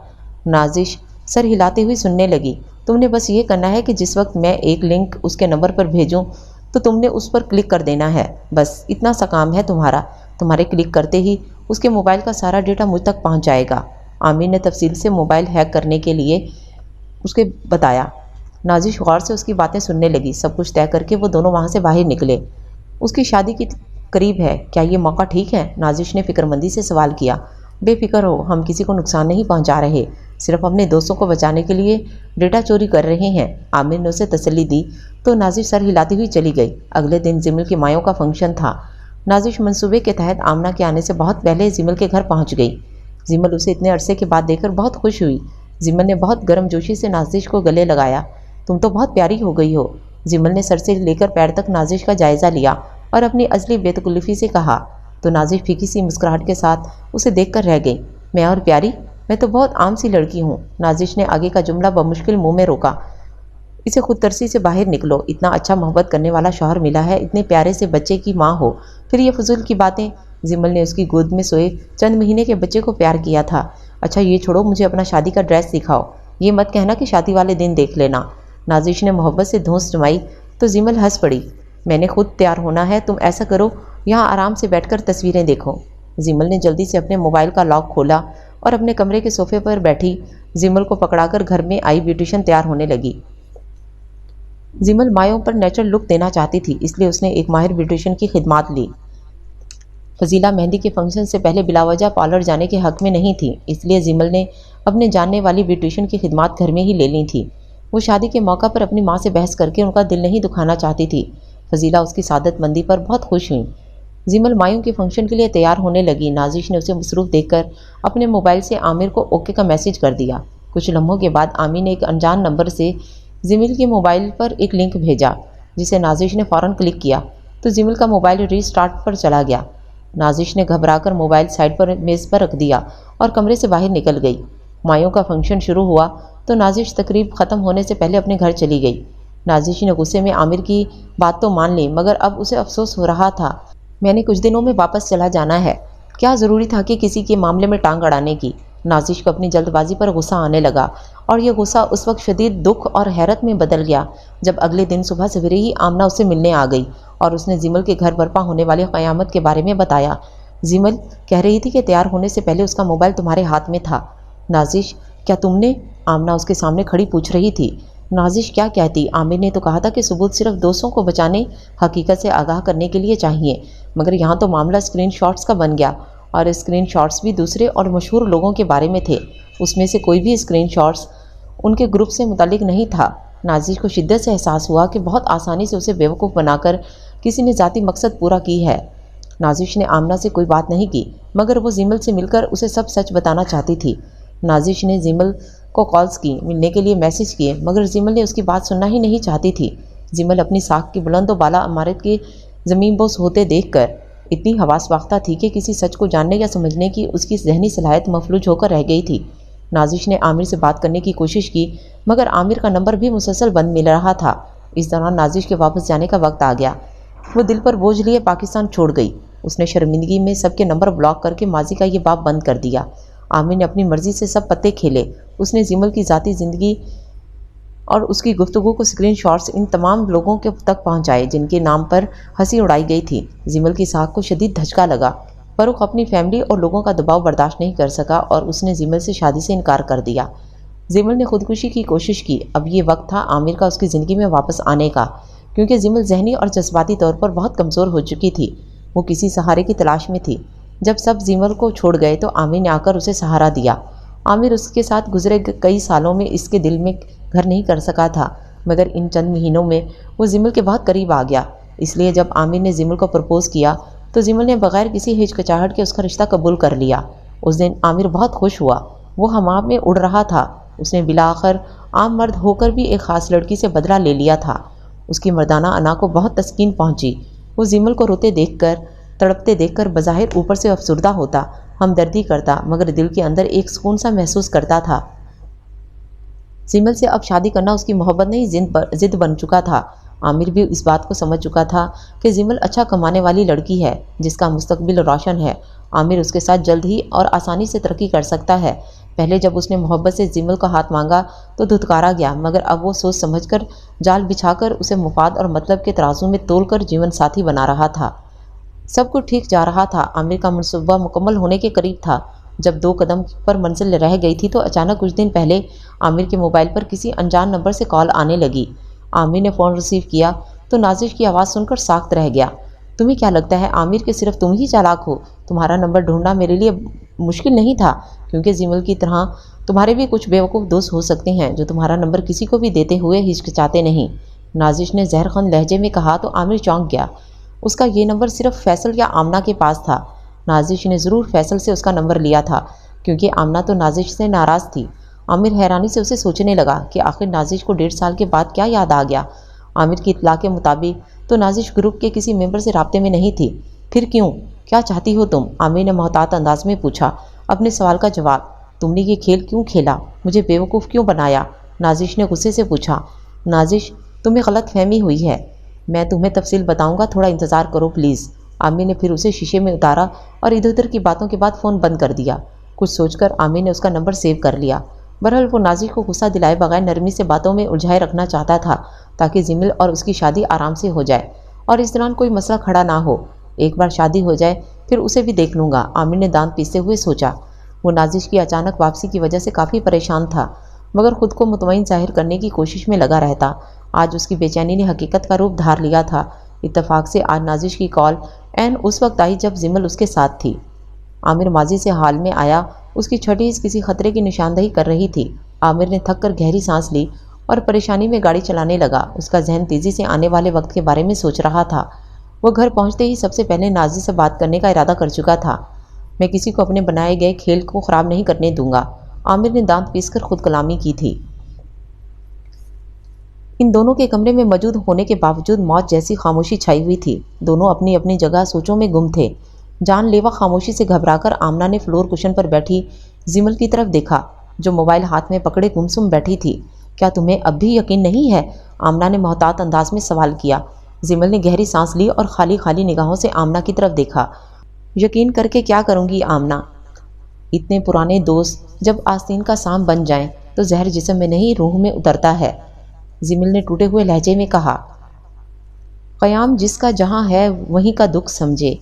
نازش سر ہلاتے ہوئی سننے لگی۔ تم نے بس یہ کرنا ہے کہ جس وقت میں ایک لنک اس کے نمبر پر بھیجوں تو تم نے اس پر کلک کر دینا ہے، بس اتنا سا کام ہے تمہارا، تمہارے کلک کرتے ہی اس کے موبائل کا سارا ڈیٹا مجھ تک پہنچ جائے گا۔ عامر نے تفصیل سے موبائل ہیک کرنے کے لیے اس کے بتایا۔ نازش غور سے اس کی باتیں سننے لگی۔ سب کچھ طے کر کے وہ دونوں وہاں سے باہر نکلے۔ اس کی شادی کی قریب ہے، کیا یہ موقع ٹھیک ہے؟ نازش نے فکر مندی سے سوال کیا۔ بے فکر ہو، ہم کسی کو نقصان نہیں پہنچا رہے، صرف اپنے دوستوں کو بچانے کے لیے ڈیٹا چوری کر رہے ہیں، عامر نے اسے تسلی دی تو نازش سر ہلاتی ہوئی چلی گئی۔ اگلے دن زمل کی مایوں کا فنکشن تھا۔ نازش منصوبے کے تحت آمنہ کے آنے سے بہت پہلے زمل کے گھر پہنچ گئی۔ زمل اسے اتنے عرصے کے بعد دیکھ کر بہت خوش ہوئی۔ زمل نے بہت گرم جوشی سے نازش کو گلے لگایا۔ تم تو بہت پیاری ہو گئی ہو، زمل نے سر سے لے کر پیر تک نازش کا جائزہ لیا اور اپنی ازلی بے تکلفی سے کہا تو نازش پھیکی سی مسکراہٹ کے ساتھ اسے دیکھ کر رہ گئی۔ میں اور پیاری؟ میں تو بہت عام سی لڑکی ہوں، نازش نے آگے کا جملہ بمشکل منہ میں روکا۔ اسے خود ترسی سے باہر نکلو، اتنا اچھا محبت کرنے والا شوہر ملا ہے، اتنے پیارے سے بچے کی ماں ہو، پھر یہ فضول کی باتیں؟ زمل نے اس کی گود میں سوئے چند مہینے کے بچے کو پیار کیا تھا۔ اچھا یہ چھوڑو، مجھے اپنا شادی کا ڈریس دکھاؤ، یہ مت کہنا کہ شادی والے دن دیکھ لینا، نازش نے محبت سے دھونس جمائی تو زمل ہنس پڑی۔ میں نے خود تیار ہونا ہے، تم ایسا کرو یہاں آرام سے بیٹھ کر تصویریں دیکھو۔ زمل نے جلدی سے اپنے موبائل کا لاک کھولا اور اپنے کمرے کے صوفے پر بیٹھی زمل کو پکڑا کر گھر میں آئی بیوٹیشین تیار ہونے لگی۔ زمل مایوں پر نیچرل لک دینا چاہتی تھی، اس لیے اس نے ایک ماہر بیوٹیشین کی خدمات لی۔ فضیلہ مہندی کے فنکشن سے پہلے بلا وجہ پارلر جانے کے حق میں نہیں تھی، اس لیے زمل نے اپنے جاننے والی بیوٹیشین کی خدمات گھر میں ہی لے لی تھی۔ وہ شادی کے موقع پر اپنی ماں سے بحث کر کے ان کا دل نہیں دکھانا چاہتی تھی۔ فضیلہ اس کی سعادت مندی پر بہت خوش ہوئی۔ زمل مایوں کے فنکشن کے لیے تیار ہونے لگی۔ نازش نے اسے مصروف دیکھ کر اپنے موبائل سے عامر کو اوکے کا میسج کر دیا۔ کچھ لمحوں کے بعد عامر نے ایک انجان نمبر سے زمل کے موبائل پر ایک لنک بھیجا، جسے نازش نے فوراً کلک کیا تو زمل کا موبائل ری سٹارٹ پر چلا گیا۔ نازش نے گھبرا کر موبائل سائڈ پر میز پر رکھ دیا اور کمرے سے باہر نکل گئی۔ مایوں کا فنکشن شروع ہوا تو نازش تقریب ختم ہونے سے پہلے اپنے گھر چلی گئی۔ نازش نے غصے میں عامر کی بات تو مان لی، مگر اب اسے افسوس ہو رہا تھا۔ میں نے کچھ دنوں میں واپس چلا جانا ہے، کیا ضروری تھا کہ کسی کے معاملے میں ٹانگ اڑانے کی؟ نازش کو اپنی جلد بازی پر غصہ آنے لگا، اور یہ غصہ اس وقت شدید دکھ اور حیرت میں بدل گیا جب اگلے دن صبح سویرے ہی آمنہ اسے ملنے آ گئی اور اس نے زمل کے گھر برپا ہونے والی قیامت کے بارے میں بتایا۔ زمل کہہ رہی تھی کہ تیار ہونے سے پہلے اس کا موبائل تمہارے ہاتھ میں تھا۔ نازش، کیا تم نے؟ آمنہ اس کے سامنے کھڑی پوچھ رہی تھی۔ نازش کیا کہتی؟ عامر نے تو کہا تھا کہ ثبوت صرف دوستوں کو بچانے، حقیقت سے آگاہ کرنے کے لیے چاہیے، مگر یہاں تو معاملہ اسکرین شاٹس کا بن گیا، اور اسکرین شاٹس بھی دوسرے اور مشہور لوگوں کے بارے میں تھے۔ اس میں سے کوئی بھی اسکرین شاٹس ان کے گروپ سے متعلق نہیں تھا۔ نازش کو شدت سے احساس ہوا کہ بہت آسانی سے اسے بیوقوف بنا کر کسی نے ذاتی مقصد پورا کی ہے۔ نازش نے آمنہ سے کوئی بات نہیں کی، مگر وہ زمل سے مل کر اسے سب سچ بتانا چاہتی تھی۔ نازش نے زمل کو کالز کی، ملنے کے لیے میسج کیے، مگر زمل نے اس کی بات سننا ہی نہیں چاہتی تھی۔ زمل اپنی ساکھ کی بلند و بالا عمارت کے زمین بوس ہوتے دیکھ کر اتنی حواس باختہ تھی کہ کسی سچ کو جاننے یا سمجھنے کی اس کی ذہنی صلاحیت مفلوج ہو کر رہ گئی تھی۔ نازش نے عامر سے بات کرنے کی کوشش کی، مگر عامر کا نمبر بھی مسلسل بند مل رہا تھا۔ اس دوران نازش کے واپس جانے کا وقت آ گیا۔ وہ دل پر بوجھ لیے پاکستان چھوڑ گئی۔ اس نے شرمندگی میں سب کے نمبر بلاک کر کے ماضی کا یہ باب بند کر دیا۔ عامر نے اپنی مرضی سے سب پتے کھیلے۔ اس نے زمل کی ذاتی زندگی اور اس کی گفتگو کو اسکرین شاٹس ان تمام لوگوں کے تک پہنچائے جن کے نام پر ہنسی اڑائی گئی تھی۔ زمل کی ساکھ کو شدید دھچکا لگا۔ فروخ اپنی فیملی اور لوگوں کا دباؤ برداشت نہیں کر سکا اور اس نے زمل سے شادی سے انکار کر دیا۔ زمل نے خودکشی کی کوشش کی۔ اب یہ وقت تھا عامر کا اس کی زندگی میں واپس آنے کا، کیونکہ زمل ذہنی اور جذباتی طور پر بہت کمزور ہو چکی تھی۔ وہ کسی سہارے کی تلاش میں تھی۔ جب سب زمل کو چھوڑ گئے تو عامر نے آ کر اسے سہارا دیا۔ عامر اس کے ساتھ گزرے کئی سالوں میں اس کے دل میں گھر نہیں کر سکا تھا، مگر ان چند مہینوں میں وہ زمل کے بہت قریب آ گیا۔ اس لیے جب عامر نے زمل کو پرپوز کیا تو زمل نے بغیر کسی ہچکچاہٹ کے اس کا رشتہ قبول کر لیا۔ اس دن عامر بہت خوش ہوا۔ وہ ہوا میں اڑ رہا تھا۔ اس نے بالآخر عام مرد ہو کر بھی ایک خاص لڑکی سے بدلہ لے لیا تھا۔ اس کی مردانہ انا کو بہت تسکین پہنچی۔ وہ زمل کو روتے دیکھ کر، تڑپتے دیکھ کر بظاہر اوپر سے افسردہ ہوتا، ہمدردی کرتا، مگر دل کے اندر ایک سکون سا محسوس کرتا تھا۔ زمل سے اب شادی کرنا اس کی محبت نہیں، ضد بن چکا تھا۔ عامر بھی اس بات کو سمجھ چکا تھا کہ زمل اچھا کمانے والی لڑکی ہے جس کا مستقبل روشن ہے۔ عامر اس کے ساتھ جلد ہی اور آسانی سے ترقی کر سکتا ہے۔ پہلے جب اس نے محبت سے زمل کا ہاتھ مانگا تو دھتکارا گیا، مگر اب وہ سوچ سمجھ کر جال بچھا کر اسے مفاد اور مطلب کے ترازو میں تول کر جیون ساتھی بنا رہا تھا۔ سب کچھ ٹھیک جا رہا تھا۔ عامر کا منصوبہ مکمل ہونے کے قریب تھا۔ جب 2 قدم پر منزل رہ گئی تھی تو اچانک کچھ دن پہلے عامر کے موبائل پر کسی انجان نمبر سے کال آنے لگی۔ عامر نے فون ریسیو کیا تو نازش کی آواز سن کر ساخت رہ گیا۔ تمہیں کیا لگتا ہے عامر کہ صرف تم ہی چالاک ہو؟ تمہارا نمبر ڈھونڈنا میرے لیے مشکل نہیں تھا، کیونکہ زمل کی طرح تمہارے بھی کچھ بیوقوف دوست ہو سکتے ہیں جو تمہارا نمبر کسی کو بھی دیتے ہوئے ہچکچاتے نہیں۔ نازش نے زہرخند لہجے میں کہا تو عامر چونک گیا۔ اس کا یہ نمبر صرف فیصل یا آمنہ کے پاس تھا۔ نازش نے ضرور فیصل سے اس کا نمبر لیا تھا، کیونکہ آمنہ تو نازش سے ناراض تھی۔ عامر حیرانی سے اسے سوچنے لگا کہ آخر نازش کو 1.5 سال کے بعد کیا یاد آ گیا۔ عامر کی اطلاع کے مطابق تو نازش گروپ کے کسی ممبر سے رابطے میں نہیں تھی۔ پھر کیوں؟ کیا چاہتی ہو تم؟ عامر نے محتاط انداز میں پوچھا۔ اپنے سوال کا جواب: تم نے یہ کھیل کیوں کھیلا؟ مجھے بیوقوف کیوں بنایا؟ نازش نے غصے سے پوچھا۔ نازش، تمہیں غلط فہمی ہوئی ہے، میں تمہیں تفصیل بتاؤں گا، تھوڑا انتظار کرو پلیز۔ عامر نے پھر اسے شیشے میں اتارا اور ادھر ادھر کی باتوں کے بعد فون بند کر دیا۔ کچھ سوچ کر عامر نے اس کا نمبر سیو کر لیا۔ بہرحال وہ نازش کو غصہ دلائے بغیر نرمی سے باتوں میں الجھائے رکھنا چاہتا تھا تاکہ زمل اور اس کی شادی آرام سے ہو جائے اور اس دوران کوئی مسئلہ کھڑا نہ ہو۔ ایک بار شادی ہو جائے پھر اسے بھی دیکھ لوں گا، عامر نے دانت پیستے ہوئے سوچا۔ وہ نازش کی اچانک واپسی کی وجہ سے کافی پریشان تھا، مگر خود کو مطمئن ظاہر کرنے کی کوشش میں لگا رہتا۔ آج اس کی بے چینی نے حقیقت کا روپ دھار لیا تھا۔ اتفاق سے آج نازش کی کال عین اس وقت آئی جب زمل اس کے ساتھ تھی۔ عامر ماضی سے حال میں آیا، اس کی چھٹی کسی خطرے کی نشاندہی کر رہی تھی۔ عامر نے تھک کر گہری سانس لی اور پریشانی میں گاڑی چلانے لگا۔ اس کا ذہن تیزی سے آنے والے وقت کے بارے میں سوچ رہا تھا۔ وہ گھر پہنچتے ہی سب سے پہلے نازش سے بات کرنے کا ارادہ کر چکا تھا۔ میں کسی کو اپنے بنائے گئے کھیل کو خراب نہیں کرنے دوں گا، عامر نے دانت پیس کر خود کلامی کی تھی۔ ان دونوں کے کمرے میں موجود ہونے کے باوجود موت جیسی خاموشی چھائی ہوئی تھی۔ دونوں اپنی اپنی جگہ سوچوں میں گم تھے۔ جان لیوا خاموشی سے گھبرا کر آمنہ نے فلور کشن پر بیٹھی زمل کی طرف دیکھا، جو موبائل ہاتھ میں پکڑے گمسم بیٹھی تھی۔ کیا تمہیں اب بھی یقین نہیں ہے؟ آمنہ نے محتاط انداز میں سوال کیا۔ زمل نے گہری سانس لی اور خالی خالی نگاہوں سے آمنہ کی طرف دیکھا۔ یقین کر کے کیا کروں گی آمنہ؟ اتنے پرانے دوست جب آستین کا سام بن جائیں تو زہر جسم میں نہیں روح میں اترتا ہے، زمل نے ٹوٹے ہوئے لہجے میں کہا۔ قیام جس کا جہاں ہے وہیں کا دکھ سمجھے،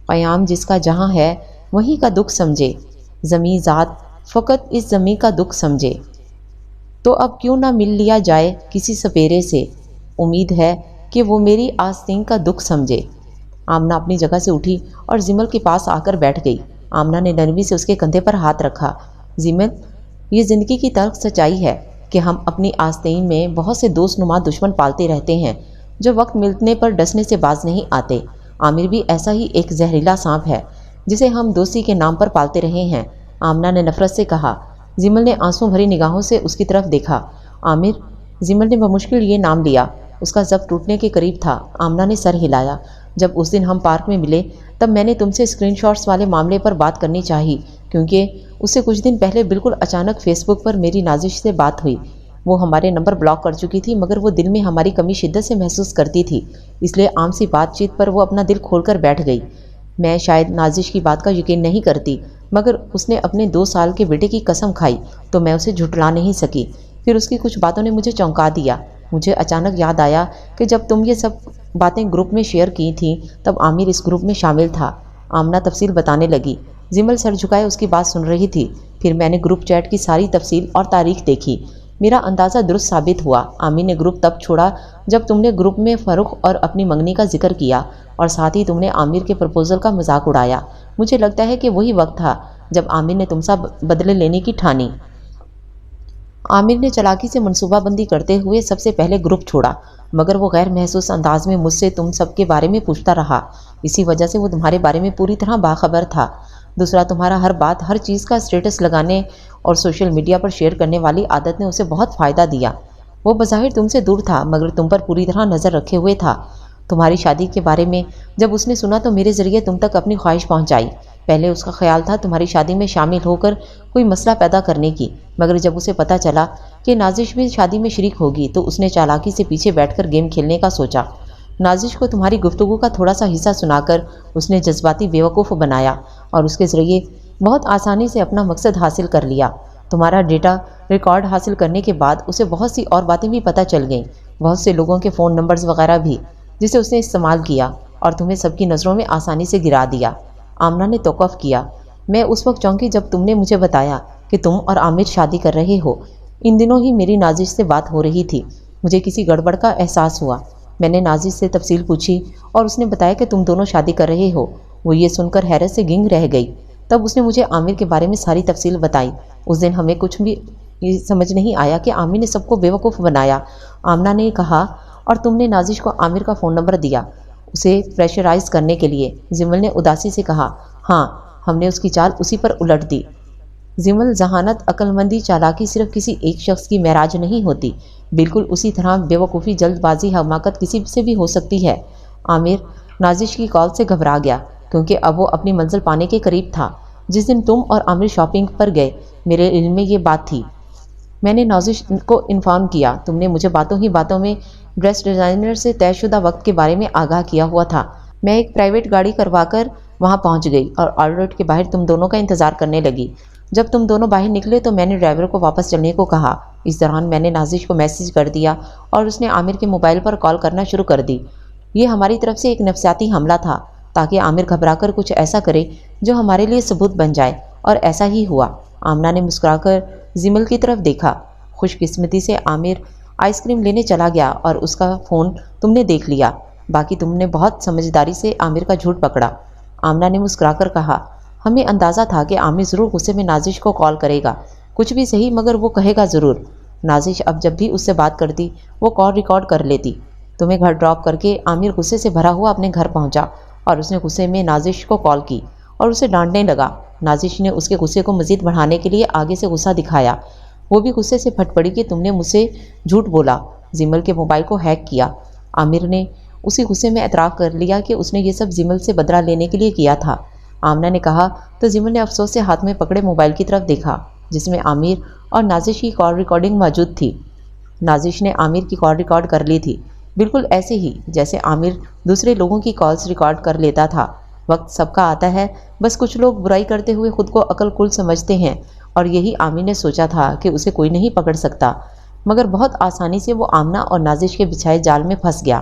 قیام جس کا جہاں ہے وہیں کا دکھ سمجھے، زمیں ذات فقط اس زمیں کا دکھ سمجھے۔ تو اب کیوں نہ مل لیا جائے کسی سپیرے سے، امید ہے کہ وہ میری آستین کا دکھ سمجھے۔ آمنہ اپنی جگہ سے اٹھی اور زمل کے پاس آ کر بیٹھ گئی۔ آمنہ نے نرمی سے اس کے کندھے پر ہاتھ رکھا۔ زمل، یہ زندگی کی تلخ سچائی ہے کہ ہم اپنی آستین میں بہت سے دوست نما دشمن پالتے رہتے ہیں جو وقت ملنے پر ڈسنے سے باز نہیں آتے۔ عامر بھی ایسا ہی ایک زہریلا سانپ ہے جسے ہم دوستی کے نام پر پالتے رہے ہیں، آمنہ نے نفرت سے کہا۔ زمل نے آنسو بھری نگاہوں سے اس کی طرف دیکھا۔ عامر، زمل نے بمشکل یہ نام لیا۔ اس کا ضبط ٹوٹنے کے قریب تھا۔ آمنہ نے سر ہلایا۔ جب اس دن ہم پارک میں ملے تب میں نے تم سے اسکرین شاٹس والے معاملے پر بات کرنی چاہی، کیونکہ اس سے کچھ دن پہلے بالکل اچانک فیس بک پر میری نازش سے بات ہوئی۔ وہ ہمارے نمبر بلاک کر چکی تھی، مگر وہ دل میں ہماری کمی شدت سے محسوس کرتی تھی، اس لیے عام سی بات چیت پر وہ اپنا دل کھول کر بیٹھ گئی۔ میں شاید نازش کی بات کا یقین نہیں کرتی، مگر اس نے اپنے 2 سال کے بیٹے کی قسم کھائی تو میں اسے جھٹلا نہیں سکی۔ پھر اس کی کچھ باتوں نے مجھے چونکا دیا۔ مجھے اچانک یاد آیا کہ جب تم یہ سب باتیں گروپ میں شیئر کی تھیں تب عامر اس گروپ میں شامل تھا۔ آمنہ تفصیل بتانے لگی۔ زمل سر جھکائے اس کی بات سن رہی تھی۔ پھر میں نے گروپ چیٹ کی ساری تفصیل اور تاریخ دیکھی۔ میرا اندازہ درست ثابت ہوا۔ عامر نے گروپ تب چھوڑا جب تم نے گروپ میں فروخت اور اپنی منگنی کا ذکر کیا، اور ساتھ ہی تم نے عامر کے پرپوزل کا مذاق اڑایا۔ مجھے لگتا ہے کہ وہی وقت تھا جب عامر نے تم سے بدلے لینے کی ٹھانی۔ عامر نے چالاکی سے منصوبہ بندی کرتے ہوئے سب سے پہلے گروپ چھوڑا، مگر وہ غیر محسوس انداز میں مجھ سے تم سب کے بارے میں پوچھتا رہا۔ اسی وجہ سے وہ تمہارے بارے میں پوری طرح باخبر تھا۔ دوسرا، تمہارا ہر بات ہر چیز کا اسٹیٹس لگانے اور سوشل میڈیا پر شیئر کرنے والی عادت نے اسے بہت فائدہ دیا۔ وہ بظاہر تم سے دور تھا مگر تم پر پوری طرح نظر رکھے ہوئے تھا۔ تمہاری شادی کے بارے میں جب اس نے سنا تو میرے ذریعے تم تک اپنی خواہش پہنچائی۔ پہلے اس کا خیال تھا تمہاری شادی میں شامل ہو کر کوئی مسئلہ پیدا کرنے کی، مگر جب اسے پتہ چلا کہ نازش بھی شادی میں شریک ہوگی تو اس نے چالاکی سے پیچھے بیٹھ کر گیم کھیلنے کا سوچا۔ نازش کو تمہاری گفتگو کا تھوڑا سا حصہ سنا کر اس نے جذباتی بیوقوف بنایا اور اس کے ذریعے بہت آسانی سے اپنا مقصد حاصل کر لیا۔ تمہارا ڈیٹا ریکارڈ حاصل کرنے کے بعد اسے بہت سی اور باتیں بھی پتہ چل گئیں، بہت سے لوگوں کے فون نمبرز وغیرہ بھی، جسے اس نے استعمال کیا اور تمہیں سب کی نظروں میں آسانی سے گرا دیا۔ آمنہ نے توقف کیا۔ میں اس وقت چونکی جب تم نے مجھے بتایا کہ تم اور عامر شادی کر رہے ہو۔ ان دنوں ہی میری نازش سے بات ہو رہی تھی۔ مجھے کسی گڑبڑ کا احساس ہوا۔ میں نے نازش سے تفصیل پوچھی اور اس نے بتایا کہ تم دونوں شادی کر رہے ہو۔ وہ یہ سن کر حیرت سے گنگ رہ گئی۔ تب اس نے مجھے عامر کے بارے میں ساری تفصیل بتائی۔ اس دن ہمیں کچھ بھی سمجھ نہیں آیا کہ عامر نے سب کو بیوقوف بنایا، آمنہ نے کہا، اور تم نے نازش کو عامر کا فون نمبر دیا اسے پریشرائز کرنے کے لیے۔ زمل نے اداسی سے کہا۔ ہاں، ہم نے اس کی چال اسی پر الٹ دی۔ زمل، ذہانت، عقل مندی، چالاکی صرف کسی ایک شخص کی معراج نہیں ہوتی، بالکل اسی طرح بیوقوفی، جلد بازی، حماقت کسی سے بھی ہو سکتی ہے۔ عامر نازش کی کال سے گھبرا گیا کیونکہ اب وہ اپنی منزل پانے کے قریب تھا۔ جس دن تم اور عامر شاپنگ پر گئے میرے علم میں یہ بات تھی۔ میں نے نازش کو انفارم کیا۔ تم نے مجھے باتوں ہی باتوں میں ڈریس ڈیزائنر سے طے شدہ وقت کے بارے میں آگاہ کیا ہوا تھا۔ میں ایک پرائیویٹ گاڑی کروا کر وہاں پہنچ گئی اور آؤٹ کے باہر تم دونوں کا انتظار کرنے لگی۔ جب تم دونوں باہر نکلے تو میں نے ڈرائیور کو واپس چلنے کو کہا۔ اس دوران میں نے نازش کو میسج کر دیا اور اس نے عامر کے موبائل پر کال کرنا شروع کر دی۔ یہ ہماری طرف سے ایک نفسیاتی حملہ تھا تاکہ عامر گھبرا کر کچھ ایسا کرے جو ہمارے لیے ثبوت بن جائے اور ایسا ہی ہوا۔ آمنہ نے مسکرا کر زمل کی طرف دیکھا۔ خوش قسمتی سے عامر آئس کریم لینے چلا گیا اور اس کا فون تم نے دیکھ لیا، باقی تم نے بہت سمجھداری سے عامر کا جھوٹ پکڑا۔ آمنہ نے مسکرا کر کہا، ہمیں اندازہ تھا کہ عامر ضرور غصے میں نازش کو کال کرے گا، کچھ بھی صحیح مگر وہ کہے گا ضرور۔ نازش اب جب بھی اس سے بات کرتی وہ کال ریکارڈ کر لیتی۔ تمہیں گھر ڈراپ کر کے عامر غصے سے بھرا ہوا اپنے گھر پہنچا اور اس نے غصے میں نازش کو کال کی اور اسے ڈانٹنے لگا۔ نازش نے اس کے غصے کو مزید بڑھانے کے لیے آگے سے غصہ دکھایا۔ وہ بھی غصے سے پھٹ پڑی کہ تم نے مجھ سے جھوٹ بولا، زمل کے موبائل کو ہیک کیا۔ عامر نے اسی غصے میں اعتراف کر لیا کہ اس نے یہ سب زمل سے بدلہ لینے کے لیے کیا تھا۔ آمنہ نے کہا تو زمل نے افسوس سے ہاتھ میں پکڑے موبائل کی طرف دیکھا جس میں عامر اور نازش کی کال ریکارڈنگ موجود تھی۔ نازش نے عامر کی کال ریکارڈ کر لی تھی، بالکل ایسے ہی جیسے عامر دوسرے لوگوں کی کالز ریکارڈ کر لیتا تھا۔ وقت سب کا آتا ہے، بس کچھ لوگ برائی کرتے ہوئے خود کو عقل کل سمجھتے ہیں، اور یہی عامر نے سوچا تھا کہ اسے کوئی نہیں پکڑ سکتا، مگر بہت آسانی سے وہ آمنہ اور نازش کے بچھائے جال میں پھنس گیا۔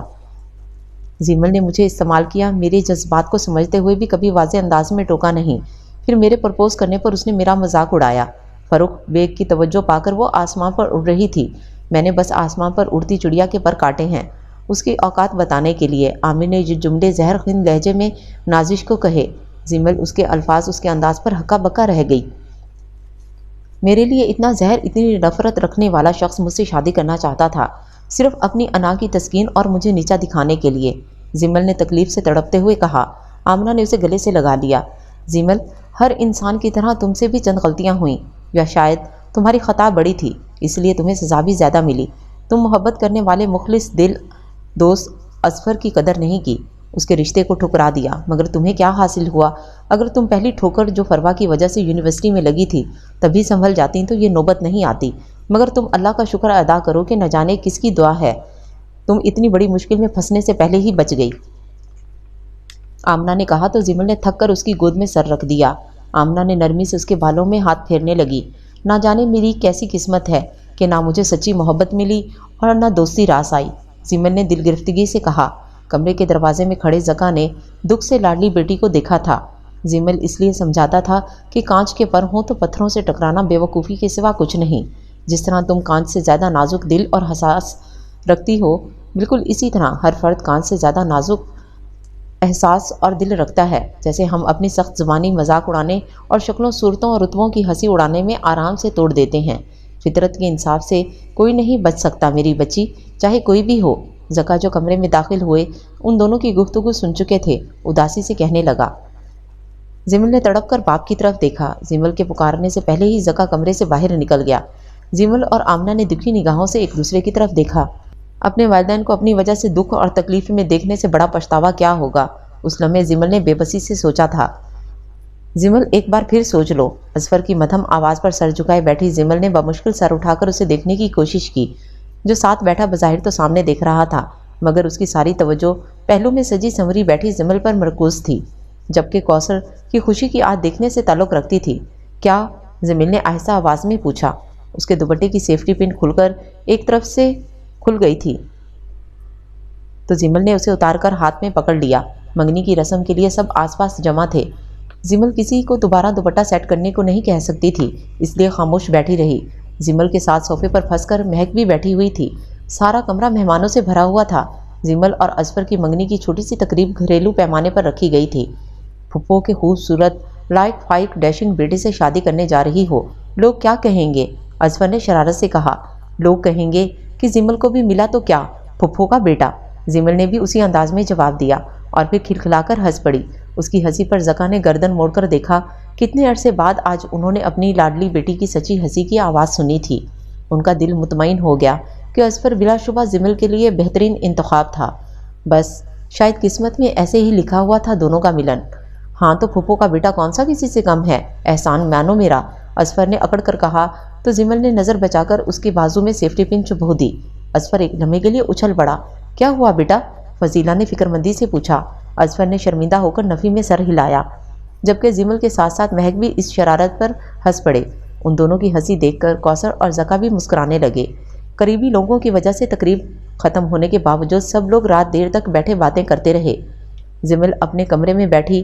زمل نے مجھے استعمال کیا، میرے جذبات کو سمجھتے ہوئے بھی کبھی واضح انداز میں ٹوکا نہیں۔ پھر میرے پرپوز کرنے پر اس نے میرا مذاق اڑایا۔ فروخ بیگ کی توجہ پا کر وہ آسمان پر اڑ رہی تھی۔ میں نے بس آسمان پر اڑتی چڑیا کے پر کاٹے ہیں، اس کی اوقات بتانے کے لیے۔ عامر نے یہ جملے زہر خند لہجے میں نازش کو کہے۔ زمل اس کے الفاظ اس کے انداز پر ہکا بکا رہ گئی۔ میرے لیے اتنا زہر، اتنی نفرت رکھنے والا شخص مجھ سے شادی کرنا چاہتا تھا، صرف اپنی انا کی تسکین اور مجھے نیچا دکھانے کے لیے، زمل نے تکلیف سے تڑپتے ہوئے کہا۔ آمنہ نے اسے گلے سے لگا لیا۔ زمل، ہر انسان کی طرح تم سے بھی چند غلطیاں ہوئیں، یا شاید تمہاری خطا بڑی تھی اس لیے تمہیں سزا بھی زیادہ ملی۔ تم محبت کرنے والے مخلص دل دوست اظفر کی قدر نہیں کی، اس کے رشتے کو ٹھکرا دیا، مگر تمہیں کیا حاصل ہوا؟ اگر تم پہلی ٹھوکر جو فروا کی وجہ سے یونیورسٹی میں لگی تھی تبھی سنبھل جاتی تو یہ نوبت نہیں آتی، مگر تم اللہ کا شکر ادا کرو کہ نہ جانے کس کی دعا ہے تم اتنی بڑی مشکل میں پھنسنے سے پہلے ہی بچ گئی۔ آمنہ نے کہا تو زمل نے تھک کر اس کی گود میں سر رکھ دیا۔ آمنہ نے نرمی سے اس کے بالوں میں ہاتھ پھیرنے لگی۔ نہ جانے میری کیسی قسمت ہے کہ نہ مجھے سچی محبت ملی اور نہ دوستی راس آئی، زمل نے دل گرفتگی سے کہا۔ کمرے کے دروازے میں کھڑے زکا نے دکھ سے لاڈلی بیٹی کو دیکھا تھا۔ زمل اس لیے سمجھاتا تھا کہ کانچ کے پر ہوں تو پتھروں سے ٹکرانا بے وقوفی کے سوا کچھ نہیں۔ جس طرح تم کانچ سے زیادہ نازک دل اور حساس رکھتی ہو، بالکل اسی طرح ہر فرد کانچ سے زیادہ نازک احساس اور دل رکھتا ہے۔ جیسے ہم اپنی سخت زبانی مذاق اڑانے اور شکلوں صورتوں اور رتبوں کی ہنسی اڑانے میں آرام سے توڑ دیتے ہیں، فطرت کے انصاف سے کوئی نہیں بچ سکتا میری بچی، چاہے کوئی بھی ہو۔ زکا جو کمرے میں داخل ہوئے ان دونوں کی گفتگو سن چکے تھے، اداسی سے کہنے لگا۔ زمل نے تڑپ کر باپ کی طرف دیکھا۔ زمل کے پکارنے سے پہلے ہی زکا کمرے سے باہر نکل گیا۔ زمل اور آمنہ نے دکھی نگاہوں سے ایک دوسرے کی طرف دیکھا۔ اپنے والدین کو اپنی وجہ سے دکھ اور تکلیف میں دیکھنے سے بڑا پچھتاوا کیا ہوگا، اس لمحے زمل نے بے بسی سے سوچا تھا۔ زمل، ایک بار پھر سوچ لو۔ اظفر کی مدھم آواز پر سر جھکائے بیٹھی زمل نے بمشکل سر اٹھا کر اسے دیکھنے کی کوشش کی، جو ساتھ بیٹھا بظاہر تو سامنے دیکھ رہا تھا، مگر اس کی ساری توجہ پہلو میں سجی سنوری بیٹھی زمل پر مرکوز تھی، جبکہ کوثر کی خوشی کی آج دیکھنے سے تعلق رکھتی تھی۔ کیا؟ زمل نے آہستہ آواز میں پوچھا۔ اس کے دوپٹے کی سیفٹی پن کھل کر ایک طرف سے کھل گئی تھی تو زمل نے اسے اتار کر ہاتھ میں پکڑ لیا۔ منگنی کی رسم کے لیے سب آس پاس جمع تھے۔ زمل کسی کو دوبارہ دوپٹہ سیٹ کرنے کو نہیں کہہ سکتی تھی، اس لیے خاموش بیٹھی رہی۔ زمل کے ساتھ صوفے پر پھنس کر مہک بھی بیٹھی ہوئی تھی۔ سارا کمرہ مہمانوں سے بھرا ہوا تھا۔ زمل اور اظفر کی منگنی کی چھوٹی سی تقریب گھریلو پیمانے پر رکھی گئی تھی۔ پھپھو کے خوبصورت لائق فائق ڈیشنگ بیٹے سے شادی کرنے جا رہی ہو، لوگ کیا کہیں گے؟ اظفر نے شرارت سے کہا۔ لوگ کہیں گے کہ زمل کو بھی ملا تو کیا، پھپھو کا بیٹا۔ زمل نے بھی اسی انداز میں جواب دیا اور پھر کھلکھلا کر ہنس پڑی۔ اس کی ہنسی پر زکا نے گردن موڑ کر دیکھا۔ کتنے عرصے بعد آج انہوں نے اپنی لاڈلی بیٹی کی سچی ہنسی کی آواز سنی تھی۔ ان کا دل مطمئن ہو گیا کہ اظفر بلا شبہ زمل کے لیے بہترین انتخاب تھا۔ بس شاید قسمت میں ایسے ہی لکھا ہوا تھا دونوں کا ملن۔ ہاں تو پھپھو کا بیٹا کون سا کسی سے کم ہے، احسان مانو میرا، اظفر نے اکڑ کر کہا تو زمل نے نظر بچا کر اس کے بازو میں سیفٹی پن چبھو دی۔ اظفر ایک لمحے کے لیے اچھل پڑا۔ کیا ہوا بیٹا؟ فضیلہ نے فکر مندی سے پوچھا۔ اظفر نے شرمندہ ہو کر نفی میں سر ہلایا، جبکہ زمل کے ساتھ ساتھ مہک بھی اس شرارت پر ہنس پڑے۔ ان دونوں کی ہنسی دیکھ کر کوثر اور زکا بھی مسکرانے لگے۔ قریبی لوگوں کی وجہ سے تقریب ختم ہونے کے باوجود سب لوگ رات دیر تک بیٹھے باتیں کرتے رہے۔ زمل اپنے کمرے میں بیٹھی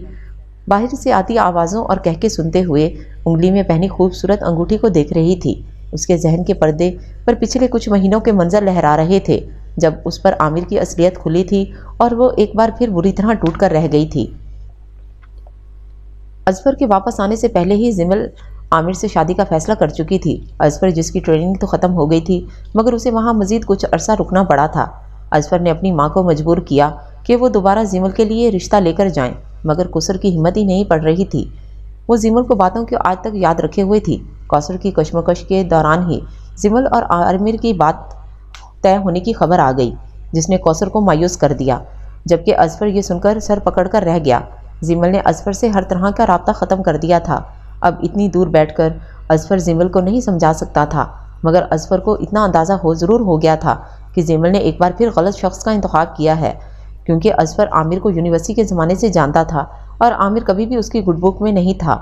باہر سے آتی آوازوں اور کہکے سنتے ہوئے انگلی میں پہنی خوبصورت انگوٹھی کو دیکھ رہی تھی۔ اس کے ذہن کے پردے پر پچھلے کچھ مہینوں کے منظر لہرا رہے تھے جب اس پر عامر کی اصلیت کھلی تھی اور وہ ایک بار پھر بری طرح ٹوٹ کر رہ گئی تھی۔ اظفر کے واپس آنے سے پہلے ہی زمل عامر سے شادی کا فیصلہ کر چکی تھی۔ اظفر جس کی ٹریننگ تو ختم ہو گئی تھی مگر اسے وہاں مزید کچھ عرصہ رکنا پڑا تھا۔ اظفر نے اپنی ماں کو مجبور کیا کہ وہ دوبارہ زمل کے لیے رشتہ لے کر جائیں مگر کوثر کی ہمت ہی نہیں پڑ رہی تھی۔ وہ زمل کو باتوں کو آج تک یاد رکھے ہوئے تھی۔ کوثر کی کشمکش کے دوران ہی زمل اور عامر کی بات طے ہونے کی خبر آ گئی جس نے کوثر کو مایوس کر دیا، جبکہ اظفر یہ سن کر سر پکڑ کر رہ گیا۔ زمل نے اظفر سے ہر طرح کا رابطہ ختم کر دیا تھا۔ اب اتنی دور بیٹھ کر اظفر زمل کو نہیں سمجھا سکتا تھا مگر اظفر کو اتنا اندازہ ضرور ہو گیا تھا کہ زمل نے ایک بار پھر غلط شخص کا انتخاب کیا ہے، کیونکہ اظفر عامر کو یونیورسٹی کے زمانے سے جانتا تھا اور عامر کبھی بھی اس کی گڈ بک میں نہیں تھا۔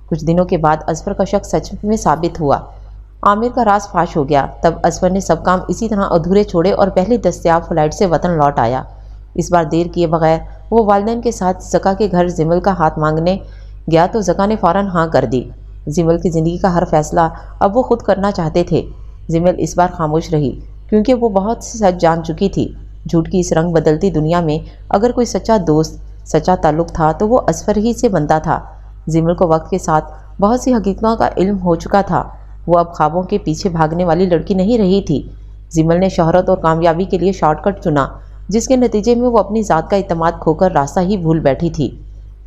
کچھ دنوں کے بعد اظفر کا شک سچ میں ثابت ہوا۔ عامر کا راز فاش ہو گیا۔ تب اظفر نے سب کام اسی طرح ادھورے چھوڑے اور پہلی دستیاب فلائٹ سے وطن لوٹ آیا۔ اس بار دیر کیے بغیر وہ والدین کے ساتھ زکا کے گھر زمل کا ہاتھ مانگنے گیا تو زکا نے فوراً ہاں کر دی۔ زمل کی زندگی کا ہر فیصلہ اب وہ خود کرنا چاہتے تھے۔ زمل اس بار خاموش رہی کیونکہ وہ بہت سچ جان چکی تھی۔ جھوٹ کی اس رنگ بدلتی دنیا میں اگر کوئی سچا دوست، سچا تعلق تھا تو وہ اظفر ہی سے بنتا تھا۔ زمل کو وقت کے ساتھ بہت سی حقیقتوں کا علم ہو چکا تھا۔ وہ اب خوابوں کے پیچھے بھاگنے والی لڑکی نہیں رہی تھی۔ زمل نے شہرت اور کامیابی کے لیے شارٹ کٹ چنا جس کے نتیجے میں وہ اپنی ذات کا اعتماد کھو کر راستہ ہی بھول بیٹھی تھی۔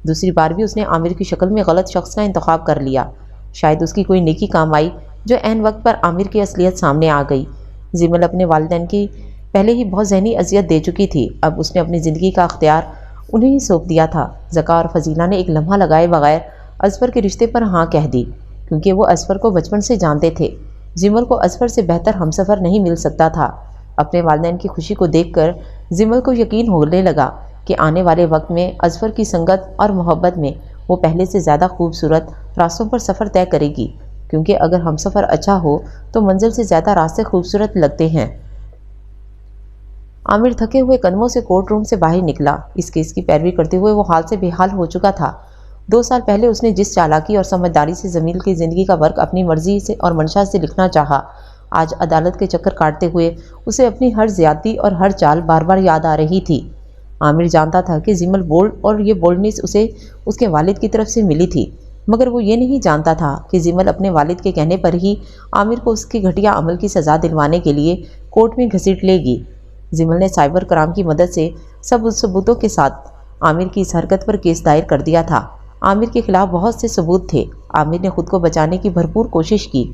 دوسری بار بھی اس نے عامر کی شکل میں غلط شخص کا انتخاب کر لیا۔ شاید اس کی کوئی نیکی کام آئی جو عین وقت پر عامر کی اصلیت سامنے آ گئی۔ زمل اپنے والدین کی پہلے ہی بہت ذہنی اذیت دے چکی تھی، اب اس نے اپنی زندگی کا اختیار انہیں ہی سونپ دیا تھا۔ زکا اور فضیلہ نے ایک لمحہ لگائے بغیر اظفر کے رشتے پر ہاں کہہ دی کیونکہ وہ اظفر کو بچپن سے جانتے تھے۔ زمل کو اظفر سے بہتر ہمسفر نہیں مل سکتا تھا۔ اپنے والدین کی خوشی کو دیکھ کر زمل کو یقین ہونے لگا کہ آنے والے وقت میں اظفر کی سنگت اور محبت میں وہ پہلے سے زیادہ خوبصورت راستوں پر سفر طے کرے گی، کیونکہ اگر ہمسفر اچھا ہو تو منزل سے زیادہ راستے خوبصورت لگتے ہیں۔ عامر تھکے ہوئے قدموں سے کورٹ روم سے باہر نکلا۔ اس کیس کی پیروی کرتے ہوئے وہ حال سے بے حال ہو چکا تھا۔ 2 سال پہلے اس نے جس چالاکی اور سمجھداری سے زمین کی زندگی کا ورق اپنی مرضی سے اور منشا سے لکھنا چاہا، آج عدالت کے چکر کاٹتے ہوئے اسے اپنی ہر زیادتی اور ہر چال بار بار یاد آ رہی تھی۔ عامر جانتا تھا کہ زمل بولڈ اور یہ بولڈنس اسے اس کے والد کی طرف سے ملی تھی، مگر وہ یہ نہیں جانتا تھا کہ زمل اپنے والد کے کہنے پر ہی عامر کو اس کے گھٹیا عمل کی سزا دلوانے کے لیے کورٹ میں گھسیٹ لے گی۔ زمل نے سائبر کرائم کی مدد سے سب ثبوتوں کے ساتھ عامر کی اس حرکت پر کیس دائر کر دیا تھا۔ عامر کے خلاف بہت سے ثبوت تھے۔ عامر نے خود کو بچانے کی بھرپور کوشش کی،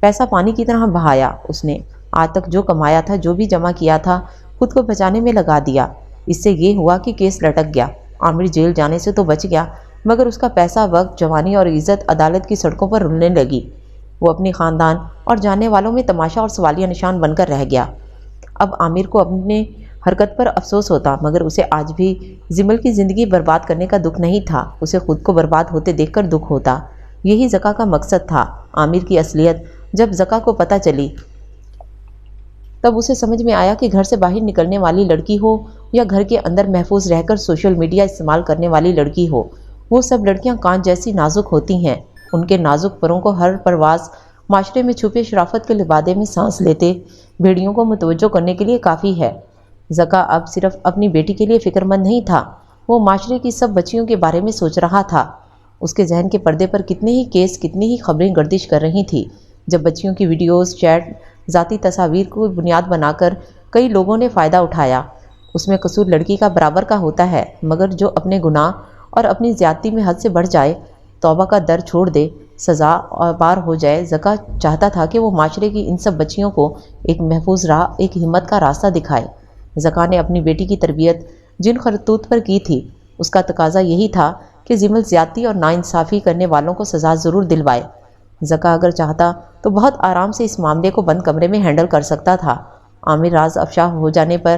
پیسہ پانی کی طرح بہایا۔ اس نے آج تک جو کمایا تھا، جو بھی جمع کیا تھا، خود کو بچانے میں لگا دیا۔ اس سے یہ ہوا کہ کیس لٹک گیا۔ عامر جیل جانے سے تو بچ گیا مگر اس کا پیسہ، وقت، جوانی اور عزت عدالت کی سڑکوں پر رلنے لگی۔ وہ اپنے خاندان اور جاننے والوں میں تماشا اور سوالیہ نشان بن کر رہ گیا۔ اب عامر کو اپنے حرکت پر افسوس ہوتا مگر اسے آج بھی زمل کی زندگی برباد کرنے کا دکھ نہیں تھا، اسے خود کو برباد ہوتے دیکھ کر دکھ ہوتا۔ یہی زکا کا مقصد تھا۔ عامر کی اصلیت جب زکا کو پتہ چلی تب اسے سمجھ میں آیا کہ گھر سے باہر نکلنے والی لڑکی ہو یا گھر کے اندر محفوظ رہ کر سوشل میڈیا استعمال کرنے والی لڑکی ہو، وہ سب لڑکیاں کانچ جیسی نازک ہوتی ہیں۔ ان کے نازک پروں کو ہر پرواز معاشرے میں چھپے شرافت کے لبادے میں سانس لیتے بھیڑیوں کو متوجہ کرنے کے لیے کافی ہے۔ زکا اب صرف اپنی بیٹی کے لیے فکر مند نہیں تھا، وہ معاشرے کی سب بچیوں کے بارے میں سوچ رہا تھا۔ اس کے ذہن کے پردے پر کتنے ہی کیس، کتنی ہی خبریں گردش کر رہی تھیں۔ جب بچیوں کی ویڈیوز، چیٹ، ذاتی تصاویر کو بنیاد بنا کر کئی لوگوں نے فائدہ اٹھایا، اس میں قصور لڑکی کا برابر کا ہوتا ہے، مگر جو اپنے گناہ اور اپنی زیادتی میں حد سے بڑھ جائے، توبہ کا در چھوڑ دے، سزا اور بار ہو جائے۔ زکا چاہتا تھا کہ وہ معاشرے کی ان سب بچیوں کو ایک محفوظ راہ، ایک ہمت کا راستہ دکھائے۔ زکا نے اپنی بیٹی کی تربیت جن خطوط پر کی تھی، اس کا تقاضا یہی تھا کہ زمل زیادتی اور ناانصافی کرنے والوں کو سزا ضرور دلوائے۔ زکا اگر چاہتا تو بہت آرام سے اس معاملے کو بند کمرے میں ہینڈل کر سکتا تھا۔ عامر راز افشا ہو جانے پر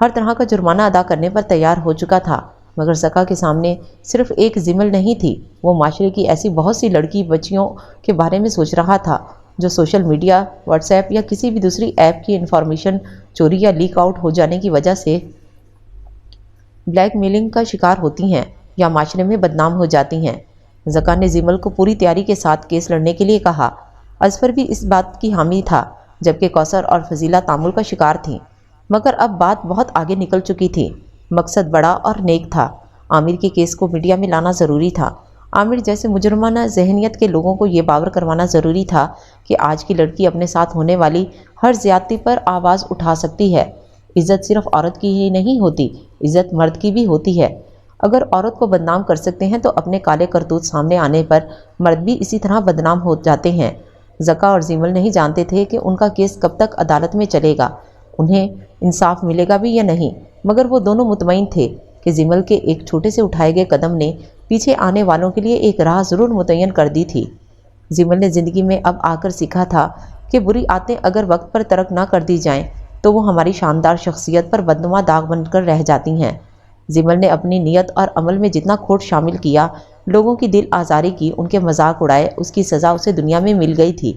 ہر طرح کا جرمانہ ادا کرنے پر تیار ہو چکا تھا، مگر زکا کے سامنے صرف ایک زمل نہیں تھی، وہ معاشرے کی ایسی بہت سی لڑکی بچیوں کے بارے میں سوچ رہا تھا جو سوشل میڈیا، واٹس ایپ یا کسی بھی دوسری ایپ کی انفارمیشن چوری یا لیک آؤٹ ہو جانے کی وجہ سے بلیک میلنگ کا شکار ہوتی ہیں۔ یا معاشرے میں بدنام ہو جاتی ہیں۔ زکا نے زیمل کو پوری تیاری کے ساتھ کیس لڑنے کے لیے کہا۔ اظفر بھی اس بات کی حامی تھا، جبکہ کوثر اور فضیلہ تعامل کا شکار تھیں، مگر اب بات بہت آگے نکل چکی تھی۔ مقصد بڑا اور نیک تھا۔ عامر کے کیس کو میڈیا میں لانا ضروری تھا۔ عامر جیسے مجرمانہ ذہنیت کے لوگوں کو یہ باور کروانا ضروری تھا کہ آج کی لڑکی اپنے ساتھ ہونے والی ہر زیادتی پر آواز اٹھا سکتی ہے۔ عزت صرف عورت کی ہی نہیں ہوتی، عزت مرد کی بھی ہوتی ہے۔ اگر عورت کو بدنام کر سکتے ہیں تو اپنے کالے کرتوت سامنے آنے پر مرد بھی اسی طرح بدنام ہو جاتے ہیں۔ زکا اور زیمل نہیں جانتے تھے کہ ان کا کیس کب تک عدالت میں چلے گا، انہیں انصاف ملے گا بھی یا نہیں، مگر وہ دونوں مطمئن تھے کہ زیمل کے ایک چھوٹے سے اٹھائے گئے قدم نے پیچھے آنے والوں کے لیے ایک راہ ضرور متعین کر دی تھی۔ زیمل نے زندگی میں اب آ کر سیکھا تھا کہ بری عادتیں اگر وقت پر ترک نہ کر دی جائیں تو وہ ہماری شاندار شخصیت پر بدنما داغ بن کر رہ جاتی ہیں۔ زیمل نے اپنی نیت اور عمل میں جتنا کھوٹ شامل کیا، لوگوں کی دل آزاری کی، ان کے مذاق اڑائے، اس کی سزا اسے دنیا میں مل گئی تھی۔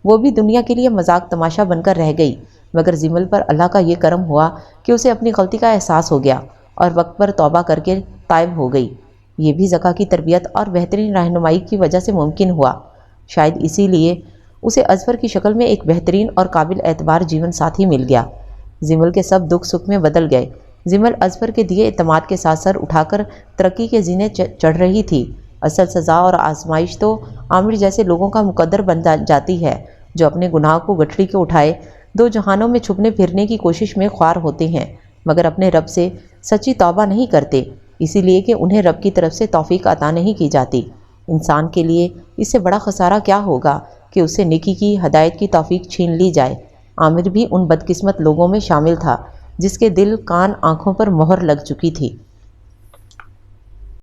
وہ بھی دنیا کے لیے مذاق تماشا بن کر رہ گئی، مگر زیمل پر اللہ کا یہ کرم ہوا کہ اسے اپنی غلطی کا احساس ہو گیا اور وقت پر توبہ کر کے تائب ہو گئی۔ یہ بھی زکا کی تربیت اور بہترین رہنمائی کی وجہ سے ممکن ہوا۔ شاید اسی لیے اسے اظفر کی شکل میں ایک بہترین اور قابل اعتبار جیون ساتھی مل گیا۔ زیمل کے سب دکھ سکھ میں بدل گئے۔ زیمل اظفر کے دیے اعتماد کے ساتھ سر اٹھا کر ترقی کے زینے چڑھ رہی تھی۔ اصل سزا اور آزمائش تو عامر جیسے لوگوں کا مقدر بن جاتی ہے، جو اپنے گناہ کو گٹھڑی کے اٹھائے دو جہانوں میں چھپنے پھرنے کی کوشش میں خوار ہوتے ہیں، مگر اپنے رب سے سچی توبہ نہیں کرتے، اسی لیے کہ انہیں رب کی طرف سے توفیق عطا نہیں کی جاتی۔ انسان کے لیے اس سے بڑا خسارہ کیا ہوگا کہ اسے نیکی کی ہدایت کی توفیق چھین لی جائے۔ عامر بھی ان بدقسمت لوگوں میں شامل تھا جس کے دل، کان، آنکھوں پر مہر لگ چکی تھی۔